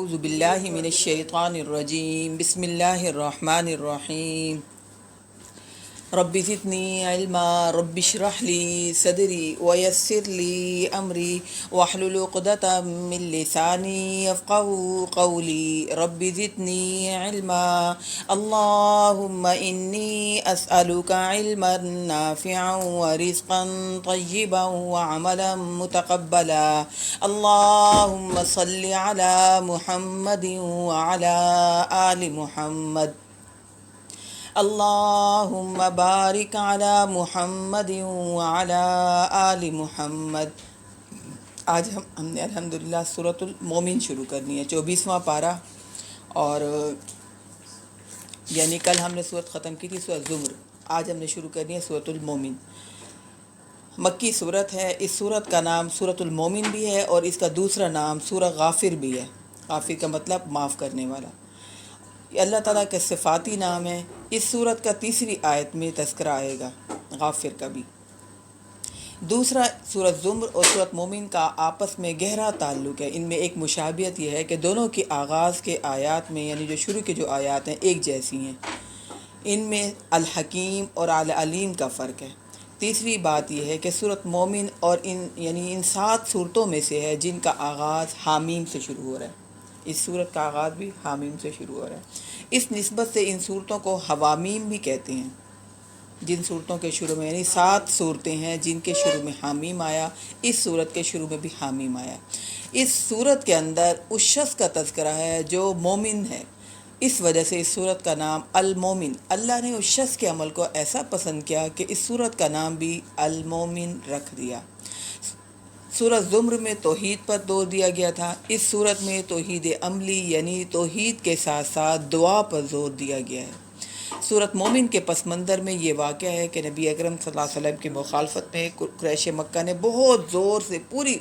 اعوذ باللہ من الشیطان الرجیم بسم اللہ الرحمن الرحیم رب زدنی علما رب اشرح لی صدری ویسر لی امری واحلل عقدۃ من لسانی یفقهوا قولی رب زدنی علما اللہم انی اسألک علما نافعا ورزقا طیبا وعملا متقبلا اللہم صل علی محمد وعلی آل محمد اللہم بارک علی محمد وعلی آل محمد۔ آج ہم نے الحمدللہ سورۃ المومن شروع کرنی ہے، 24واں پارہ، اور یعنی کل ہم نے سورت ختم کی تھی سورۃ زمر، آج ہم نے شروع کرنی ہے سورۃ المومن۔ مکی صورت ہے، اس صورت کا نام سورۃ المومن بھی ہے اور اس کا دوسرا نام سورہ غافر بھی ہے۔ غافر کا مطلب معاف کرنے والا۔ یہ اللہ تعالیٰ کے صفاتی نام ہے۔ اس صورت کا تیسری آیت میں تذکرہ آئے گا غافر کا بھی۔ دوسرا سورۃ زمر اور سورۃ مومن کا آپس میں گہرا تعلق ہے۔ ان میں ایک مشابہت یہ ہے کہ دونوں کی آغاز کے آیات میں، یعنی جو شروع کے جو آیات ہیں، ایک جیسی ہیں۔ ان میں الحکیم اور العلیم کا فرق ہے۔ تیسری بات یہ ہے کہ سورۃ مومن اور ان 7 صورتوں میں سے ہے جن کا آغاز حامیم سے شروع ہو رہا ہے۔ اس صورت کا آغاز بھی حامیم سے شروع ہو رہا ہے۔ اس نسبت سے ان صورتوں کو حوامیم بھی کہتے ہیں۔ جن صورتوں کے شروع میں، یعنی 7 صورتیں ہیں جن کے شروع میں حامیم آیا، اس صورت کے شروع میں بھی حامیم آیا۔ اس صورت کے اندر اس شخص کا تذکرہ ہے جو مومن ہے، اس وجہ سے اس صورت کا نام المومن۔ اللہ نے اس شخص کے عمل کو ایسا پسند کیا کہ اس صورت کا نام بھی المومن رکھ دیا۔ سورۃ زمر میں توحید پر زور دیا گیا تھا، اس صورت میں توحید عملی یعنی توحید کے ساتھ ساتھ دعا پر زور دیا گیا ہے۔ سورۃ مومن کے پس منظر میں یہ واقعہ ہے کہ نبی اکرم صلی اللہ علیہ وسلم کی مخالفت میں قریش مکہ نے بہت زور سے، پوری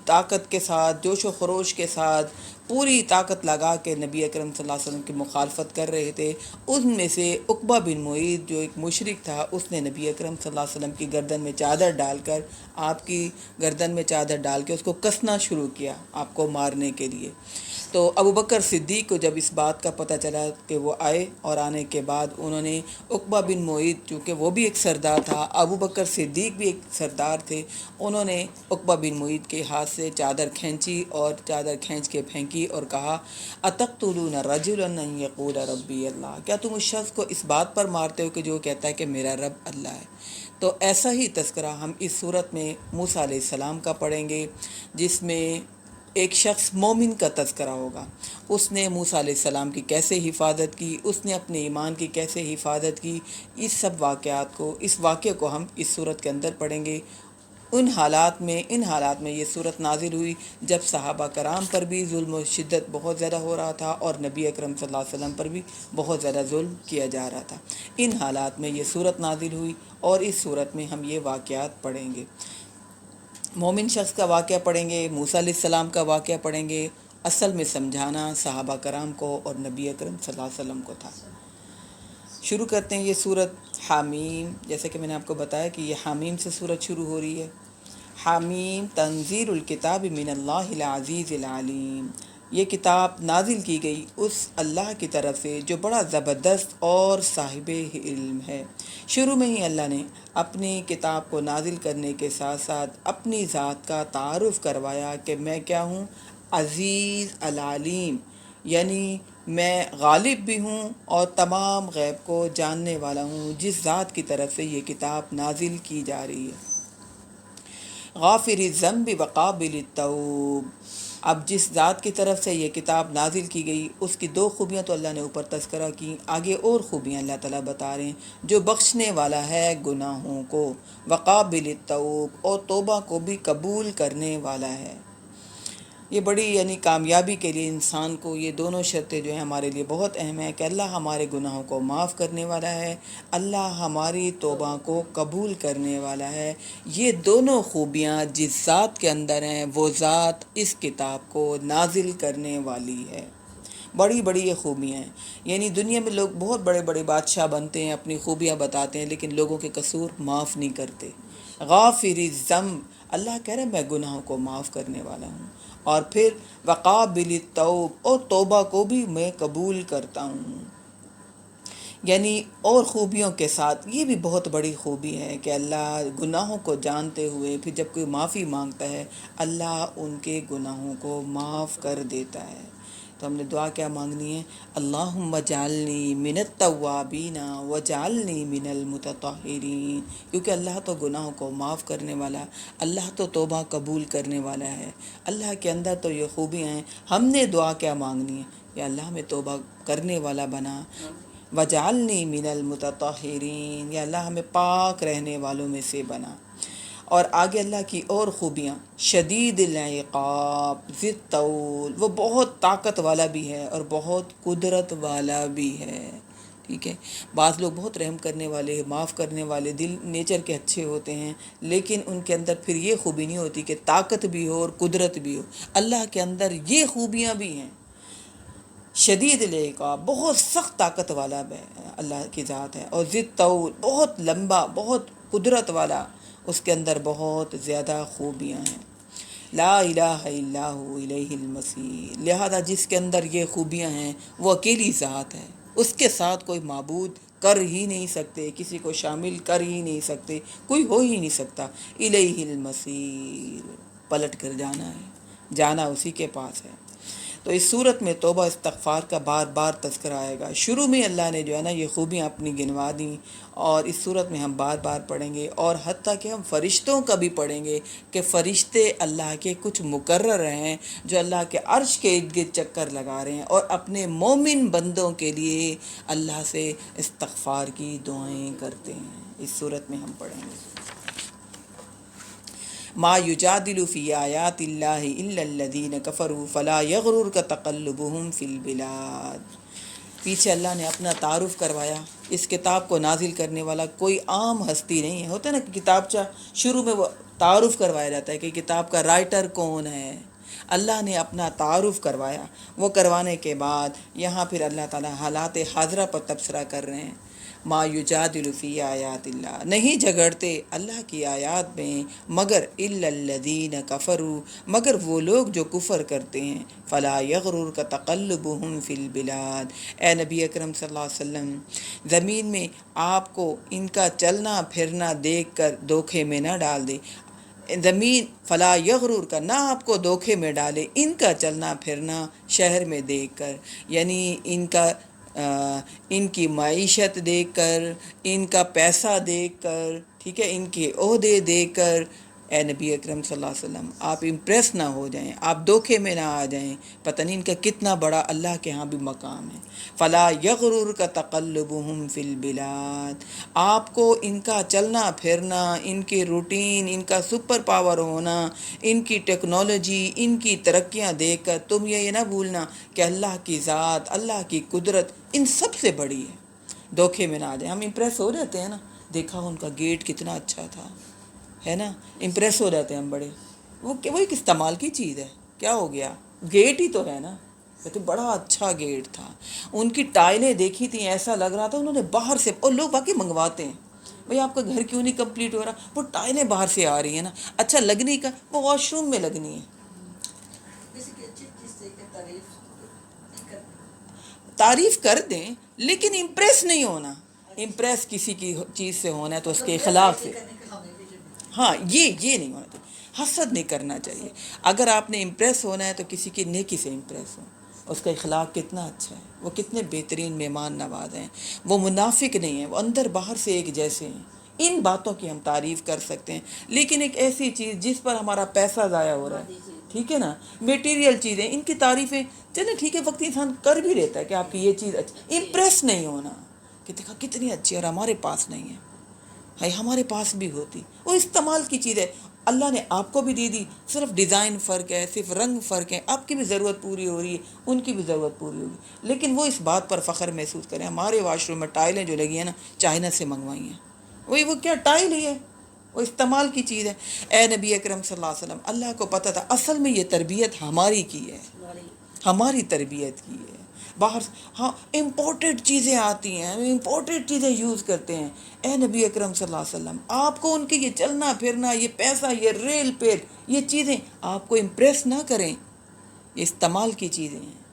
طاقت کے ساتھ، جوش و خروش کے ساتھ، پوری طاقت لگا کے نبی اکرم صلی اللہ علیہ وسلم کی مخالفت کر رہے تھے۔ ان میں سے عقبہ بن معیط جو ایک مشرک تھا، اس نے نبی اکرم صلی اللہ علیہ وسلم کی گردن میں چادر ڈال کر، آپ کی گردن میں چادر ڈال کے اس کو کسنا شروع کیا آپ کو مارنے کے لیے۔ تو ابو بکر صدیق کو جب اس بات کا پتہ چلا کہ وہ آئے، اور آنے کے بعد انہوں نے عقبہ بن معیط، چونکہ وہ بھی ایک سردار تھا، ابو بکر صدیق بھی ایک سردار تھے، انہوں نے عقبہ بن معیط کے ہاتھ سے چادر کھینچی اور چادر کھینچ کے پھینکی اور کہا اتقتلون رجلا ان یقول ربی اللہ، کیا تم اس شخص کو اس بات پر مارتے ہو کہ جو کہتا ہے کہ میرا رب اللہ ہے؟ تو ایسا ہی تذکرہ ہم اس صورت میں موسیٰ علیہ السلام کا پڑھیں گے، جس میں ایک شخص مومن کا تذکرہ ہوگا۔ اس نے موسیٰ علیہ السلام کی کیسے حفاظت کی، اس نے اپنے ایمان کی کیسے حفاظت کی، اس سب واقعات کو، اس واقعے کو ہم اس صورت کے اندر پڑھیں گے۔ ان حالات میں یہ صورت نازل ہوئی جب صحابہ کرام پر بھی ظلم و شدت بہت زیادہ ہو رہا تھا اور نبی اکرم صلی اللہ علیہ وسلم پر بھی بہت زیادہ ظلم کیا جا رہا تھا۔ ان حالات میں یہ صورت نازل ہوئی اور اس صورت میں ہم یہ واقعات پڑھیں گے۔ مومن شخص کا واقعہ پڑھیں گے، موسیٰ علیہ السلام کا واقعہ پڑھیں گے۔ اصل میں سمجھانا صحابہ کرام کو اور نبی اکرم صلی اللہ علیہ وسلم کو تھا۔ شروع کرتے ہیں یہ صورت حامیم، جیسے کہ میں نے آپ کو بتایا کہ یہ حامیم سے صورت شروع ہو رہی ہے۔ حامیم تنزیل الکتاب من اللہ العزیز العلیم، یہ کتاب نازل کی گئی اس اللہ کی طرف سے جو بڑا زبردست اور صاحب علم ہے۔ شروع میں ہی اللہ نے اپنی کتاب کو نازل کرنے کے ساتھ ساتھ اپنی ذات کا تعارف کروایا کہ میں کیا ہوں، عزیز العلیم، یعنی میں غالب بھی ہوں اور تمام غیب کو جاننے والا ہوں، جس ذات کی طرف سے یہ کتاب نازل کی جا رہی ہے۔ غافر الذنب وقابل التوب، اب جس ذات کی طرف سے یہ کتاب نازل کی گئی اس کی 2 خوبیاں تو اللہ نے اوپر تذکرہ کی، آگے اور خوبیاں اللہ تعالیٰ بتا رہے ہیں، جو بخشنے والا ہے گناہوں کو، وقابل التوب، اور توبہ کو بھی قبول کرنے والا ہے۔ یہ بڑی یعنی کامیابی کے لیے انسان کو یہ دونوں شرطیں جو ہیں ہمارے لیے بہت اہم ہیں کہ اللہ ہمارے گناہوں کو معاف کرنے والا ہے، اللہ ہماری توبہ کو قبول کرنے والا ہے۔ یہ دونوں خوبیاں جس ذات کے اندر ہیں وہ ذات اس کتاب کو نازل کرنے والی ہے۔ بڑی بڑی یہ خوبیاں ہیں، یعنی دنیا میں لوگ بہت بڑے بڑے بادشاہ بنتے ہیں، اپنی خوبیاں بتاتے ہیں، لیکن لوگوں کے قصور معاف نہیں کرتے۔ غافر الذنب، اللہ کہہ رہے ہیں میں گناہوں کو معاف کرنے والا ہوں، اور پھر وقابل التوب، اور توبہ کو بھی میں قبول کرتا ہوں، یعنی اور خوبیوں کے ساتھ۔ یہ بھی بہت بڑی خوبی ہے کہ اللہ گناہوں کو جانتے ہوئے پھر جب کوئی معافی مانگتا ہے اللہ ان کے گناہوں کو معاف کر دیتا ہے۔ تو ہم نے دعا کیا مانگنی ہے؟ اللہم اجعلنی من التوابین وجعلنی من المتطہرین، کیونکہ اللہ تو گناہوں کو معاف کرنے والا، اللہ تو توبہ قبول کرنے والا ہے، اللہ کے اندر تو یہ خوبیاں ہیں۔ ہم نے دعا کیا مانگنی ہے؟ یا اللہ ہمیں توبہ کرنے والا بنا، وجعلنی من المتطہرین، یا اللہ ہمیں پاک رہنے والوں میں سے بنا۔ اور آگے اللہ کی اور خوبیاں، شدید العقاب ذی الطول، وہ بہت طاقت والا بھی ہے اور بہت قدرت والا بھی ہے، ٹھیک ہے۔ بعض لوگ بہت رحم کرنے والے، معاف کرنے والے، دل نیچر کے اچھے ہوتے ہیں، لیکن ان کے اندر پھر یہ خوبی نہیں ہوتی کہ طاقت بھی ہو اور قدرت بھی ہو۔ اللہ کے اندر یہ خوبیاں بھی ہیں، شدید العقاب، بہت سخت طاقت والا اللہ کی ذات ہے، اور ذی الطول، بہت لمبا، بہت قدرت والا، اس کے اندر بہت زیادہ خوبیاں ہیں۔ لا الہ الا ہو الیہ المصیر، لہذا جس کے اندر یہ خوبیاں ہیں وہ اکیلی ذات ہے، اس کے ساتھ کوئی معبود کر ہی نہیں سکتے، کسی کو شامل کر ہی نہیں سکتے، کوئی ہو ہی نہیں سکتا۔ الیہ المصیر، پلٹ کر جانا ہے، جانا اسی کے پاس ہے۔ تو اس صورت میں توبہ استغفار کا بار بار تذکرہ آئے گا۔ شروع میں اللہ نے جو ہے نا یہ خوبیاں اپنی گنوا دیں، اور اس صورت میں ہم بار بار پڑھیں گے، اور حتیٰ کہ ہم فرشتوں کا بھی پڑھیں گے کہ فرشتے اللہ کے کچھ مقرر ہیں جو اللہ کے عرش کے ارد گرد چکر لگا رہے ہیں، اور اپنے مومن بندوں کے لیے اللہ سے استغفار کی دعائیں کرتے ہیں۔ اس صورت میں ہم پڑھیں گے۔ ما یجادل فی آیات اللہ الا الذین کفروا فلا یغررک تقلبهم فی البلاد۔ پیچھے اللہ نے اپنا تعارف کروایا، اس کتاب کو نازل کرنے والا کوئی عام ہستی نہیں ہے۔ ہوتا ہے نا کہ کتابچہ شروع میں وہ تعارف کروایا جاتا ہے کہ کتاب کا رائٹر کون ہے، اللہ نے اپنا تعارف کروایا۔ وہ کروانے کے بعد یہاں پھر اللہ تعالیٰ حالات حاضرہ پر تبصرہ کر رہے ہیں۔ ما یجادل فی آیات اللہ، نہیں جھگڑتے اللہ کی آیات میں مگر الا الذین کفروا، مگر وہ لوگ جو کفر کرتے ہیں۔ فلا یغررک تقلبهم فی البلاد، اے نبی اکرم صلی اللہ علیہ وسلم زمین میں آپ کو ان کا چلنا پھرنا دیکھ کر دھوکے میں نہ ڈال دے۔ زمین فلا یغرور کا، نہ آپ کو دھوکے میں ڈالے ان کا چلنا پھرنا شہر میں دیکھ کر، یعنی ان کی معیشت دیکھ کر، ان کا پیسہ دیکھ کر، ٹھیک ہے، ان کے عہدے دیکھ کر، اے نبی اکرم صلی اللہ علیہ وسلم آپ امپریس نہ ہو جائیں، آپ دھوکے میں نہ آ جائیں، پتہ نہیں ان کا کتنا بڑا اللہ کے ہاں بھی مقام ہے۔ فلا یغررک تقلبهم فی البلاد، آپ کو ان کا چلنا پھرنا، ان کے روٹین، ان کا سپر پاور ہونا، ان کی ٹیکنالوجی، ان کی ترقیاں دیکھ کر تم یہ نہ بھولنا کہ اللہ کی ذات، اللہ کی قدرت ان سب سے بڑی ہے، دھوکے میں نہ آ جائیں۔ ہم امپریس ہو جاتے ہیں نا، دیکھا ان کا گیٹ کتنا اچھا تھا، ہے نا، امپریس ہو جاتے ہیں ہم بڑے، وہ ایک استعمال کی چیز ہے، کیا ہو گیا، گیٹ ہی تو ہے نا، کہتے بڑا اچھا گیٹ تھا، ان کی ٹائلیں دیکھی تھیں ایسا لگ رہا تھا انہوں نے باہر سے، اور لوگ باقی منگواتے ہیں بھئی آپ کا گھر کیوں نہیں کمپلیٹ ہو رہا، وہ ٹائلیں باہر سے آ رہی ہیں نا، اچھا لگنی کا وہ واش روم میں لگنی ہے۔ تعریف کر دیں لیکن امپریس نہیں ہونا، امپریس کسی کی چیز سے ہونا ہے تو اس کے اخلاق سے، ہاں یہ نہیں ہونا چاہیے، حسد نہیں کرنا چاہیے۔ اگر آپ نے امپریس ہونا ہے تو کسی کی نیکی سے امپریس ہو، اس کا اخلاق کتنا اچھا ہے، وہ کتنے بہترین مہمان نواز ہیں، وہ منافق نہیں ہیں، وہ اندر باہر سے ایک جیسے ہیں۔ ان باتوں کی ہم تعریف کر سکتے ہیں، لیکن ایک ایسی چیز جس پر ہمارا پیسہ ضائع ہو رہا ہے، ٹھیک ہے نا، میٹیریل چیزیں، ان کی تعریفیں چلیں ٹھیک ہے، وقت انسان کر بھی لیتا ہے کہ آپ کی یہ چیز اچھی، امپریس نہیں ہونا کہ دیکھا کتنی اچھی اور ہمارے پاس نہیں ہے، ہے ہمارے پاس بھی ہوتی، وہ استعمال کی چیز ہے، اللہ نے آپ کو بھی دے دی، صرف ڈیزائن فرق ہے، صرف رنگ فرق ہے، آپ کی بھی ضرورت پوری ہو رہی ہے، ان کی بھی ضرورت پوری ہوگی، لیکن وہ اس بات پر فخر محسوس کریں ہمارے واش روم میں ٹائلیں جو لگی ہیں نا چائنا سے منگوائی ہیں، وہ کیا ٹائل ہی ہے، وہ استعمال کی چیز ہے۔ اے نبی اکرم صلی اللہ علیہ وسلم اللہ کو پتہ تھا اصل میں یہ تربیت ہماری کی ہے، ہماری تربیت کی ہے، باہر ہاں امپورٹڈ چیزیں آتی ہیں، امپورٹڈ چیزیں یوز کرتے ہیں۔ اے نبی اکرم صلی اللہ علیہ وسلم، آپ کو ان کے یہ چلنا پھرنا، یہ پیسہ، یہ ریل پیٹ، یہ چیزیں آپ کو امپریس نہ کریں، یہ استعمال کی چیزیں ہیں۔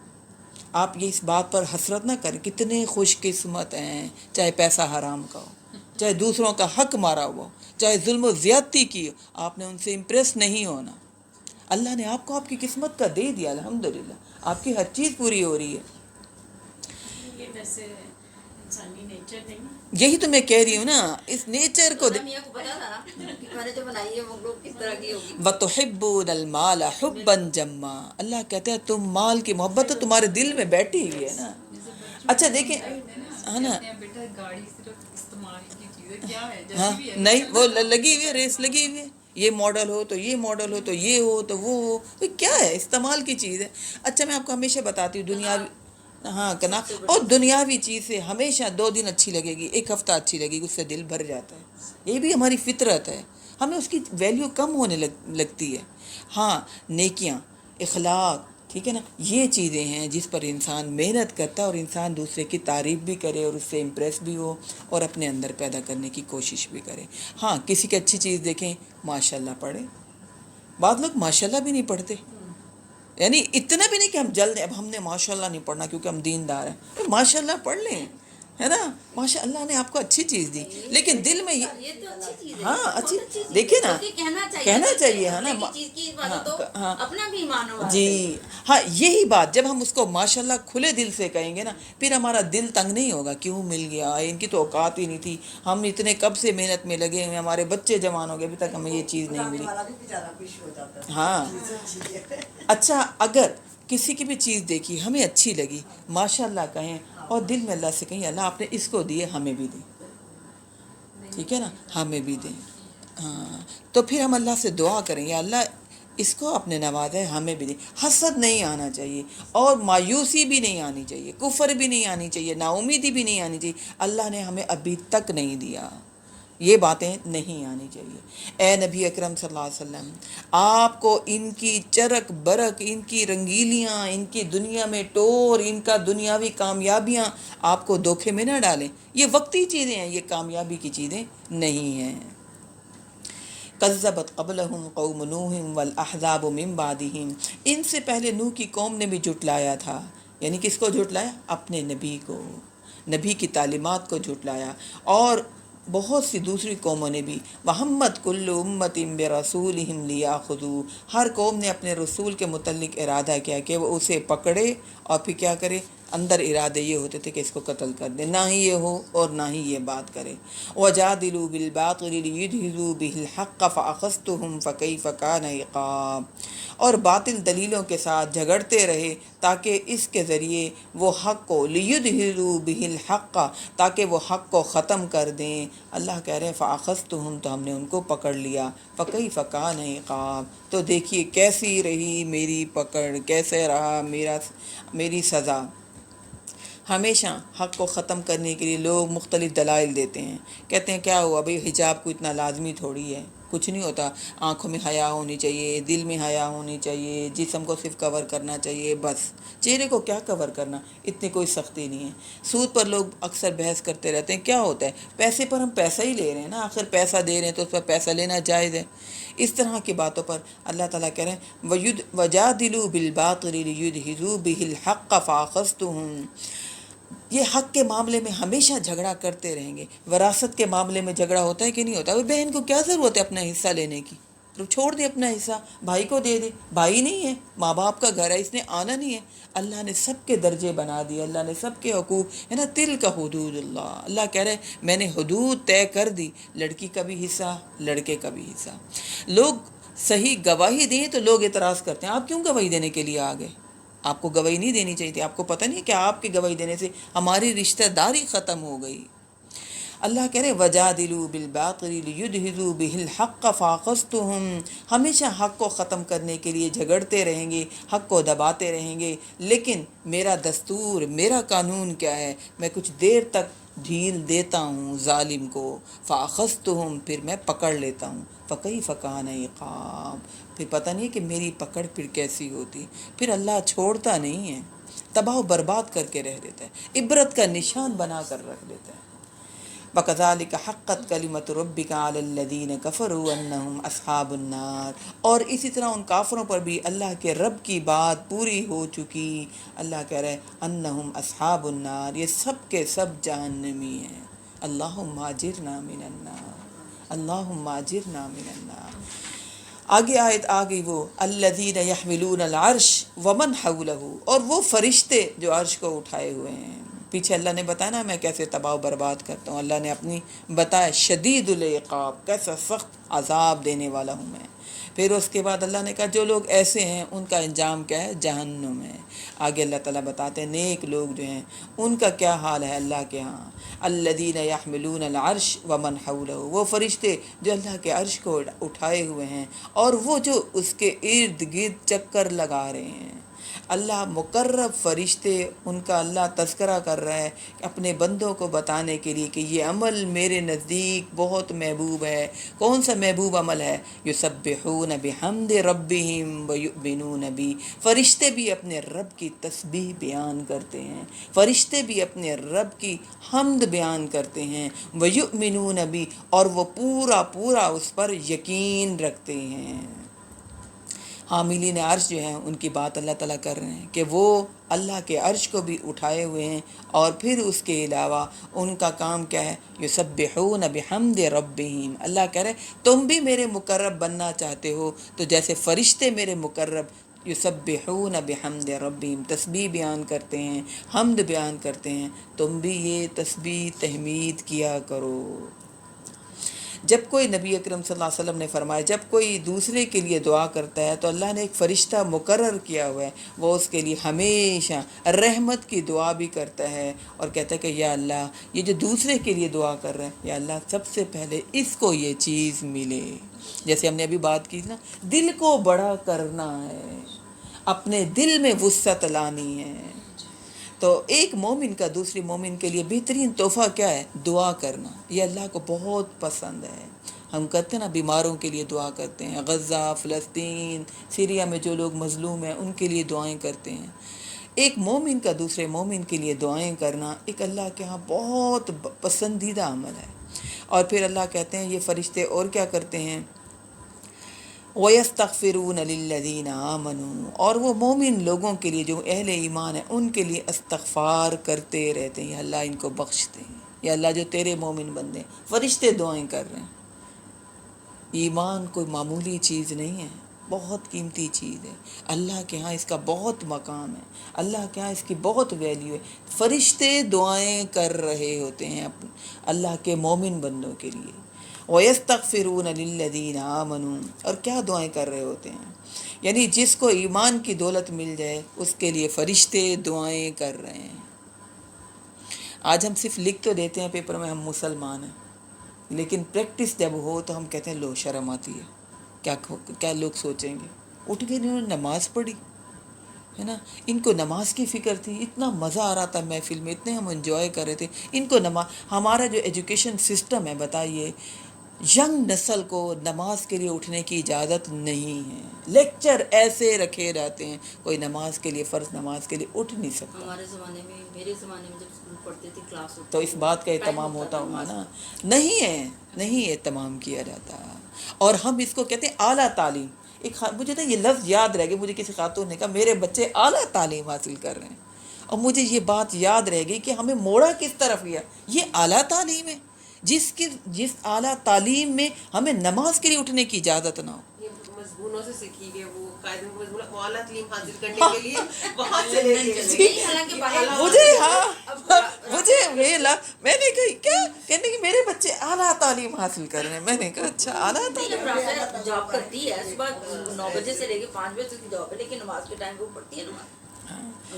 آپ یہ اس بات پر حسرت نہ کریں، کتنے خوش قسمت ہیں، چاہے پیسہ حرام کا ہو، چاہے دوسروں کا حق مارا ہوا ہو، چاہے ظلم و زیادتی کی ہو، آپ نے ان سے امپریس نہیں ہونا۔ اللہ نے آپ کو آپ کی قسمت کا دے دیا، الحمدللہ آپ کی ہر چیز پوری ہو رہی ہے۔ یہ ویسے انسانی نیچر نہیں، یہی تو میں کہہ رہی ہوں نا، اس نیچر کو میاں کو پتا تھا نا کہ میں نے جو بنائی ہے وہ لوگ کس طرح کی ہوگی۔ وَتُحِبُّونَ الْمَالَ حُبًّا جَمًّا، اللہ کہتے ہیں تم مال کی محبت تو تمہارے دل میں بیٹھی ہوئی ہے نا۔ اچھا دیکھیں، ہے نا، بیٹا گاڑی صرف استعمال کی چیز ہے، کیا ہے ہاں جیسی بھی ہے نہیں وہ لگی ہوئی ہے، ریس لگی ہوئی ہے، یہ ماڈل ہو تو یہ ماڈل ہو تو یہ ہو تو وہ ہو، یہ کیا ہے، استعمال کی چیز ہے۔ اچھا میں آپ کو ہمیشہ بتاتی ہوں، دنیاوی، ہاں کنا، اور دنیاوی چیز سے ہمیشہ 2 دن اچھی لگے گی، 1 ہفتہ اچھی لگے گی، اس سے دل بھر جاتا ہے۔ یہ بھی ہماری فطرت ہے، ہمیں اس کی ویلیو کم ہونے لگتی ہے۔ ہاں نیکیاں، اخلاق، ٹھیک ہے نا، یہ چیزیں ہیں جس پر انسان محنت کرتا ہے، اور انسان دوسرے کی تعریف بھی کرے اور اس سے امپریس بھی ہو اور اپنے اندر پیدا کرنے کی کوشش بھی کرے۔ ہاں کسی کی اچھی چیز دیکھیں ماشاءاللہ پڑھے، بعض لوگ ماشاءاللہ بھی نہیں پڑھتے، یعنی اتنا بھی نہیں کہ ہم جلد اب ہم نے ماشاءاللہ نہیں پڑھنا کیونکہ ہم دیندار ہیں، ماشاءاللہ پڑھ لیں، ہے نا، ماشاء اللہ نے آپ کو اچھی چیز دی، لیکن دل میں یہ تو اچھی چیز ہے، ہاں اچھی، بہت اچھی چیز ہے، دیکھیے نا، بلکہ کہنا چاہیے ہے نا، اپنے کی چیز کی ہاں عبادت تو ہاں اپنا بھی ایمان ہو۔ جی ہاں، یہی بات جب ہم اس کو ماشاءاللہ کھلے دل سے کہیں گے نا، پھر ہمارا دل تنگ نہیں ہوگا، کیوں مل گیا، ان کی تو اوقات ہی نہیں تھی، ہم اتنے کب سے محنت میں لگے ہوئے، ہمارے بچے جوان ہو گئے ابھی تک ہمیں یہ چیز نہیں ملی۔ ہاں اچھا، اگر کسی کی بھی چیز دیکھی ہمیں اچھی لگی، ماشاءاللہ کہیں، اور دل میں اللہ سے کہیں اللہ آپ نے اس کو دیے ہمیں بھی دیں، ٹھیک ہے نا، ہمیں بھی دیں۔ ہاں تو پھر ہم اللہ سے دعا کریں، یا اللہ اس کو آپ نے نوازا ہے ہمیں بھی دیں۔ حسد نہیں آنا چاہیے، اور مایوسی بھی نہیں آنی چاہیے، کفر بھی نہیں آنی چاہیے، نا امیدی بھی نہیں آنی چاہیے، اللہ نے ہمیں ابھی تک نہیں دیا، یہ باتیں نہیں آنی چاہیے۔ اے نبی اکرم صلی اللہ علیہ وسلم، آپ کو ان کی چرک برک، ان کی رنگیلیاں، ان کی دنیا میں ٹور، ان کا دنیاوی کامیابیاں آپ کو دھوکے میں نہ ڈالیں، یہ وقتی چیزیں ہیں، یہ کامیابی کی چیزیں نہیں ہیں۔ کذبت قبلہم قوم نوح والاحزاب من بعدہم، ان سے پہلے نوح کی قوم نے بھی جھٹلایا تھا، یعنی کس کو جھٹلایا؟ اپنے نبی کو، نبی کی تعلیمات کو جھٹلایا، اور بہت سی دوسری قوموں نے بھی۔ وہمت کل امت برسولہم لیاخذوا، ہر قوم نے اپنے رسول کے متعلق ارادہ کیا کہ وہ اسے پکڑے، اور پھر کیا کرے، اندر ارادے یہ ہوتے تھے کہ اس کو قتل کر دے، نہ ہی یہ ہو اور نہ ہی یہ بات کرے۔ وَجَادِلُوا بِالْبَاطِلِ لِيُدْحِضُوا بِهِ الْحَقَّ فَأَخَذْتُهُمْ فَكَيْفَ كَانَ عِقَابِ، اور باطل دلیلوں کے ساتھ جھگڑتے رہے تاکہ اس کے ذریعے وہ حق کو، لِيُدْحِضُوا بِهِ الْحَقَّ، تاکہ وہ حق کو ختم کر دیں۔ اللہ کہہ رہے ہیں فَأَخَذْتُهُمْ، تو ہم نے ان کو پکڑ لیا، فَكَيْفَ كَانَ عِقَابِ، تو دیکھیے کیسی رہی میری پکڑ، کیسے رہا میری سزا۔ ہمیشہ حق کو ختم کرنے کے لیے لوگ مختلف دلائل دیتے ہیں، کہتے ہیں کیا ہوا بھئی، حجاب کو اتنا لازمی تھوڑی ہے، کچھ نہیں ہوتا، آنکھوں میں حیا ہونی چاہیے، دل میں حیا ہونی چاہیے، جسم کو صرف کور کرنا چاہیے، بس چہرے کو کیا کور کرنا، اتنی کوئی سختی نہیں ہے۔ سود پر لوگ اکثر بحث کرتے رہتے ہیں، کیا ہوتا ہے، پیسے پر ہم پیسہ ہی لے رہے ہیں نا، آخر پیسہ دے رہے ہیں تو اس پر پیسہ لینا جائز ہے۔ اس طرح کی باتوں پر اللہ تعالیٰ کہہ رہے ہیں وَجَادِلُوا بِالْبَاطِلِ لِيُدْحِضُوا بِهِ الْحَقَّ فَأَخَذْتُهُمْ، یہ حق کے معاملے میں ہمیشہ جھگڑا کرتے رہیں گے۔ وراثت کے معاملے میں جھگڑا ہوتا ہے کہ نہیں ہوتا؟ بہن کو کیا ضرورت ہے اپنا حصہ لینے کی، تو چھوڑ دے اپنا حصہ، بھائی کو دے دے، بھائی نہیں ہے، ماں باپ کا گھر ہے، اس نے آنا نہیں ہے۔ اللہ نے سب کے درجے بنا دیے، اللہ نے سب کے حقوق، ہے نا، تلک حدود اللہ، اللہ کہہ رہے میں نے حدود طے کر دی، لڑکی کا بھی حصہ، لڑکے کا بھی حصہ۔ لوگ صحیح گواہی دیں تو لوگ اعتراض کرتے ہیں، آپ کیوں گواہی دینے کے لیے آ گئے؟ آپ کو گواہی نہیں دینی چاہیے تھی، آپ کو پتہ نہیں کہ آپ کی گواہی دینے سے ہماری رشتہ داری ختم ہو گئی۔ اللہ کہہ رہے وَجَادِلُوا بِالْبَاطِلِ لِيُدْحِضُوا بِهِ الْحَقَّ فَأَخَذْتُهُمْ، ہمیشہ حق کو ختم کرنے کے لیے جھگڑتے رہیں گے، حق کو دباتے رہیں گے، لیکن میرا دستور، میرا قانون کیا ہے، میں کچھ دیر تک ڈھیل دیتا ہوں ظالم کو، فَأَخَذْتُهُمْ، پھر میں پکڑ لیتا ہوں، فَكَيْفَ كَانَ عِقَابِ، پھر پتہ نہیں کہ میری پکڑ پھر کیسی ہوتی، پھر اللہ چھوڑتا نہیں ہے۔ تباہ و برباد کر کے رہ دیتا ہے، عبرت کا نشان بنا کر رکھ دیتا ہے۔ وَكَذَلِكَ حَقَّتْ كَلِمَةُ رَبِّكَ عَلَى الَّذِينَ كَفَرُوا أَنَّهُمْ أَصْحَابُ النَّارِ، اور اسی طرح ان کافروں پر بھی اللہ کے رب کی بات پوری ہو چکی۔ اللہ کہہ رہے انہم اصحاب النار، یہ سب کے سب جہنمی ہیں۔ اللہم اجرنا من النار، اللہم اجرنا من النار۔ آگے آیت آ گئی وہ الذین یحملون العرش ومن حولہ، اور وہ فرشتے جو عرش کو اٹھائے ہوئے ہیں۔ پیچھے اللہ نے بتایا نا میں کیسے تباہ و برباد کرتا ہوں، اللہ نے اپنی بتایا شدید العقاب، کیسا سخت عذاب دینے والا ہوں میں۔ پھر اس کے بعد اللہ نے کہا جو لوگ ایسے ہیں ان کا انجام کیا ہے؟ جہنم ہے۔ آگے اللہ تعالیٰ بتاتے ہیں نیک لوگ جو ہیں ان کا کیا حال ہے اللہ کے ہاں۔ الذین یحملون العرش ومن حولہ، وہ فرشتے جو اللہ کے عرش کو اٹھائے ہوئے ہیں اور وہ جو اس کے ارد گرد چکر لگا رہے ہیں۔ اللہ مقرب فرشتے ان کا اللہ تذکرہ کر رہا ہے اپنے بندوں کو بتانے کے لیے کہ یہ عمل میرے نزدیک بہت محبوب ہے۔ کون سا محبوب عمل ہے؟ یسبحون بحمد ربہم ویؤمنون بی، فرشتے بھی اپنے رب کی تسبیح بیان کرتے ہیں، فرشتے بھی اپنے رب کی حمد بیان کرتے ہیں، ویؤمنون بی، اور وہ پورا اس پر یقین رکھتے ہیں۔ حاملین عرش جو ہیں ان کی بات اللہ تعالیٰ کر رہے ہیں کہ وہ اللہ کے عرش کو بھی اٹھائے ہوئے ہیں، اور پھر اس کے علاوہ ان کا کام کیا ہے؟ یسبحون بحمد ربہم۔ اللہ کہہ رہے تم بھی میرے مقرب بننا چاہتے ہو تو جیسے فرشتے میرے مقرب یسبحون بحمد ربہم تسبیح بیان کرتے ہیں، حمد بیان کرتے ہیں، تم بھی یہ تسبیح تحمید کیا کرو۔ جب کوئی نبی اکرم صلی اللہ علیہ وسلم نے فرمایا جب کوئی دوسرے کے لیے دعا کرتا ہے تو اللہ نے ایک فرشتہ مقرر کیا ہوا ہے، وہ اس کے لیے ہمیشہ رحمت کی دعا بھی کرتا ہے اور کہتا ہے کہ یا اللہ یہ جو دوسرے کے لیے دعا کر رہا ہے یا اللہ سب سے پہلے اس کو یہ چیز ملے۔ جیسے ہم نے ابھی بات کی نا، دل کو بڑا کرنا ہے، اپنے دل میں وسعت لانی ہے۔ تو ایک مومن کا دوسری مومن کے لیے بہترین تحفہ کیا ہے؟ دعا کرنا۔ یہ اللہ کو بہت پسند ہے۔ ہم کرتے ہیں نا بیماروں کے لیے دعا کرتے ہیں، غزہ، فلسطین، سیریا میں جو لوگ مظلوم ہیں ان کے لیے دعائیں کرتے ہیں۔ ایک مومن کا دوسرے مومن کے لیے دعائیں کرنا ایک اللہ کے ہاں بہت پسندیدہ عمل ہے۔ اور پھر اللہ کہتے ہیں یہ فرشتے اور کیا کرتے ہیں؟ وَيَسْتَغْفِرُونَ لِلَّذِينَ آمَنُوا، اور وہ مومن لوگوں کے لیے جو اہل ایمان ہیں ان کے لیے استغفار کرتے رہتے ہیں، یا اللہ ان کو بخش دیں، یا اللہ جو تیرے مومن بندے ہیں۔ فرشتے دعائیں کر رہے ہیں۔ ایمان کوئی معمولی چیز نہیں ہے، بہت قیمتی چیز ہے، اللہ کے ہاں اس کا بہت مقام ہے، اللہ کے ہاں اس کی بہت ویلیو ہے۔ فرشتے دعائیں کر رہے ہوتے ہیں اللہ کے مومن بندوں کے لیے۔ وَيَسْتَغْفِرُونَ لِلَّذِينَ آمَنُوا، اور کیا دعائیں کر رہے ہوتے ہیں؟ یعنی جس کو ایمان کی دولت مل جائے اس کے لیے فرشتے دعائیں کر رہے ہیں۔ آج ہم صرف لکھ تو دیتے ہیں پیپر میں ہم مسلمان ہیں، لیکن پریکٹس جب ہو تو ہم کہتے ہیں لو شرم آتی ہے، کیا لوگ سوچیں گے۔ اٹھ کے انہوں نے نماز پڑھی ہے نا، ان کو نماز کی فکر تھی، اتنا مزہ آ رہا تھا محفل میں، اتنے ہم انجوائے کر رہے تھے۔ ان کو ہمارا جو ایجوکیشن سسٹم ہے بتائیے، ینگ نسل کو نماز کے لیے اٹھنے کی اجازت نہیں ہے، لیکچر ایسے رکھے جاتے ہیں، کوئی نماز کے لیے فرض نماز کے لیے اٹھ نہیں سکتا۔ ہمارے زمانے میں، میرے زمانے میں جب اسکول پڑھتے تھے کلاس ہوتی تو اس بات کا اہتمام ہوتا ہوگا نا، نہیں اہتمام کیا جاتا۔ اور ہم اس کو کہتے ہیں اعلیٰ تعلیم۔ مجھے نا یہ لفظ یاد رہ گیا، مجھے کسی خاتون نے کہا میرے بچے اعلیٰ تعلیم حاصل کر رہے ہیں، اور مجھے یہ بات یاد رہ گئی کہ ہمیں موڑا کس طرف گیا، یہ اعلیٰ تعلیم ہے جس اعلیٰ تعلیم میں ہمیں نماز کے لیے اٹھنے کی اجازت نہ ہو۔ یہ مضمونوں سے سیکھی گئے، وہ قاعدے مضمون اعلیٰ تعلیم حاصل کرنے کے لیے وہاں چلے گئے۔ مجھے میں نے کہا کیا کہنے کہ میرے بچے اعلیٰ تعلیم حاصل کر رہے ہیں، میں نے کہا اچھا اعلیٰ تعلیم۔ جاب کرتی ہے صبح 9 بجے سے لے کے 5 بجے تک کی جاب ہے، لیکن نماز کے ٹائم پہ وہ پڑھتی ہے نماز۔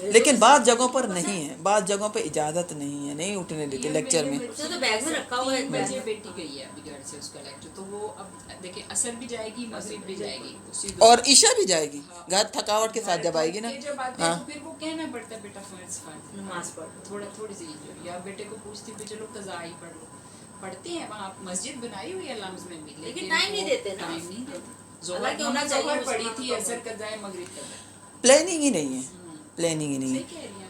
لیکن بعض جگہوں پر نہیں ہے، بعض جگہوں پہ اجازت نہیں ہے، نہیں اٹھنے دیتے لیکچر میں۔ تو بیگ میں رکھا ہوا ہے، 3 بجے بیٹی گئی ہے ابھی گھر سے اس کا لیکچر، تو وہ اب دیکھیں عصر بھی جائے گی مغرب بھی جائے گی اور عشاء بھی جائے گی گھر تھکاوٹ کے ساتھ جب آئے گی نا۔ جب آتے ہیں تو پھر وہ کہنا پڑتا ہے بیٹا فرض نماز پڑھ تھوڑی سی، یا بیٹے کو پوچھتی پہ چلو قضا ہی پڑھ لو، پڑھتے ہیں وہاں مسجد بنائی ہوئی ہے لمز میں بھی، لیکن ٹائم نہیں دیتے نا، ٹائم نہیں دیتے۔ حالانکہ ہونا چاہیے، ظہر پڑھی تھی، عصر قضا ہے، مغرب قضا ہے، پلاننگ ہی نہیں ہے، پلاننگ ہی نہیں صحیح ہے۔ کہہ رہی ہیں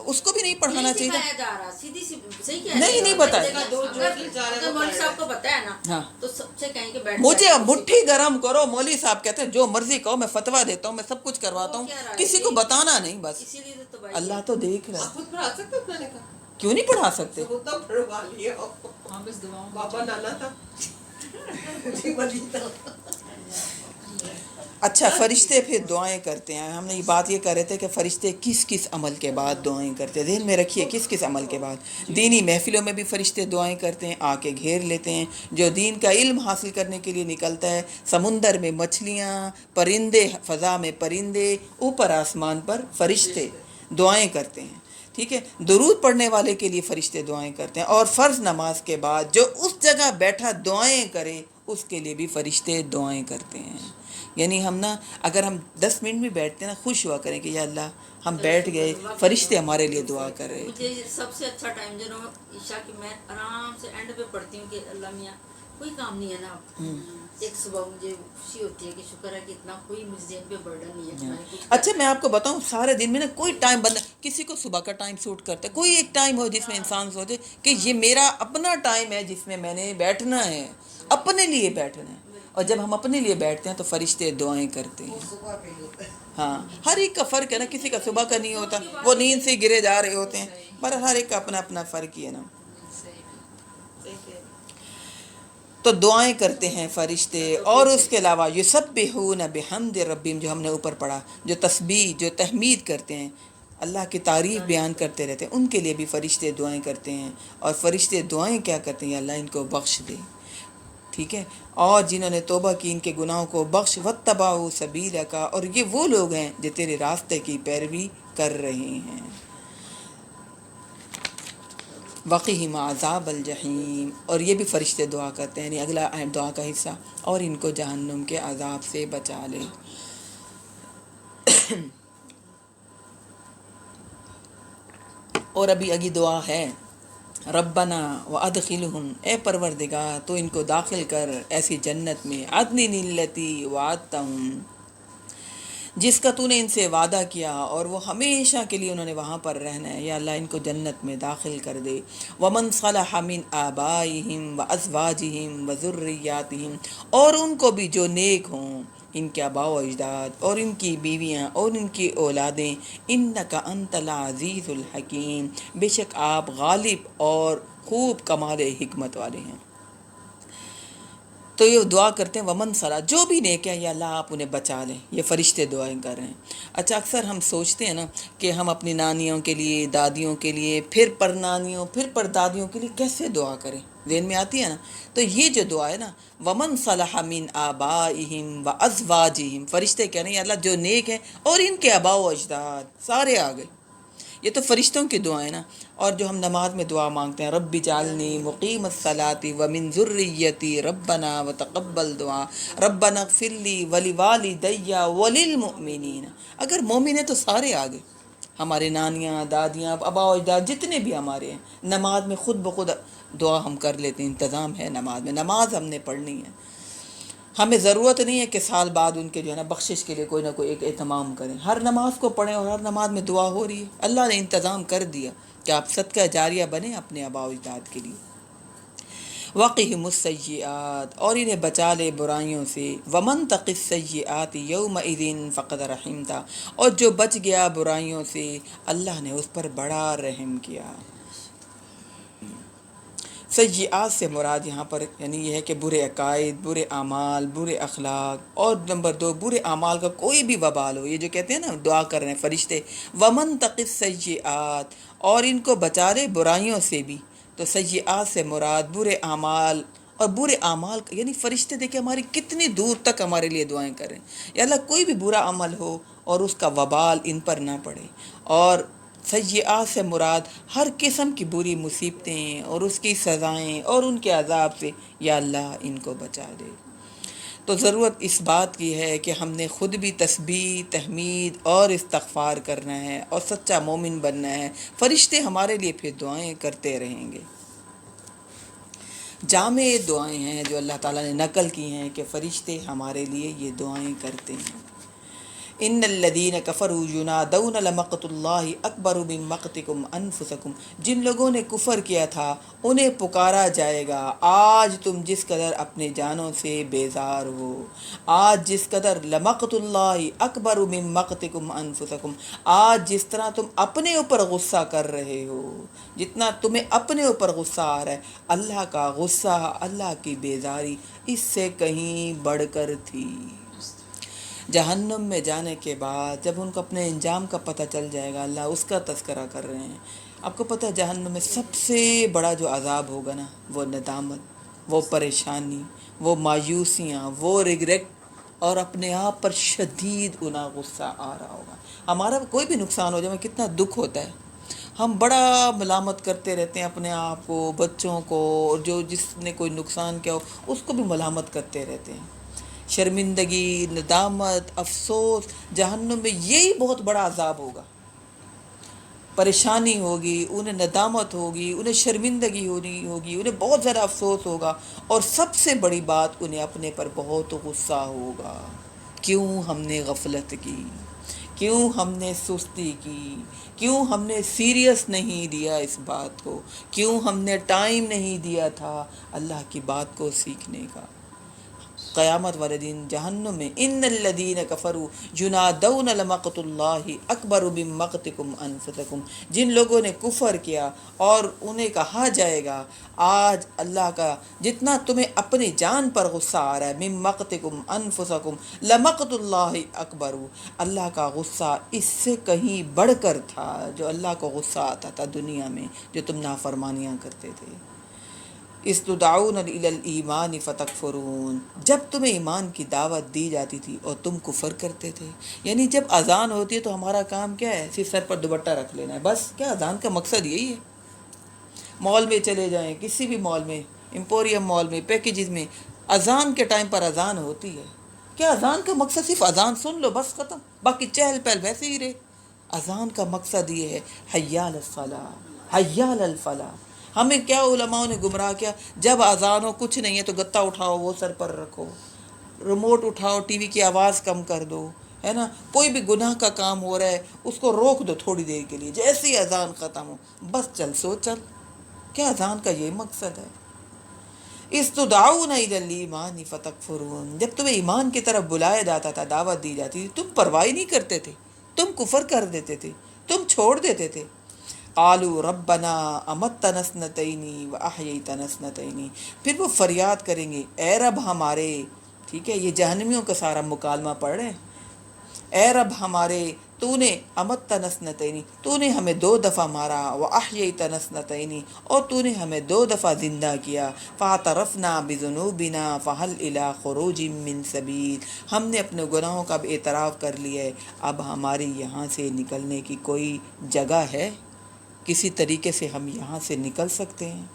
اس کو بھی نہیں پڑھانا نہیں چاہیے سکھایا جا رہا، سیدھی سی صحیح کہہ نہیں، رہے نہیں ہو۔ بتایا۔ اگر دو جو دل چاہ رہا ہے وہ مولوی کر صاحب کو پتہ ہے نا ہاں، تو سب سے کہیں کہ بیٹھ مجھے جائے، مٹھی گرم کرو، مولوی صاحب کہتے ہیں جو مرضی کہو، میں فتویٰ دیتا ہوں، میں سب کچھ کرواتا ہوں، وہ کیا رائے کسی کو بتانا نہیں، بس اسی لیے تو بھائی اللہ تو دیکھ رہا ہے۔ آپ خود پڑھا سکتے ہو قرآن کا؟ کیوں نہیں پڑھا سکتے؟ خود تو پڑھوا لیا ہو۔ ہاں بس دعاؤں میں بابا نانا تھا جی ولی تھا۔ اچھا، فرشتے پھر دعائیں کرتے ہیں۔ ہم نے یہ بات یہ کر رہے تھے کہ فرشتے کس کس عمل کے بعد دعائیں کرتے ہیں، ذہن میں رکھیے کس کس عمل کے بعد۔ دینی محفلوں میں بھی فرشتے دعائیں کرتے ہیں، آ کے گھیر لیتے ہیں۔ جو دین کا علم حاصل کرنے کے لیے نکلتا ہے، سمندر میں مچھلیاں، پرندے، فضا میں پرندے، اوپر آسمان پر فرشتے دعائیں کرتے ہیں، ٹھیک ہے۔ درود پڑھنے والے کے لیے فرشتے دعائیں کرتے ہیں، اور فرض نماز کے بعد جو اس جگہ بیٹھا دعائیں کرے اس کے لیے بھی فرشتے دعائیں کرتے ہیں۔ یعنی ہم نا اگر ہم 10 منٹ بھی بیٹھتے ہیں نا، خوش ہوا کریں کہ یا اللہ ہم بیٹھ گئے، فرشتے ہمارے لیے دعا کر رہے تھے۔ مجھے سب سے اچھا ٹائم جو نا عشاء کی میں آرام سے اینڈ پہ پڑھتی ہوں کہ اللہ میاں کوئی کام نہیں ہے نا اب۔ ایک صبح مجھے خوشی ہوتی ہے کہ شکر ہے کہ اتنا کوئی مجھ ذہن پہ برڈن نہیں ہے کہ میں نے کچھ اچھا میں آپ کو بتاؤں، سارے دن میں نا کوئی ٹائم بندہ، کسی کو صبح کا ٹائم سوٹ کرتا ہے، کوئی ایک ٹائم ہو جس میں انسان سوچے کہ یہ میرا اپنا ٹائم ہے جس میں میں نے بیٹھنا ہے، اپنے لیے بیٹھنا ہے۔ اور جب ہم اپنے لیے بیٹھتے ہیں تو فرشتے دعائیں کرتے ہیں۔ صبح پہ ہی ہوتا ہے۔ ہاں، ہر ایک کا فرق ہے نا، کسی کا صبح کا نہیں ہوتا، وہ نیند سے گرے جا رہے ہوتے ہیں، پر ہر ایک کا اپنا اپنا فرق ہی ہے نا۔ صحیح کہہ رہے ہیں۔ تو دعائیں کرتے ہیں فرشتے، اور اس کے علاوہ یسبحون بحمد ربہم، جو ہم نے اوپر پڑھا، جو تسبیح، جو تحمید کرتے ہیں، اللہ کی تعریف بیان کرتے رہتے ہیں، ان کے لیے بھی فرشتے دعائیں کرتے ہیں۔ اور فرشتے دعائیں کیا کرتے ہیں؟ اللہ ان کو بخش دے، ٹھیک ہے۔ اور جنہوں نے توبہ کی ان کے گناہوں کو بخش، واتبعوا سبیلک، اور یہ وہ لوگ ہیں جو تیرے راستے کی پیروی کر رہے ہیں۔ وقہم عذاب الجحیم، اور یہ بھی فرشتے دعا کرتے ہیں، یعنی اگلا دعا کا حصہ، اور ان کو جہنم کے عذاب سے بچا لے۔ اور ابھی اگلی دعا ہے، ربنا وادخلہم، اے پروردگار تو ان کو داخل کر ایسی جنت میں، عدن التی وعدتہم، جس کا تو نے ان سے وعدہ کیا اور وہ ہمیشہ کے لیے انہوں نے وہاں پر رہنا ہے۔ یا اللہ ان کو جنت میں داخل کر دے۔ ومن صلح من آبائہم وازواجہم وذریاتہم، اور ان کو بھی جو نیک ہوں، ان کے آباء و اجداد اور ان کی بیویاں اور ان کی اولادیں، انک انت العزیز الحکیم، بے شک آپ غالب اور خوب کمال حکمت والے ہیں۔ تو یہ دعا کرتے ہیں ومن صلاح، جو بھی نیک ہے یا اللہ آپ انہیں بچا لیں، یہ فرشتے دعائیں کر رہے ہیں۔ اچھا اکثر ہم سوچتے ہیں نا کہ ہم اپنی نانیوں کے لیے، دادیوں کے لیے، پھر پر نانیوں، پھر پر دادیوں کے لیے کیسے دعا کریں، ذہن میں آتی ہے نا۔ تو یہ جو دعا ہے نا، ومن صلح من آبائہم وازواجہم، فرشتے کہہ رہے ہیں یا اللہ جو نیک ہیں اور ان کے آباء و اجداد سارے آ گئے، یہ تو فرشتوں کی دعائیں نا۔ اور جو ہم نماز میں دعا مانگتے ہیں، رب جعلنی مقیم الصلاۃ ومن ذریتی ربنا وتقبل دعا ربنا اغفر لی ولوالدی وللمؤمنین، اگر مومن ہے تو سارے آ گئے، ہمارے نانیاں، دادیاں، آباء و اجداد جتنے بھی ہمارے ہیں۔ نماز میں خود بخود دعا ہم کر لیتے ہیں، انتظام ہے نماز میں، نماز ہم نے پڑھنی ہے، ہمیں ضرورت نہیں ہے کہ سال بعد ان کے جو ہے نا بخشش کے لیے کوئی نہ کوئی ایک اہتمام کریں، ہر نماز کو پڑھیں اور ہر نماز میں دعا ہو رہی ہے، اللہ نے انتظام کر دیا کہ آپ صدقہ جاریہ بنیں اپنے آباء و اجداد کے لیے۔ وقہم السیئات، اور انہیں بچا لے برائیوں سے، ومن تق السیئات یومئذ فقد رحمتہ، اور جو بچ گیا برائیوں سے اللہ نے اس پر بڑا رحم کیا۔ سیئات سے مراد یہاں پر یعنی یہ ہے کہ برے عقائد، برے اعمال، برے اخلاق، اور نمبر 2 برے اعمال کا کوئی بھی وبال ہو، یہ جو کہتے ہیں نا دعا کر رہے ہیں فرشتے، ومن تق السیئات، اور ان کو بچا لے برائیوں سے بھی۔ تو سیئات سے مراد برے اعمال، اور برے اعمال یعنی فرشتے دیکھیں ہماری کتنی دور تک ہمارے لیے دعائیں کریں، یا اللہ کوئی بھی برا عمل ہو اور اس کا وبال ان پر نہ پڑے۔ اور سیئات سے مراد ہر قسم کی بری مصیبتیں اور اس کی سزائیں اور ان کے عذاب سے، یا اللہ ان کو بچا دے۔ تو ضرورت اس بات کی ہے کہ ہم نے خود بھی تسبیح، تحمید اور استغفار کرنا ہے اور سچا مومن بننا ہے، فرشتے ہمارے لیے پھر دعائیں کرتے رہیں گے۔ جامع دعائیں ہیں جو اللہ تعالیٰ نے نقل کی ہیں کہ فرشتے ہمارے لیے یہ دعائیں کرتے ہیں۔ ان الذین کفروا ینادون لمقت اللہ اکبر من مقتکم انفسکم، جن لوگوں نے کفر کیا تھا انہیں پکارا جائے گا آج تم جس قدر اپنے جانوں سے بیزار ہو، آج جس قدر لمقت اللہ اکبر من مقتکم انفسکم، آج جس طرح تم اپنے اوپر غصہ کر رہے ہو، جتنا تمہیں اپنے اوپر غصہ آ رہا ہے، اللہ کا غصہ، اللہ کی بیزاری اس سے کہیں بڑھ کر تھی۔ جہنم میں جانے کے بعد جب ان کو اپنے انجام کا پتہ چل جائے گا، اللہ اس کا تذکرہ کر رہے ہیں۔ آپ کو پتہ ہے جہنم میں سب سے بڑا جو عذاب ہوگا نا، وہ ندامت، وہ پریشانی، وہ مایوسیاں، وہ ریگریٹ، اور اپنے آپ پر شدید گناہ غصہ آ رہا ہوگا۔ ہمارا کوئی بھی نقصان ہو جائے ہمیں کتنا دکھ ہوتا ہے، ہم بڑا ملامت کرتے رہتے ہیں اپنے آپ کو، بچوں کو، اور جو جس نے کوئی نقصان کیا ہو اس کو بھی ملامت کرتے رہتے ہیں۔ شرمندگی، ندامت، افسوس، جہنم میں یہی بہت بڑا عذاب ہوگا۔ پریشانی ہوگی، انہیں ندامت ہوگی، انہیں شرمندگی ہوگی، انہیں بہت زیادہ افسوس ہوگا، اور سب سے بڑی بات انہیں اپنے پر بہت غصہ ہوگا۔ کیوں ہم نے غفلت کی، کیوں ہم نے سستی کی، کیوں ہم نے سیریس نہیں لیا اس بات کو، کیوں ہم نے ٹائم نہیں دیا تھا اللہ کی بات کو سیکھنے کا۔ قیامت والے دن جہنم میں ان الذین کفروا ینادون لمقت اللہ اکبر من مقتکم انفسکم، جن لوگوں نے کفر کیا اور انہیں کہا جائے گا آج اللہ کا جتنا تمہیں اپنی جان پر غصہ آ رہا ہے، من مقتکم انفسکم لمقت اللہ اکبر، اللہ کا غصہ اس سے کہیں بڑھ کر تھا جو اللہ کو غصہ آتا تھا دنیا میں جو تم نافرمانیاں کرتے تھے۔ استدعون الی الایمان فتکفرون، جب تمہیں ایمان کی دعوت دی جاتی تھی اور تم کفر کرتے تھے۔ یعنی جب اذان ہوتی ہے تو ہمارا کام کیا ہے؟ صرف سر پر دوپٹہ رکھ لینا ہے، بس۔ کیا اذان کا مقصد یہی ہے؟ مال میں چلے جائیں، کسی بھی مال میں، ایمپوریم مال میں، پیکیجز میں، اذان کے ٹائم پر اذان ہوتی ہے۔ کیا اذان کا مقصد صرف اذان سن لو بس ختم، باقی چہل پہل ویسے ہی رہے؟ اذان کا مقصد یہ ہے حی علی الصلاۃ، حی علی الفلاح۔ ہمیں کیا علماء نے گمراہ کیا، جب اذان ہو کچھ نہیں ہے تو گتا اٹھاؤ وہ سر پر رکھو، ریموٹ اٹھاؤ، ٹی وی کی آواز کم کر دو، ہے نا، کوئی بھی گناہ کا کام ہو رہا ہے اس کو روک دو تھوڑی دیر کے لیے، جیسے ہی اذان ختم ہو بس چل سو چل۔ کیا اذان کا یہ مقصد ہے؟ استدعون الی الایمان فتکفرون، جب تمہیں ایمان کی طرف بلایا جاتا تھا، دعوت دی جاتی تھی، تم پرواہ نہیں کرتے تھے، تم کفر کر دیتے تھے، تم چھوڑ دیتے تھے۔ قالوا ربنا امتنا اثنتین واحییتنا اثنتین، پھر وہ فریاد کریں گے اے رب ہمارے، ٹھیک ہے، یہ جہنمیوں کا سارا مکالمہ پڑھ رہے ہیں، اے رب ہمارے تو نے امتنا اثنتین، تو نے ہمیں 2 دفعہ مارا، واحییتنا اثنتین، اور تو نے ہمیں 2 دفعہ زندہ کیا، فاعترفنا بذنوبنا فهل الی خروج من سبیل، ہم نے اپنے گناہوں کا بھی اعتراف کر لیا ہے، اب ہماری یہاں سے نکلنے کی کوئی جگہ ہے؟ کسی طریقے سے ہم یہاں سے نکل سکتے ہیں؟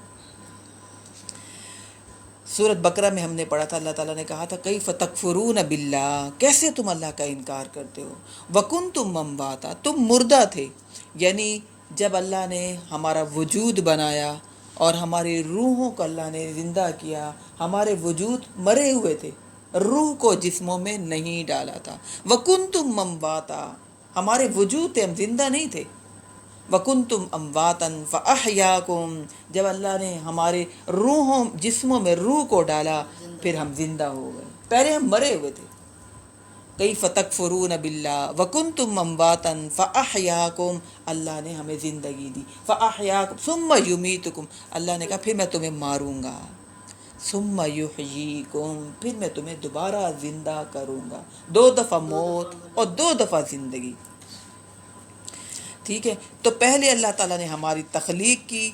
سورۃ بقرہ میں ہم نے پڑھا تھا، اللہ تعالیٰ نے کہا تھا کیف تکفرون باللہ، کیسے تم اللہ کا انکار کرتے ہو، وکنتم امواتا، تم مردہ تھے، یعنی جب اللہ نے ہمارا وجود بنایا اور ہماری روحوں کو اللہ نے زندہ کیا، ہمارے وجود مرے ہوئے تھے، روح کو جسموں میں نہیں ڈالا تھا، وکنتم امواتا، ہمارے وجود تھے، ہم زندہ نہیں تھے، وَكُنْتُمْ أَمْوَاتًا فَأَحْيَاكُمْ، جب اللہ نے ہمارے روحوں جسموں میں روح کو ڈالا پھر ہم زندہ ہو گئے، پہلے ہم مرے ہوئے تھے۔ کیف تکفرون باللہ وکنتم امواتا فاحیاکم، اللہ نے ہمیں زندگی دی، فاحیاکم ثم یمیتکم، اللہ نے کہا پھر میں تمہیں ماروں گا، ثم یحییکم، پھر میں تمہیں دوبارہ زندہ کروں گا، 2 دفعہ موت اور 2 دفعہ زندگی، ٹھیک ہے۔ تو پہلے اللہ تعالیٰ نے ہماری تخلیق کی،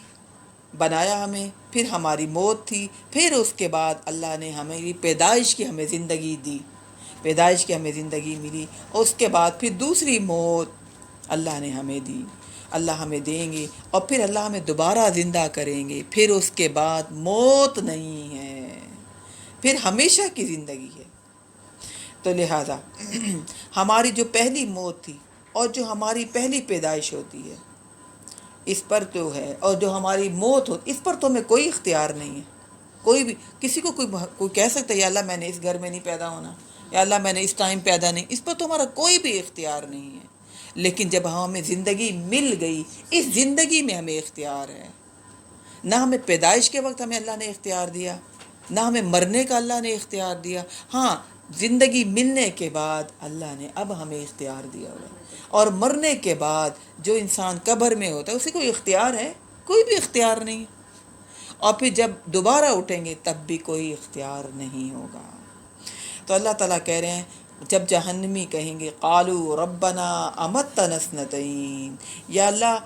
بنایا ہمیں، پھر ہماری موت تھی، پھر اس کے بعد اللہ نے ہماری پیدائش کی ہمیں زندگی دی، پیدائش کی ہمیں زندگی ملی، اس کے بعد پھر دوسری موت اللہ نے ہمیں دی، اللہ ہمیں دیں گے، اور پھر اللہ ہمیں دوبارہ زندہ کریں گے، پھر اس کے بعد موت نہیں ہے، پھر ہمیشہ کی زندگی ہے۔ تو لہٰذا ہماری جو پہلی موت تھی اور جو ہماری پہلی پیدائش ہوتی ہے اس پر تو ہے، اور جو ہماری موت ہو اس پر تو ہمیں کوئی اختیار نہیں ہے، کوئی بھی کسی کو کوئی کہہ سکتا ہے یا اللہ میں نے اس گھر میں نہیں پیدا ہونا، یا اللہ میں نے اس ٹائم پیدا نہیں، اس پر تو ہمارا کوئی بھی اختیار نہیں ہے. لیکن جب ہمیں زندگی مل گئی، اس زندگی میں ہمیں اختیار ہے. نہ ہمیں پیدائش کے وقت ہمیں اللہ نے اختیار دیا، نہ ہمیں مرنے کا اللہ نے اختیار دیا. ہاں زندگی ملنے کے بعد اللہ نے اب ہمیں اختیار دیا ہوا ہے. اور مرنے کے بعد جو انسان قبر میں ہوتا ہے اسے کوئی اختیار ہے؟ کوئی بھی اختیار نہیں. اور پھر جب دوبارہ اٹھیں گے تب بھی کوئی اختیار نہیں ہوگا. تو اللہ تعالیٰ کہہ رہے ہیں جب جہنمی کہیں گے قالوا ربنا امتنا اثنتین، یا اللہ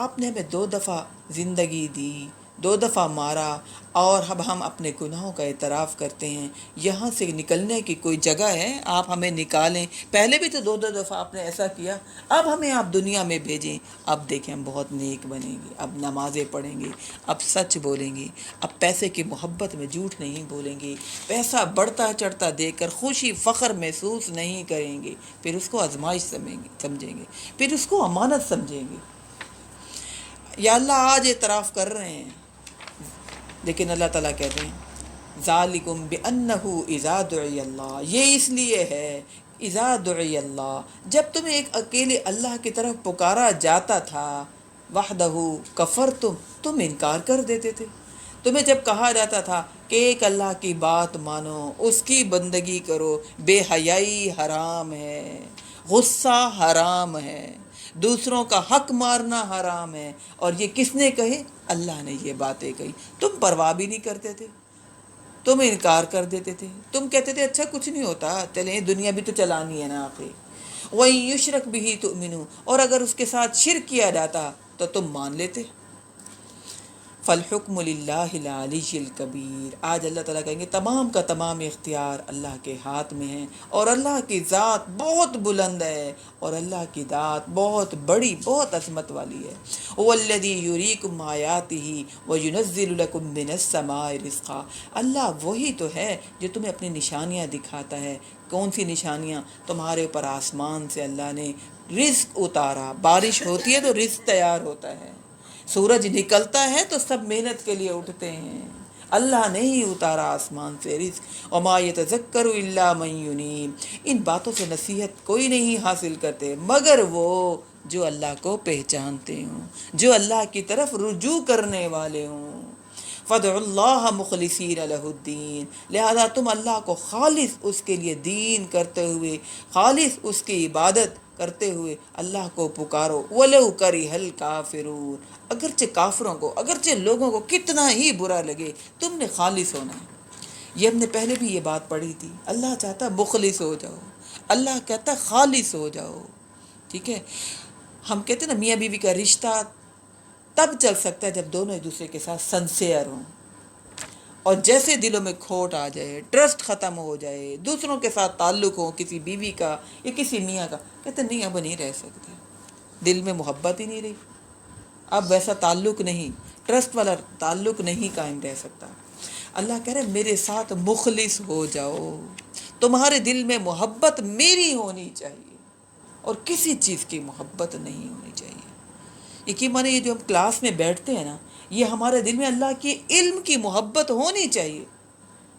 آپ نے ہمیں 2 دفعہ زندگی دی، 2 دفعہ مارا، اور اب ہم اپنے گناہوں کا اعتراف کرتے ہیں، یہاں سے نکلنے کی کوئی جگہ ہے؟ آپ ہمیں نکالیں. پہلے بھی تو 2 دفعہ آپ نے ایسا کیا، اب ہمیں آپ دنیا میں بھیجیں. اب دیکھیں ہم بہت نیک بنیں گے، اب نمازیں پڑھیں گے، اب سچ بولیں گے، اب پیسے کی محبت میں جھوٹ نہیں بولیں گے، پیسہ بڑھتا چڑھتا دیکھ کر خوشی فخر محسوس نہیں کریں گے. پھر اس کو آزمائش سمجھیں گے، پھر اس کو امانت سمجھیں گے. یا اللہ آج اعتراف کر رہے ہیں، لیکن اللہ تعالیٰ کہتے ہیں ذالکم بانہ اذا دعی اللہ، یہ اس لیے ہے اذا دعی اللہ، جب تمہیں ایک اکیلے اللہ کی طرف پکارا جاتا تھا، وحدہ کفرتم، تم انکار کر دیتے تھے. تمہیں جب کہا جاتا تھا کہ ایک اللہ کی بات مانو، اس کی بندگی کرو، بے حیائی حرام ہے، غصہ حرام ہے، دوسروں کا حق مارنا حرام ہے، اور یہ کس نے کہے؟ اللہ نے یہ باتیں کہی. تم پرواہ بھی نہیں کرتے تھے، تم انکار کر دیتے تھے، تم کہتے تھے اچھا کچھ نہیں ہوتا، چلیں دنیا بھی تو چلانی ہے نا آخر. وَإِن يُشْرَكْ بِهِ تُؤْمِنُوا، اور اگر اس کے ساتھ شرک کیا جاتا تو تم مان لیتے. فالحکم للہ العلی الکبیر، آج اللہ تعالیٰ کہیں گے تمام کا تمام اختیار اللہ کے ہاتھ میں ہے، اور اللہ کی ذات بہت بلند ہے، اور اللہ کی ذات بہت بڑی، بہت عظمت والی ہے. والذی یریکم آیاتہ وینزل لکم من السماء رزقا، اللہ وہی تو ہے جو تمہیں اپنی نشانیاں دکھاتا ہے. کون سی نشانیاں؟ تمہارے اوپر آسمان سے اللہ نے رزق اتارا، بارش ہوتی ہے تو رزق تیار ہوتا ہے، سورج نکلتا ہے تو سب محنت کے لیے اٹھتے ہیں. اللہ نے ہی اتارا آسمان سے رزق. وما یتذکر الا من ینیب، ان باتوں سے نصیحت کوئی نہیں حاصل کرتے مگر وہ جو اللہ کو پہچانتے ہوں، جو اللہ کی طرف رجوع کرنے والے ہوں. فادعوا اللہ مخلصین لہ الدین، لہذا تم اللہ کو خالص اس کے لیے دین کرتے ہوئے، خالص اس کی عبادت کرتے ہوئے اللہ کو پکارو. وَلَوْ كَرِهَ الْكَافِرُونَ، اگرچہ کافروں کو، اگرچہ لوگوں کو کتنا ہی برا لگے، تم نے خالص ہونا ہے. یہ ہم نے پہلے بھی یہ بات پڑھی تھی. اللہ چاہتا ہے مخلص ہو جاؤ، اللہ کہتا ہے خالص ہو جاؤ. ٹھیک ہے، ہم کہتے ہیں نا میاں بیوی کا رشتہ تب چل سکتا ہے جب دونوں ایک دوسرے کے ساتھ سنسیئر ہوں، اور جیسے دلوں میں کھوٹ آ جائے، ٹرسٹ ختم ہو جائے، دوسروں کے ساتھ تعلق ہو، کسی بیوی کا یا کسی میاں کا، کہتے نہیں اب نہیں رہ سکتے، دل میں محبت ہی نہیں رہی، اب ویسا تعلق نہیں، ٹرسٹ والا تعلق نہیں قائم رہ سکتا. اللہ کہہ رہے میرے ساتھ مخلص ہو جاؤ، تمہارے دل میں محبت میری ہونی چاہیے، اور کسی چیز کی محبت نہیں ہونی چاہیے. یقین مانے یہ جو ہم کلاس میں بیٹھتے ہیں نا، یہ ہمارے دل میں اللہ کے علم کی محبت ہونی چاہیے.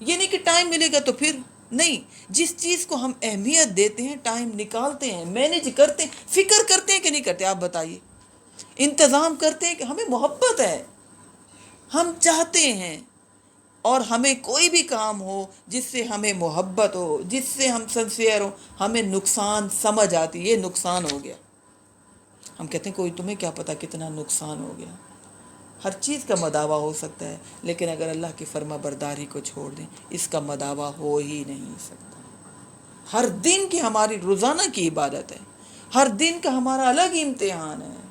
یہ نہیں کہ ٹائم ملے گا تو پھر نہیں، جس چیز کو ہم اہمیت دیتے ہیں، ٹائم نکالتے ہیں، مینیج کرتے ہیں، فکر کرتے ہیں کہ نہیں کرتے؟ آپ بتائیے. انتظام کرتے ہیں کہ ہمیں محبت ہے، ہم چاہتے ہیں، اور ہمیں کوئی بھی کام ہو جس سے ہمیں محبت ہو، جس سے ہم سنسیئر ہو، ہمیں نقصان سمجھ آتی، یہ نقصان ہو گیا. ہم کہتے ہیں کوئی تمہیں کیا پتہ کتنا نقصان ہو گیا. ہر چیز کا مداوع ہو سکتا ہے، لیکن اگر اللہ کی فرما برداری کو چھوڑ دیں اس کا مداوع ہو ہی نہیں سکتا. ہر دن کی ہماری روزانہ کی عبادت ہے، ہر دن کا ہمارا الگ امتحان ہے.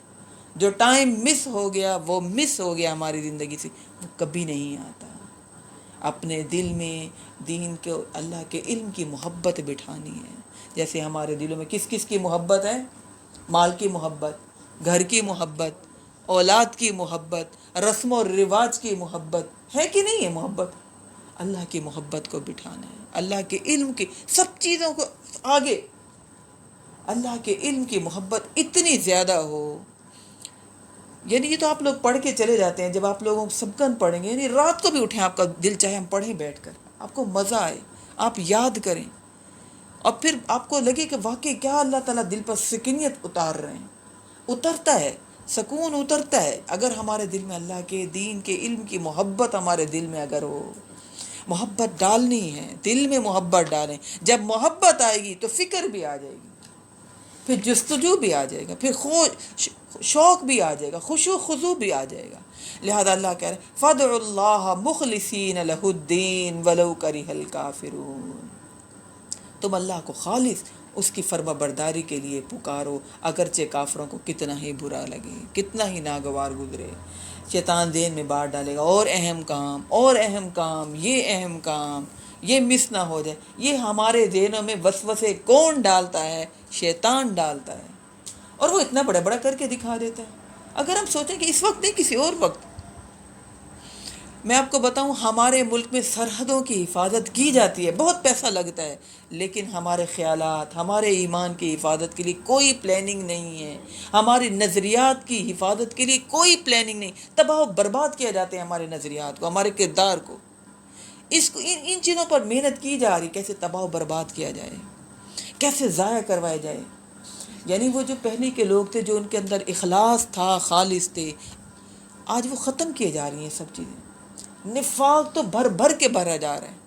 جو ٹائم مس ہو گیا وہ مس ہو گیا ہماری زندگی سے، وہ کبھی نہیں آتا. اپنے دل میں دین کے، اللہ کے علم کی محبت بٹھانی ہے. جیسے ہمارے دلوں میں کس کس کی محبت ہے؟ مال کی محبت، گھر کی محبت، اولاد کی محبت، رسم و رواج کی محبت ہے کہ نہیں ہے؟ محبت اللہ کی محبت کو بٹھانا ہے، اللہ کے علم کی سب چیزوں کو آگے. اللہ کے علم کی محبت اتنی زیادہ ہو یعنی یہ تو آپ لوگ پڑھ کے چلے جاتے ہیں. جب آپ لوگوں سبقن پڑھیں گے یعنی رات کو بھی اٹھیں, آپ کا دل چاہے ہم پڑھیں بیٹھ کر, آپ کو مزہ آئے, آپ یاد کریں, اور پھر آپ کو لگے کہ واقعی کیا اللہ تعالیٰ دل پر سکینیت اتار رہے ہیں. اترتا ہے, سکون اترتا ہے اگر ہمارے دل میں اللہ کے دین کے علم کی محبت ہمارے دل میں اگر ہو. محبت ڈالنی ہے, دل میں محبت ڈالیں. جب محبت آئے گی تو فکر بھی آ جائے گی, پھر جستجو بھی آ جائے گا, پھر شوق بھی آ جائے گا, خشوع خضوع بھی آ جائے گا. لہذا اللہ کہہ رہے ہیں فَادْعُوا اللَّهَ مُخْلِصِينَ لَهُ الدِّينَ وَلَوْ كَرِهَ الْكَافِرُونَ. تم اللہ کو خالص اس کی فرما برداری کے لیے پکارو, اگرچہ کافروں کو کتنا ہی برا لگے, کتنا ہی ناگوار گزرے. شیطان ذہن میں بات ڈالے گا اور اہم کام, اور اہم کام, یہ اہم کام, یہ مس نہ ہو جائے. یہ ہمارے ذہنوں میں وسوسے کون ڈالتا ہے؟ شیطان ڈالتا ہے, اور وہ اتنا بڑا بڑا کر کے دکھا دیتا ہے. اگر ہم سوچیں کہ اس وقت نہیں کسی اور وقت, میں آپ کو بتاؤں ہمارے ملک میں سرحدوں کی حفاظت کی جاتی ہے, بہت پیسہ لگتا ہے, لیکن ہمارے خیالات, ہمارے ایمان کی حفاظت کے لیے کوئی پلاننگ نہیں ہے. ہماری نظریات کی حفاظت کے لیے کوئی پلاننگ نہیں. تباہ و برباد کیا جاتے ہیں ہمارے نظریات کو, ہمارے کردار کو. ان چیزوں پر محنت کی جا رہی, کیسے تباہ و برباد کیا جائے, کیسے ضائع کروایا جائے. یعنی وہ جو پہلے کے لوگ تھے جو ان کے اندر اخلاص تھا, خالص تھے, آج وہ ختم کیے جا رہی ہیں سب چیزیں. نفاق تو بھر بھر کے بھرا جا رہا ہے,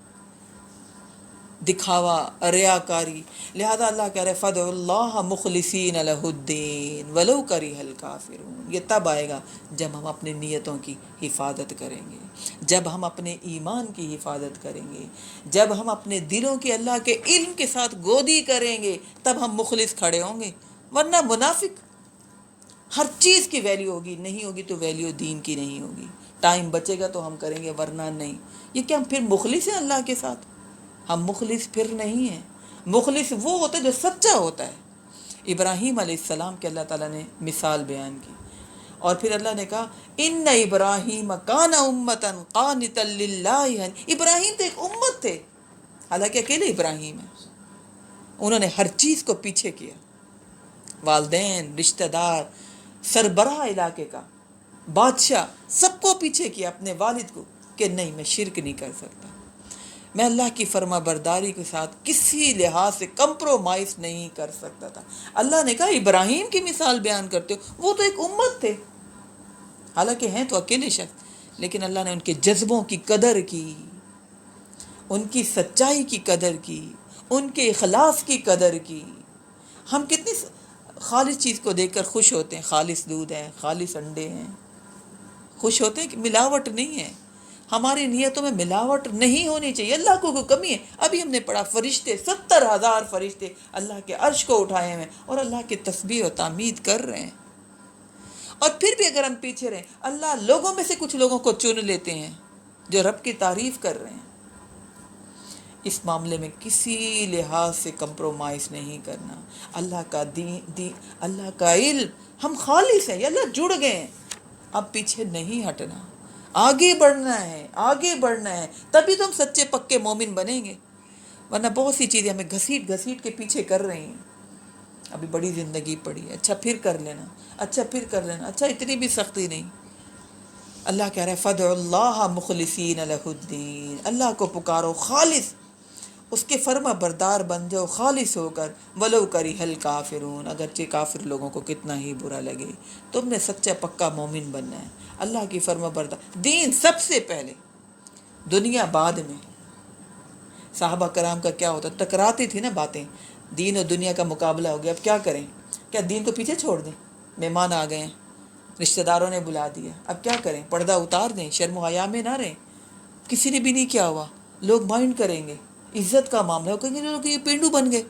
دکھاوا, ریاکاری. لہذا اللہ کہہ رہے فَادْعُوا اللَّهَ مُخْلِصِينَ لَهُ الدِّينَ وَلَوْ كَرِهَ الْكَافِرُونَ. یہ تب آئے گا جب ہم اپنے نیتوں کی حفاظت کریں گے, جب ہم اپنے ایمان کی حفاظت کریں گے, جب ہم اپنے دلوں کی اللہ کے علم کے ساتھ گودی کریں گے, تب ہم مخلص کھڑے ہوں گے. ورنہ منافق, ہر چیز کی ویلیو ہوگی, نہیں ہوگی تو ویلیو دین کی نہیں ہوگی. ٹائم بچے گا تو ہم کریں گے, ورنہ نہیں. یہ کیا ہم پھر مخلص ہیں اللہ کے ساتھ؟ ہم مخلص پھر نہیں ہیں. مخلص وہ ہوتا ہے جو سچا ہوتا ہے. ابراہیم علیہ السلام کے اللہ تعالیٰ نے مثال بیان کی, اور پھر اللہ نے کہا ان ابراہیم کان امۃ قانتا للہ. ابراہیم تو ایک امت تھے, حالانکہ اکیلے ابراہیم ہیں, انہوں نے ہر چیز کو پیچھے کیا, والدین, رشتہ دار, سربراہ علاقے کا, بادشاہ, سب کو پیچھے کیا, اپنے والد کو, کہ نہیں میں شرک نہیں کر سکتا, میں اللہ کی فرما برداری کے ساتھ کسی لحاظ سے کمپرومائز نہیں کر سکتا تھا. اللہ نے کہا ابراہیم کی مثال بیان کرتے ہو, وہ تو ایک امت تھے, حالانکہ ہیں تو اکیلے شخص, لیکن اللہ نے ان کے جذبوں کی قدر کی, ان کی سچائی کی قدر کی, ان کے اخلاص کی قدر کی. ہم کتنی خالص چیز کو دیکھ کر خوش ہوتے ہیں, خالص دودھ ہے, خالص انڈے ہیں, خوش ہوتے ہیں کہ ملاوٹ نہیں ہے. ہماری نیتوں میں ملاوٹ نہیں ہونی چاہیے. اللہ کو کوئی کمی ہے؟ ابھی ہم نے پڑھا فرشتے 70,000 فرشتے اللہ کے عرش کو اٹھائے ہوئے اور اللہ کی تسبیح و تحمید کر رہے ہیں. اور پھر بھی اگر ہم پیچھے رہیں, اللہ لوگوں میں سے کچھ لوگوں کو چن لیتے ہیں جو رب کی تعریف کر رہے ہیں. اس معاملے میں کسی لحاظ سے کمپرومائز نہیں کرنا. اللہ کا دین, اللہ کا علم, ہم خالص ہیں, اللہ جڑ گئے ہیں, اب پیچھے نہیں ہٹنا, آگے بڑھنا ہے, آگے بڑھنا ہے, تبھی تو ہم سچے پکے مومن بنیں گے. ورنہ بہت سی چیزیں ہمیں گھسیٹ گھسیٹ کے پیچھے کر رہی ہیں. ابھی بڑی زندگی پڑی ہے, اچھا پھر کر لینا, اچھا پھر کر لینا, اچھا اتنی بھی سختی نہیں. اللہ کہہ رہا ہے فَادْعُوا اللَّهَ مُخْلِصِينَ لَهُ الدِّينَ. اللہ کو پکارو خالص, اس کے فرما بردار بن جاؤ خالص ہو کر. وَلَوْ كَرِهَ الْكَافِرُونَ. اگرچہ کافر لوگوں کو کتنا ہی برا لگے, تم نے سچا پکا مومن بننا ہے. اللہ کی فرما بردار, دین سب سے پہلے, دنیا بعد میں. صحابہ کرام کا کیا ہوتا, ٹکراتی تھی نا باتیں, دین اور دنیا کا مقابلہ ہو گیا, اب کیا کریں, کیا دین کو پیچھے چھوڑ دیں؟ مہمان آ گئے ہیں, رشتہ داروں نے بلا دیا, اب کیا کریں, پردہ اتار دیں, شرم و حیا میں نہ رہیں, کسی نے بھی نہیں کیا ہوا, لوگ مائنڈ کریں گے, عزت کا معاملہ ہو, کہیں گے لوگ یہ پینڈو بن گئے,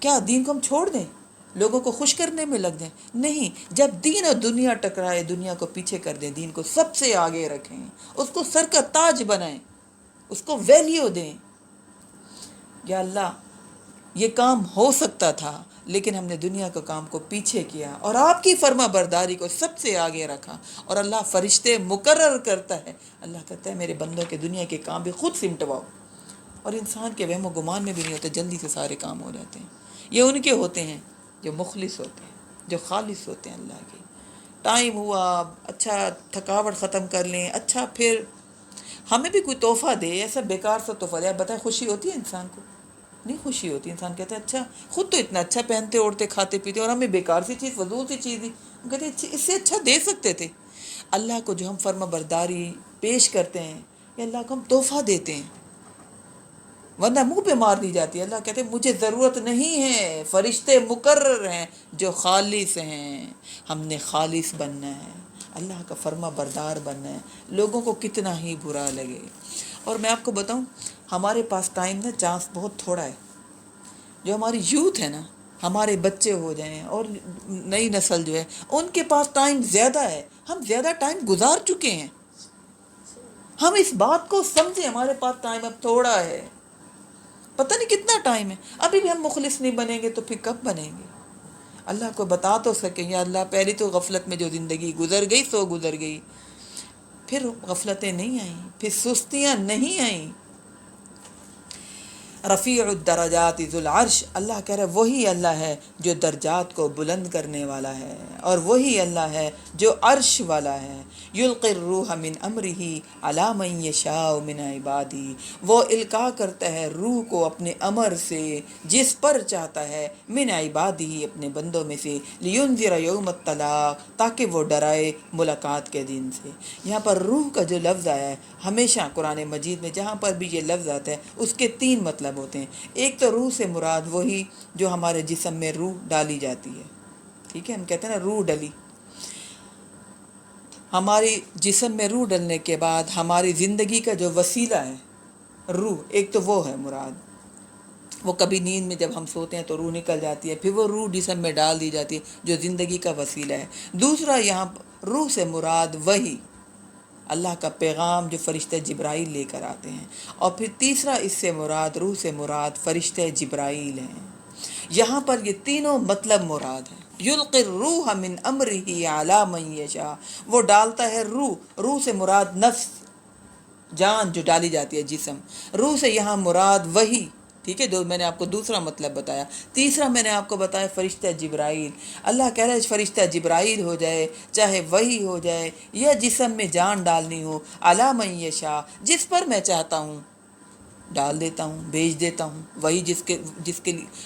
کیا دین کو ہم چھوڑ دیں, لوگوں کو خوش کرنے میں لگ جائیں؟ نہیں, جب دین اور دنیا ٹکرائے, دنیا کو پیچھے کر دیں, دین کو سب سے آگے رکھیں, اس کو سر کا تاج بنائیں, اس کو ویلیو دیں. یا اللہ یہ کام ہو سکتا تھا, لیکن ہم نے دنیا کے کام کو پیچھے کیا اور آپ کی فرما برداری کو سب سے آگے رکھا. اور اللہ فرشتے مقرر کرتا ہے, اللہ کہتا ہے میرے بندوں کے دنیا کے کام بھی خود سمٹواؤ. اور انسان کے وہم و گمان میں بھی نہیں ہوتے, جلدی سے سارے کام ہو جاتے ہیں. یہ ان کے ہوتے ہیں جو مخلص ہوتے ہیں, جو خالص ہوتے ہیں اللہ کے. ٹائم ہوا اچھا تھکاوٹ ختم کر لیں, اچھا پھر ہمیں بھی کوئی تحفہ دے, ایسا بیکار سا تحفہ دے. آپ بتائیں خوشی ہوتی ہے انسان کو؟ نہیں خوشی ہوتی. انسان کہتا ہے اچھا خود تو اتنا اچھا پہنتے اوڑھتے کھاتے پیتے اور ہمیں بیکار سی چیز فضول سی چیز دی. ہم کہتے ہیں اس سے اچھا دے سکتے تھے. اللہ کو جو ہم فرما برداری پیش کرتے ہیں یا اللہ کو ہم تحفہ دیتے ہیں, ورنہ منہ پہ مار دی جاتی ہے. اللہ کہتے ہیں مجھے ضرورت نہیں ہے, فرشتے مقرر ہیں جو خالص ہیں. ہم نے خالص بننا ہے, اللہ کا فرما بردار بننا ہے, لوگوں کو کتنا ہی برا لگے. اور میں آپ کو بتاؤں ہمارے پاس ٹائم نا چانس بہت تھوڑا ہے. جو ہماری یوتھ ہے نا, ہمارے بچے ہو جائیں اور نئی نسل جو ہے ان کے پاس ٹائم زیادہ ہے. ہم زیادہ ٹائم گزار چکے ہیں. ہم اس بات کو سمجھیں ہمارے پاس ٹائم اب تھوڑا ہے. پتہ نہیں کتنا ٹائم ہے. ابھی بھی ہم مخلص نہیں بنیں گے تو پھر کب بنیں گے؟ اللہ کو بتا تو سکیں یا اللہ پہلی تو غفلت میں جو زندگی گزر گئی سو گزر گئی, پھر غفلتیں نہیں آئیں, پھر سستیاں نہیں آئیں. رفیع الدرجات ذو العرش, اللہ کہہ رہا ہے وہی اللہ ہے جو درجات کو بلند کرنے والا ہے, اور وہی اللہ ہے جو عرش والا ہے. یلقی الروح من امرہ علی من یشاء من عبادہ, وہ القاء کرتا ہے روح کو اپنے امر سے جس پر چاہتا ہے, من عبادہ اپنے بندوں میں سے, لینذر یوم الطلاق تاکہ وہ ڈرائے ملاقات کے دن سے. یہاں پر روح کا جو لفظ آیا ہے, ہمیشہ قرآن مجید میں جہاں پر بھی یہ لفظ آتا ہے اس کے تین مطلب ہوتے ہیں. ایک تو روح سے مراد وہی جو ہمارے جسم میں روح ڈالی جاتی ہے, ٹھیک ہے, ہم کہتے ہیں نا روح ڈلی. ہماری جسم میں روح ڈلنے کے بعد ہماری زندگی کا جو وسیلہ ہے روح, ایک تو وہ ہے مراد. وہ کبھی نیند میں جب ہم سوتے ہیں تو روح نکل جاتی ہے, پھر وہ روح جسم میں ڈال دی جاتی ہے جو زندگی کا وسیلہ ہے. دوسرا یہاں روح سے مراد وہی اللہ کا پیغام جو فرشتہ جبرائیل لے کر آتے ہیں. اور پھر تیسرا اس سے مراد روح سے مراد فرشتہ جبرائیل ہیں. یہاں پر یہ تینوں مطلب مراد ہیں. یلقی الروح من امرہ علی من یشاء, وہ ڈالتا ہے روح. روح سے مراد نفس, جان جو ڈالی جاتی ہے جسم. روح سے یہاں مراد وہی, ٹھیک ہے, جو میں نے آپ کو دوسرا مطلب بتایا. تیسرا میں نے آپ کو بتایا فرشتہ جبرائیل. اللہ کہہ رہا ہے فرشتہ جبرائیل ہو جائے, چاہے وہی ہو جائے, یا جسم میں جان ڈالنی ہو, علی من یشاء جس پر میں چاہتا ہوں ڈال دیتا ہوں, بھیج دیتا ہوں. وہی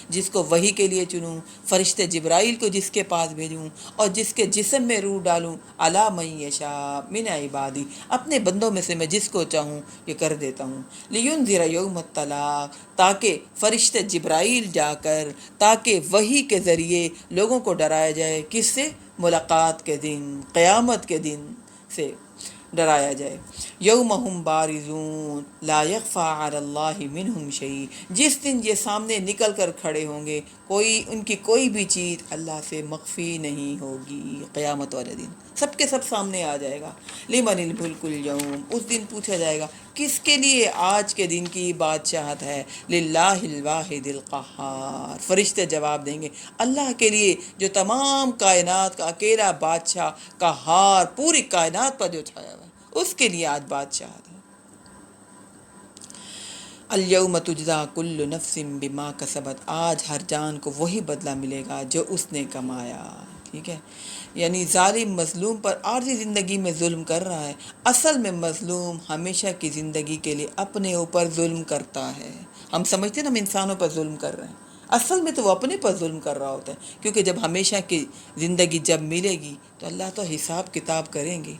جس کو وہی کے لیے چنوں, فرشتے جبرائیل کو جس کے پاس بھیجوں, اور جس کے جسم میں روح ڈالوں, علی من یشاء من عبادی, اپنے بندوں میں سے میں جس کو چاہوں یہ کر دیتا ہوں. لینذر یوم الطلاق, تاکہ فرشتے جبرائیل جا کر تاکہ وہی کے ذریعے لوگوں کو ڈرایا جائے. کس سے؟ ملاقات کے دن, قیامت کے دن سے ڈرایا جائے. یوم ہم بارزون لا یخفی علی اللہ منہم شیء, جس دن یہ سامنے نکل کر کھڑے ہوں گے ان کی کوئی بھی چیز اللہ سے مخفی نہیں ہوگی. قیامت والے دن سب کے سب سامنے آ جائے گا. لمن الملک اليوم, اس دن پوچھا جائے گا کس کے لیے آج کے دن کی بادشاہت ہے. للہ الواحد القہار, فرشتے جواب دیں گے اللہ کے لیے جو تمام کائنات کا اکیلا بادشاہ, قہار, پوری کائنات پر جو چھایا ہوا ہے, اس کے لیے آج بادشاہت ہے. الیوم تجزا کل نفس بما کسبت, آج ہر جان کو وہی بدلہ ملے گا جو اس نے کمایا. ٹھیک ہے, یعنی ظالم مظلوم پر عارضی زندگی میں ظلم کر رہا ہے, اصل میں مظلوم ہمیشہ کی زندگی کے لیے اپنے اوپر ظلم کرتا ہے. ہم سمجھتے ہیں نا ہم انسانوں پر ظلم کر رہے ہیں, اصل میں تو وہ اپنے پر ظلم کر رہا ہوتا ہے. کیونکہ جب ہمیشہ کی زندگی جب ملے گی تو اللہ تو حساب کتاب کریں گے.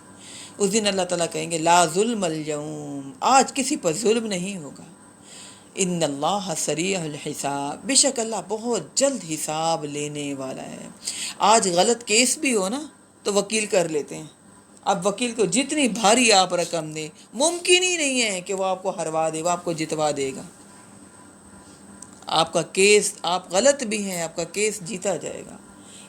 اس دن اللہ تعالیٰ کہیں گے لا ظلم اليوم, آج کسی پر ظلم نہیں ہوگا. ان اللہ سریع الحساب, بے شک اللہ بہت جلد حساب لینے والا ہے. آج غلط کیس بھی ہو نا تو وکیل کر لیتے ہیں. اب وکیل کو جتنی بھاری آپ رقم دیں ممکن ہی نہیں ہے کہ وہ آپ کو ہروا دے, وہ آپ کو جتوا دے گا. آپ کا کیس, آپ غلط بھی ہیں, آپ کا کیس جیتا جائے گا.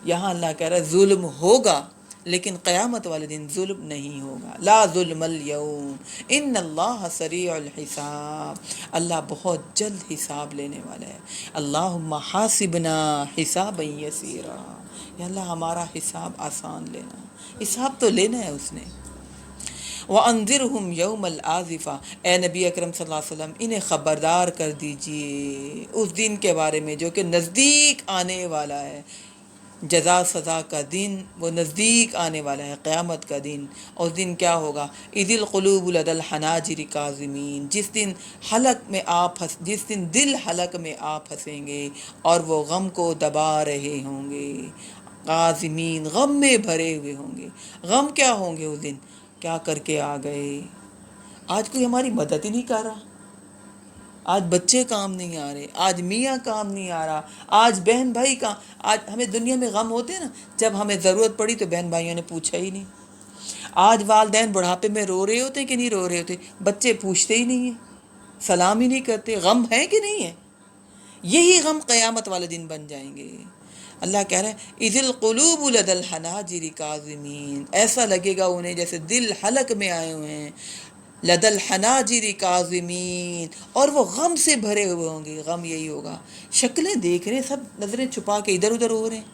یہاں اللہ کہہ رہا ہے ظلم ہوگا لیکن قیامت والے دن ظلم نہیں ہوگا. لا ظلم اليوم ان اللہ سریع الحساب, اللہ بہت جلد حساب لینے والا ہے. اللہم حاسبنا حسابا یسیرا, یا اللہ ہمارا حساب آسان لینا, حساب تو لینا ہے اس نے. وَأَنذِرْهُمْ يَوْمَ الْآزِفَةِ, اے نبی اکرم صلی اللہ علیہ وسلم انہیں خبردار کر دیجئے اس دن کے بارے میں جو کہ نزدیک آنے والا ہے. جزا سزا کا دن وہ نزدیک آنے والا ہے، قیامت کا دن. اور دن کیا ہوگا؟ اذ القلوب لدى الحناجر کاظمین، جس دن دل حلق میں آپ پھنسیں گے اور وہ غم کو دبا رہے ہوں گے. کاظمین، غم میں بھرے ہوئے ہوں گے. غم کیا ہوں گے اس دن؟ کیا کر کے آ گئے. آج کوئی ہماری مدد ہی نہیں کر رہا، آج بچے کام نہیں آ رہے، آج میاں کام نہیں آ رہا، آج بہن بھائی کا. آج ہمیں دنیا میں غم ہوتے ہیں نا، جب ہمیں ضرورت پڑی تو بہن بھائیوں نے پوچھا ہی نہیں. آج والدین بڑھاپے میں رو رہے ہوتے کہ نہیں رو رہے ہوتے، بچے پوچھتے ہی نہیں ہیں، سلام ہی نہیں کرتے. غم ہے کہ نہیں ہے؟ یہی غم قیامت والے دن بن جائیں گے. اللہ کہہ رہے ہیں اذ القلوب لدى الحناجر کاظمین، ایسا لگے گا انہیں جیسے دل حلق میں آئے ہوئے ہیں. لدى الحناجر کاظمین، اور وہ غم سے بھرے ہوئے ہوں گے. غم یہی ہوگا، شکلیں دیکھ رہے ہیں سب، نظریں چھپا کے ادھر ادھر ہو رہے ہیں.